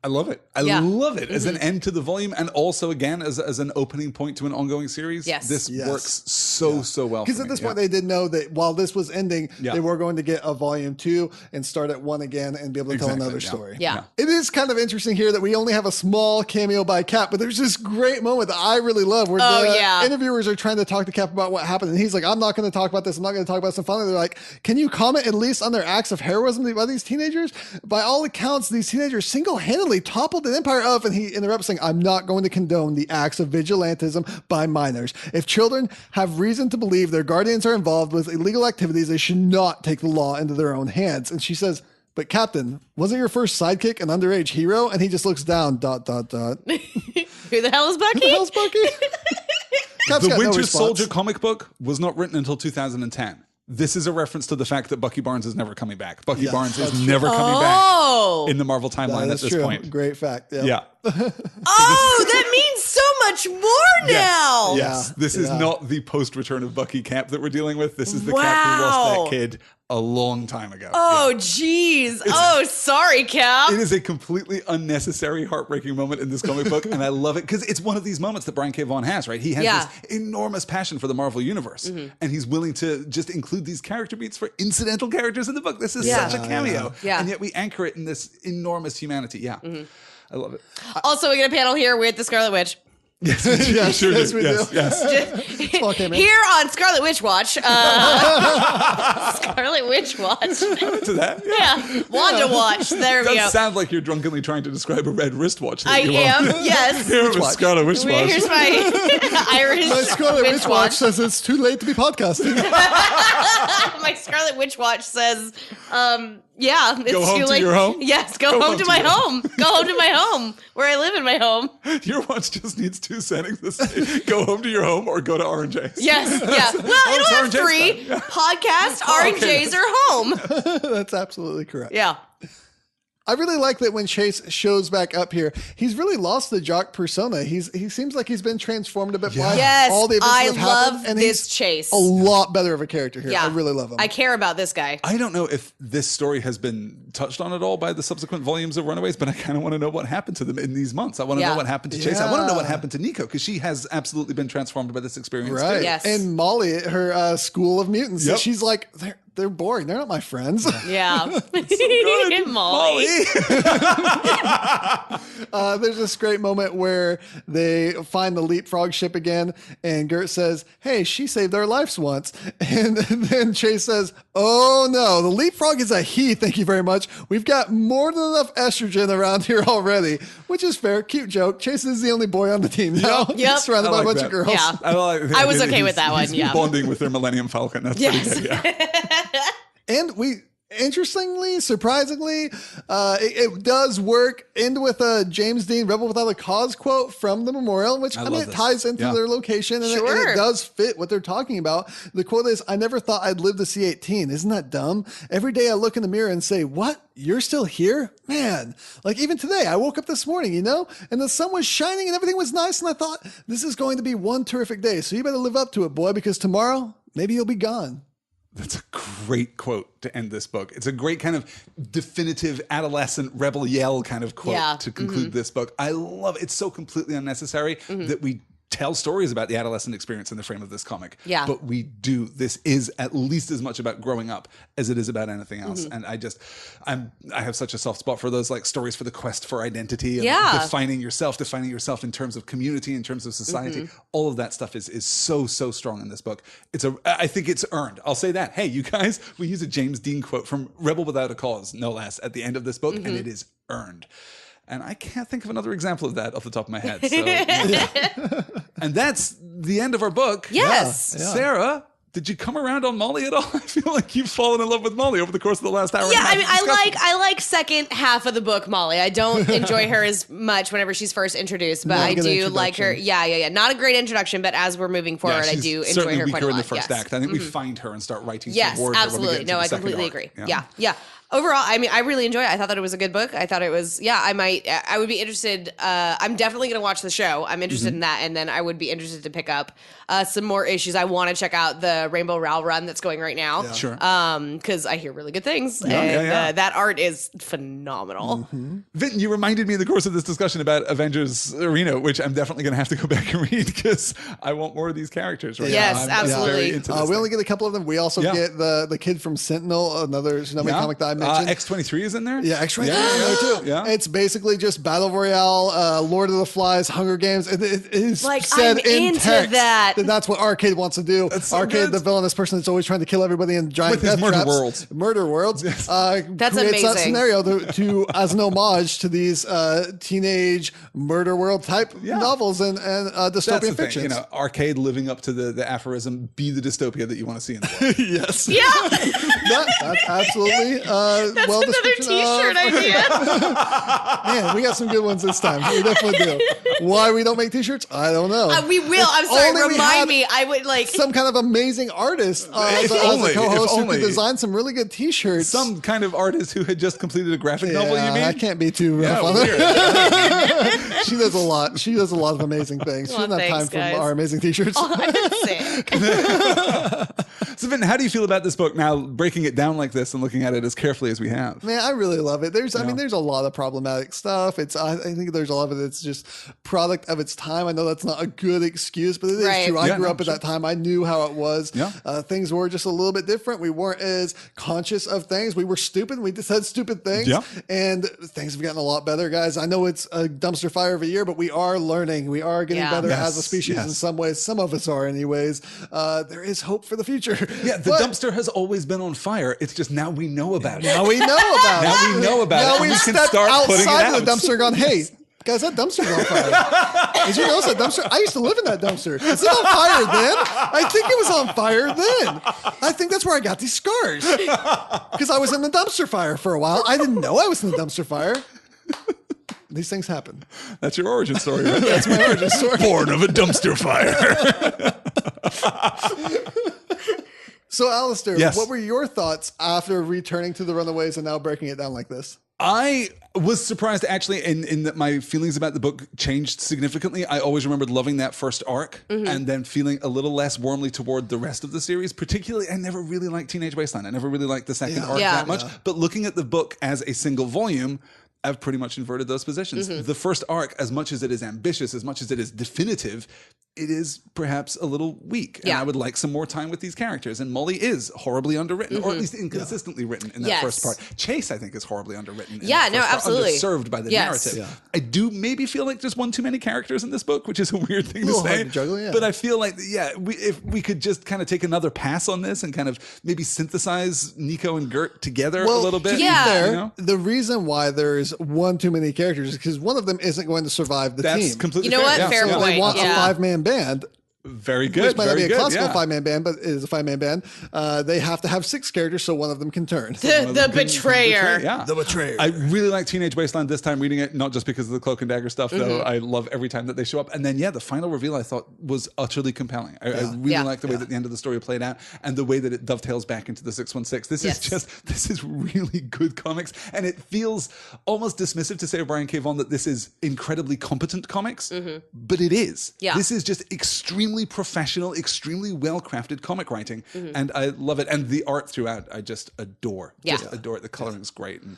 B: I love it. I love it as an end to the volume, and also again as an opening point to an ongoing series. This works so well.
C: Because at this point they did know that while this was ending, they were going to get a volume 2 and start at 1 again and be able to tell another story.
A: Yeah.
C: It is kind of interesting here that we only have a small cameo by Cap, but there's this great moment that I really love where the interviewers are trying to talk to Cap about what happened, and he's like, I'm not going to talk about this. I'm not going to talk about this. And finally they're like, can you comment at least on their acts of heroism by these teenagers? By all accounts, these teenagers single-handedly toppled an empire of, and he interrupts saying, I'm not going to condone the acts of vigilantism by minors. If children have reason to believe their guardians are involved with illegal activities, they should not take the law into their own hands. And she says, but Captain, wasn't your first sidekick an underage hero? And he just looks down, ... Who
A: the hell is Bucky?
C: Who the hell's Bucky?
B: The Winter Soldier comic book was not written until 2010. This is a reference to the fact that Bucky Barnes is never coming back. Bucky Barnes is never coming back in the Marvel timeline at this point.
C: Great fact.
B: Yeah.
A: That means so much more now.
B: Yes. This is not the post-return of Bucky Cap that we're dealing with. This is the Cap who lost that kid a long time ago.
A: Oh, geez. Sorry, Cap.
B: It is a completely unnecessary, heartbreaking moment in this comic book, and I love it because it's one of these moments that Brian K. Vaughan has, right? He has this enormous passion for the Marvel Universe, and he's willing to just include these character beats for incidental characters in the book. This is such a cameo, and yet we anchor it in this enormous humanity. I love it.
A: Also, we get a panel here with the Scarlet Witch.
B: Yes, we do.
A: Here on Scarlet Witch Watch. Scarlet Witch Watch.
B: To that?
A: Yeah. Wanda Watch. There we go.
B: It does sound like you're drunkenly trying to describe a red wristwatch.
A: I am, yes.
B: Here with Scarlet Witch Watch.
A: Here's my Irish
C: My Scarlet Witch Watch says it's too late to be podcasting.
A: My Scarlet Witch Watch says, it's
B: go home
A: too late.
B: To your home?
A: Yes, go home to my home. Go home to my home, where I live in my home.
B: Your watch just needs 2 settings. Go home to your home or go to R&J's.
A: Yes, yeah. Well, it'll have 3. Podcast, R&J's, or home.
C: That's absolutely correct.
A: Yeah.
C: I really like that when Chase shows back up here, he's really lost the jock persona. He seems like he's been transformed a bit by
A: yes,
C: all the events
A: I
C: that have happened.
A: love
C: And
A: this
C: he's
A: Chase.
C: a lot better of a character here. I really love him.
A: I care about this guy.
B: I don't know if this story has been touched on at all by the subsequent volumes of Runaways, but I kind of want to know what happened to them in these months. I want to know what happened to Chase. I want to know what happened to Nico, because she has absolutely been transformed by this experience.
C: Right.
B: Too.
A: Yes.
C: And Molly at her school of mutants.
B: Yep.
C: She's like, they're boring. They're not my friends.
A: Yeah. And Molly.
C: There's this great moment where they find the leapfrog ship again, and Gert says, hey, she saved our lives once. And then Chase says, oh no, the leapfrog is a he, thank you very much. We've got more than enough estrogen around here already, which is fair. Cute joke. Chase is the only boy on the team now.
A: Yep.
C: Surrounded by a bunch of girls.
A: Yeah. I was okay with that one.
B: He's bonding with their Millennium Falcon. That's pretty good. Yeah.
C: And interestingly, surprisingly, it does work end with a James Dean Rebel Without a Cause quote from the memorial, which it ties into their location and it does fit what they're talking about. The quote is, I never thought I'd live to see 18. Isn't that dumb? Every day I look in the mirror and say, what? You're still here? Man, like even today, I woke up this morning, and the sun was shining and everything was nice. And I thought, this is going to be one terrific day. So you better live up to it, boy, because tomorrow, maybe you'll be gone.
B: That's a great quote to end this book. It's a great kind of definitive adolescent rebel yell kind of quote to conclude this book. I love it. It's so completely unnecessary that we tell stories about the adolescent experience in the frame of this comic.
A: Yeah.
B: But we do. This is at least as much about growing up as it is about anything else. And I have such a soft spot for those like stories for the quest for identity and defining yourself in terms of community, in terms of society. All of that stuff is so strong in this book. I think it's earned. I'll say that. Hey, you guys, we use a James Dean quote from Rebel Without a Cause, no less, at the end of this book, and it is earned. And I can't think of another example of that off the top of my head. So, and that's the end of our book.
A: Yes.
B: Yeah. Sarah, did you come around on Molly at all? I feel like you've fallen in love with Molly over the course of the last hour.
A: Yeah, I mean, I like second half of the book, Molly. I don't enjoy her as much whenever she's first introduced, but I do like her. Yeah. Not a great introduction, but as we're moving forward, I do enjoy her quite a lot.
B: In the first act. I think we find her and start writing.
A: Yes, absolutely. No, I completely agree. Yeah. Overall, I mean, I really enjoy it. I thought that it was a good book. I thought it was, I would be interested. I'm definitely going to watch the show. I'm interested in that. And then I would be interested to pick up some more issues. I want to check out the Rainbow Rowell run that's going right now.
B: Yeah. Sure.
A: Because I hear really good things. That art is phenomenal.
B: Vinton, you reminded me in the course of this discussion about Avengers Arena, which I'm definitely going to have to go back and read because I want more of these characters right now.
A: Yes, absolutely.
C: We only get a couple of them. We also get the kid from Sentinel, another Tsunami comic that I mentioned.
B: X-23 is in there?
C: Yeah, X-23 is in there too. Yeah. It's basically just Battle Royale, Lord of the Flies, Hunger Games. It is
A: like,
C: said
A: I'm
C: in
A: into
C: text
A: that.
C: That's what Arcade wants to do.
B: So
C: Arcade, the villainous person that's always trying to kill everybody in giant
B: with his
C: death
B: murder
C: traps.
B: worlds.
C: Murder worlds.
A: That's
C: creates
A: amazing.
C: that scenario as an homage to these teenage murder world type novels and dystopian fiction.
B: Arcade living up to the aphorism, be the dystopia that you want to see in the world.
C: Yes.
A: Yeah.
C: That's absolutely
A: that's another t-shirt idea.
C: Man, we got some good ones this time. We definitely do. Why we don't make t-shirts? I don't know.
A: We will. I'm sorry. Remind me. I would like
C: some kind of amazing artist as a co-host who could design some really good t-shirts.
B: Some kind of artist who had just completed a graphic novel, you mean?
C: I can't be too rough on her. She does a lot. She does a lot of amazing things. She doesn't have time for our amazing t-shirts.
A: Sick.
B: So, Vin, how do you feel about this book now, breaking it down like this and looking at it as carefully as we have?
C: Man, I really love it. There's a lot of problematic stuff. I think there's a lot of it that's just product of its time. I know that's not a good excuse, but it is true. I grew up at that time. I knew how it was. Yeah. Things were just a little bit different. We weren't as conscious of things. We were stupid. We just said stupid things. Yeah. And things have gotten a lot better, guys. I know it's a dumpster fire of a year, but we are learning. We are getting better as a species in some ways. Some of us are anyways. There is hope for the future.
B: Yeah, the dumpster has always been on fire. It's just now we know about it.
C: Now we know about it.
B: Now we know about it.
C: Now we can start outside of the dumpster and gone, hey, guys, that dumpster's on fire. Did you notice that dumpster? I used to live in that dumpster. Is it on fire then? I think it was on fire then. I think that's where I got these scars. Because I was in the dumpster fire for a while. I didn't know I was in the dumpster fire. These things happen.
B: That's your origin story, right?
C: That's my origin story.
B: Born of a dumpster fire.
C: So, Alistair, what were your thoughts after returning to the Runaways and now breaking it down like this?
B: I was surprised actually in that my feelings about the book changed significantly. I always remembered loving that first arc and then feeling a little less warmly toward the rest of the series. Particularly, I never really liked Teenage Wasteland. I never really liked the second arc that much. But looking at the book as a single volume, I've pretty much inverted those positions. The first arc, as much as it is ambitious, as much as it is definitive, it is perhaps a little weak. And I would like some more time with these characters. And Molly is horribly underwritten, or at least inconsistently written in that first part. Chase, I think, is horribly underwritten.
A: Absolutely.
B: Underserved by the narrative. I do maybe feel like there's one too many characters in this book, which is a weird thing to say. But I feel like, if we could just kind of take another pass on this and kind of maybe synthesize Nico and Gert together a little bit.
C: The reason why there's one too many characters is because one of them isn't going to survive the team.
B: That's completely
A: fair.
B: What?
A: Fair point.
C: They want a 5-man band.
B: Very good.
C: Which might not be a classical 5-man band, but it is a 5-man band. They have to have 6 characters, so one of them can turn.
A: The betrayer.
C: The betrayer.
B: I really like Teenage Wasteland this time reading it, not just because of the Cloak and Dagger stuff, though. I love every time that they show up. And then, the final reveal I thought was utterly compelling. I really like the way that the end of the story played out and the way that it dovetails back into the 616. This is really good comics. And it feels almost dismissive to say of Brian K. Vaughan that this is incredibly competent comics, but it is. This is just extremely professional, extremely well-crafted comic writing, and I love it. And the art throughout, I just adore. Just adore it. The coloring is great, and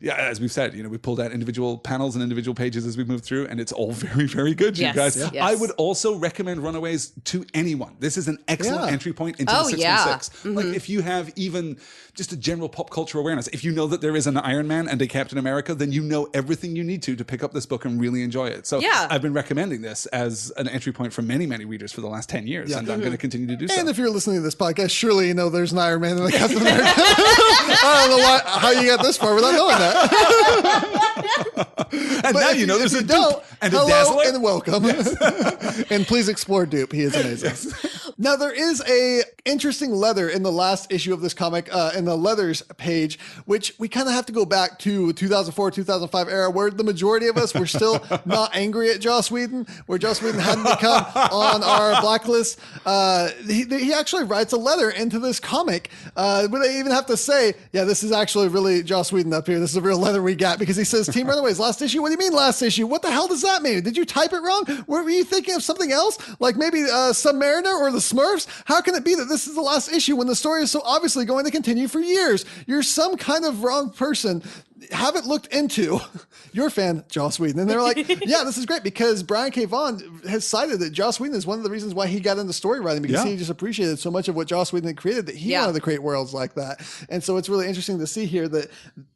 B: as we've said, we pulled out individual panels and individual pages as we moved through, and it's all very, very good, you guys. I would also recommend Runaways to anyone. This is an excellent entry point into the 616. Like, if you have even just a general pop culture awareness, if you know that there is an Iron Man and a Captain America, then you know everything you need to pick up this book and really enjoy it. So I've been recommending this as an entry point for many, many readers for the last 10 years, and I'm going to continue to do so.
C: And if you're listening to this podcast, surely you know there's an Iron Man and a Captain America. I don't know how you got this far without knowing that.
B: And now you know there's a Dupe and a Dazzler.
C: And welcome. And please explore Dupe. He is amazing. Now, there is a interesting leather in the last issue of this comic, in the leathers page, which we kind of have to go back to 2004, 2005 era, where the majority of us were still not angry at Joss Whedon, where Joss Whedon hadn't become on our blacklist. He actually writes a letter into this comic where they even have to say, this is actually really Joss Whedon up here. This is a real letter we got, because he says, Team Runaways, last issue? What do you mean last issue? What the hell does that mean? Did you type it wrong? Were you thinking of something else? Like maybe Submariner or the Smurfs? How can it be that this is the last issue when the story is so obviously going to continue for years? You're some kind of wrong person. Haven't looked into your fan, Joss Whedon. And they're like, this is great, because Brian K. Vaughan has cited that Joss Whedon is one of the reasons why he got into story writing, because he just appreciated so much of what Joss Whedon had created that he wanted to create worlds like that. And so it's really interesting to see here that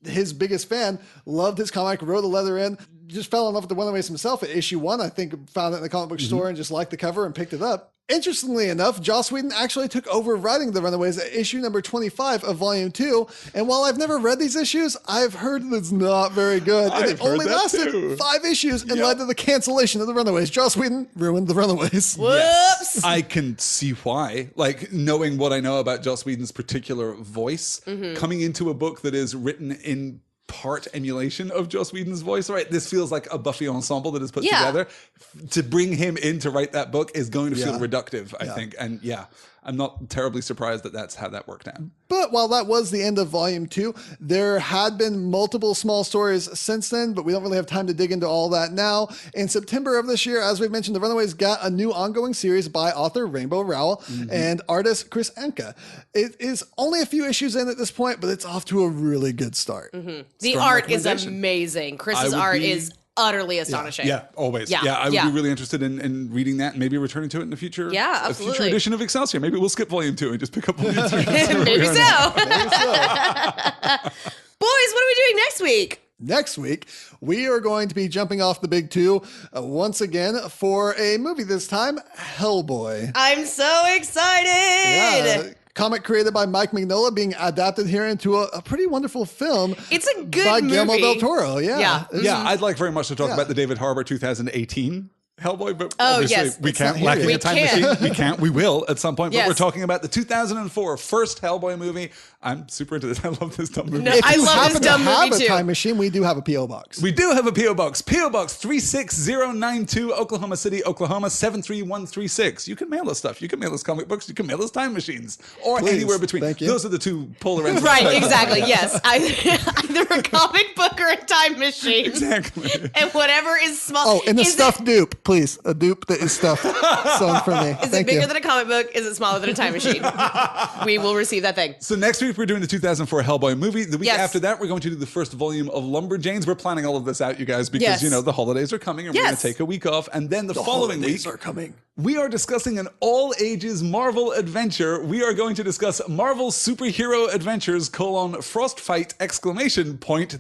C: his biggest fan loved his comic, wrote a letter in, just fell in love with the Runaways himself at issue 1. I think found it in the comic book store and just liked the cover and picked it up. Interestingly enough, Joss Whedon actually took over writing the Runaways at issue number 25 of volume 2. And while I've never read these issues, I've heard that it's not very good. And it only lasted 5 issues and led to the cancellation of the Runaways. Joss Whedon ruined the Runaways.
A: Whoops. Yes.
B: I can see why. Like, knowing what I know about Joss Whedon's particular voice, coming into a book that is written in part emulation of Joss Whedon's voice, right? This feels like a Buffy ensemble that is put together. To bring him in to write that book is going to feel reductive, I think. And I'm not terribly surprised that that's how that worked out.
C: But while that was the end of volume 2, there had been multiple small stories since then, but we don't really have time to dig into all that now. In September of this year, as we've mentioned, the Runaways got a new ongoing series by author Rainbow Rowell and artist Chris Anka. It is only a few issues in at this point, but it's off to a really good start.
A: The art is amazing. Chris's art is utterly astonishing.
B: Yeah, always. I would be really interested in reading that and maybe returning to it in the future.
A: Yeah, absolutely.
B: A future edition of Excelsior. Maybe we'll skip volume 2 and just pick up volume 3.
A: Maybe so. Boys, what are we doing next week?
C: Next week, we are going to be jumping off the big 2 once again for a movie this time, Hellboy.
A: I'm so excited.
C: Comic created by Mike Mignola being adapted here into a pretty wonderful film.
A: It's a good
C: by
A: movie.
C: Guillermo del Toro.
B: I'd like very much to talk about the David Harbour 2018 Hellboy, but obviously we can't. Lacking a time machine, we can't. We will at some point. But we're talking about the 2004 first Hellboy movie. I'm super into this. I love this dumb movie.
A: No,
C: If
A: I
C: you
A: love
C: happen
A: this
C: to
A: dumb
C: have
A: movie
C: a
A: too.
C: time machine, we do have a P.O. box.
B: We do have a P.O. Box. P.O. Box 36092, Oklahoma City, Oklahoma 73136. You can mail us stuff. You can mail us comic books. You can mail us time machines. Or
C: Please.
B: anywhere between.
C: Thank you.
B: Those are the two polar ends.
A: Right, exactly. Yes, either a comic book or a time machine.
B: Exactly.
A: And whatever is small.
C: Oh, and a
A: Is
C: stuffed dupe, please. A dupe that is stuffed. Sewn for me.
A: Is it
C: Thank
A: bigger
C: you.
A: than a comic book? Is it smaller than a time machine? We will receive that thing.
B: So next week we're doing the 2004 Hellboy movie. The week
A: Yes.
B: after that we're going to do the first volume of Lumberjanes. We're planning all of this out, you guys, because
A: Yes.
B: you know the holidays are coming and we're going
A: Yes.
B: to take a week off. And then the following week
C: are coming.
B: we are discussing an all-ages Marvel adventure. We are going to discuss Marvel Superhero Adventures, Frostfight, !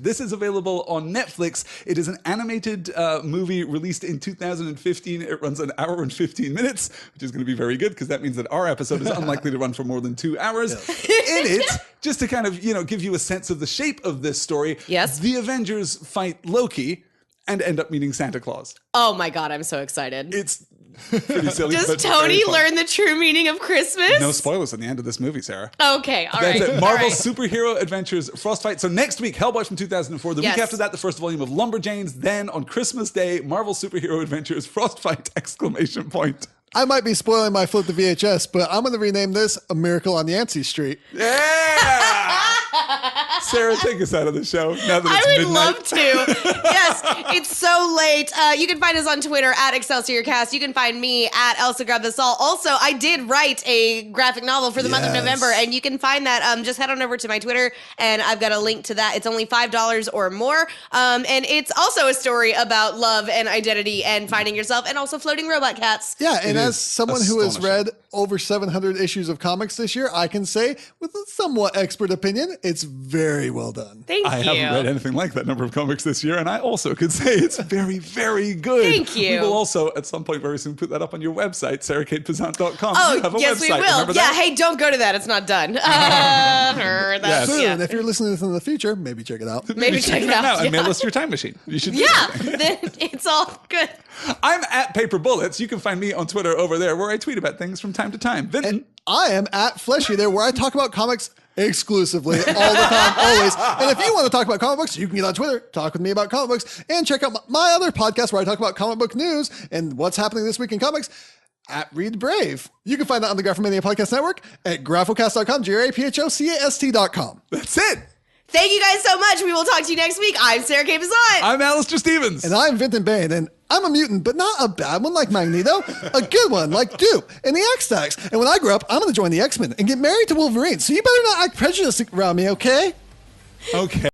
B: This is available on Netflix. It is an animated movie released in 2015. It runs an hour and 15 minutes, which is going to be very good because that means that our episode is unlikely to run for more than 2 hours. In it, just to kind of, give you a sense of the shape of this story,
A: Yes.
B: the Avengers fight Loki and end up meeting Santa Claus.
A: Oh my God, I'm so excited.
B: It's pretty silly.
A: Does
B: but
A: Tony
B: very fun.
A: learn the true meaning of Christmas?
B: No spoilers at the end of this movie, Sarah.
A: Okay, all right.
B: That's it. Marvel
A: all right.
B: Superhero Adventures Frostfight. So next week, Hellboy from 2004. The
A: Yes.
B: week after that, the first volume of Lumberjanes. Then on Christmas Day, Marvel Superhero Adventures Frostfight!
C: I might be spoiling my flip to VHS, but I'm going to rename this A Miracle on Yancey Street.
B: Yeah! Sarah, take us out of the show now that it's
A: I would
B: midnight.
A: love to. Yes, it's so late. You can find us on Twitter at ExcelsiorCast. You can find me at Elsa Grab the Salt. Also, I did write a graphic novel for the month of
C: Yes.
A: November, and you can find that. Just head on over to my Twitter, and I've got a link to that. It's only $5 or more, and it's also a story about love and identity and finding yourself, and also floating robot cats.
C: Yeah, and
B: It
C: as
B: is
C: someone who has
B: astonishing.
C: read over 700 issues of comics this year, I can say with a somewhat expert opinion, it's very well done.
A: Thank
B: I
A: you.
B: haven't read anything like that number of comics this year, and I also could say it's very, very good.
A: Thank you.
B: We will also, at some point very soon, put that up on your website, sarahkatepezant.com. You
A: Oh,
B: have a
A: yes,
B: website.
A: we will.
B: Remember
A: Yeah,
B: that?
A: hey, don't go to that. It's not done. That's,
C: Soon,
A: yeah.
C: if you're listening to this in the future, maybe check it out.
A: Maybe check it out.
B: now and
A: Yeah.
B: mail us your time machine. You should do
A: Yeah,
B: that.
A: then it's all good.
B: I'm at Paper Bullets. You can find me on Twitter over there where I tweet about things from time to time. Vinton.
C: I am at Fleshy there, where I talk about comics exclusively all the time, always. And if you want to talk about comic books, you can get on Twitter, talk with me about comic books, and check out my other podcast where I talk about comic book news and what's happening this week in comics at Read Brave. You can find that on the Graphomania Podcast Network at graphocast.com, graphocast.com.
B: That's it.
A: Thank you guys so much. We will talk to you next week. I'm Sarah K. Bazant.
B: I'm Alistair Stevens.
C: And I'm Vinton Bain, and I'm a mutant, but not a bad one like Magneto, a good one like Dupe and the X-Stacks. And when I grow up, I'm going to join the X-Men and get married to Wolverine. So you better not act prejudiced around me, okay?
B: Okay.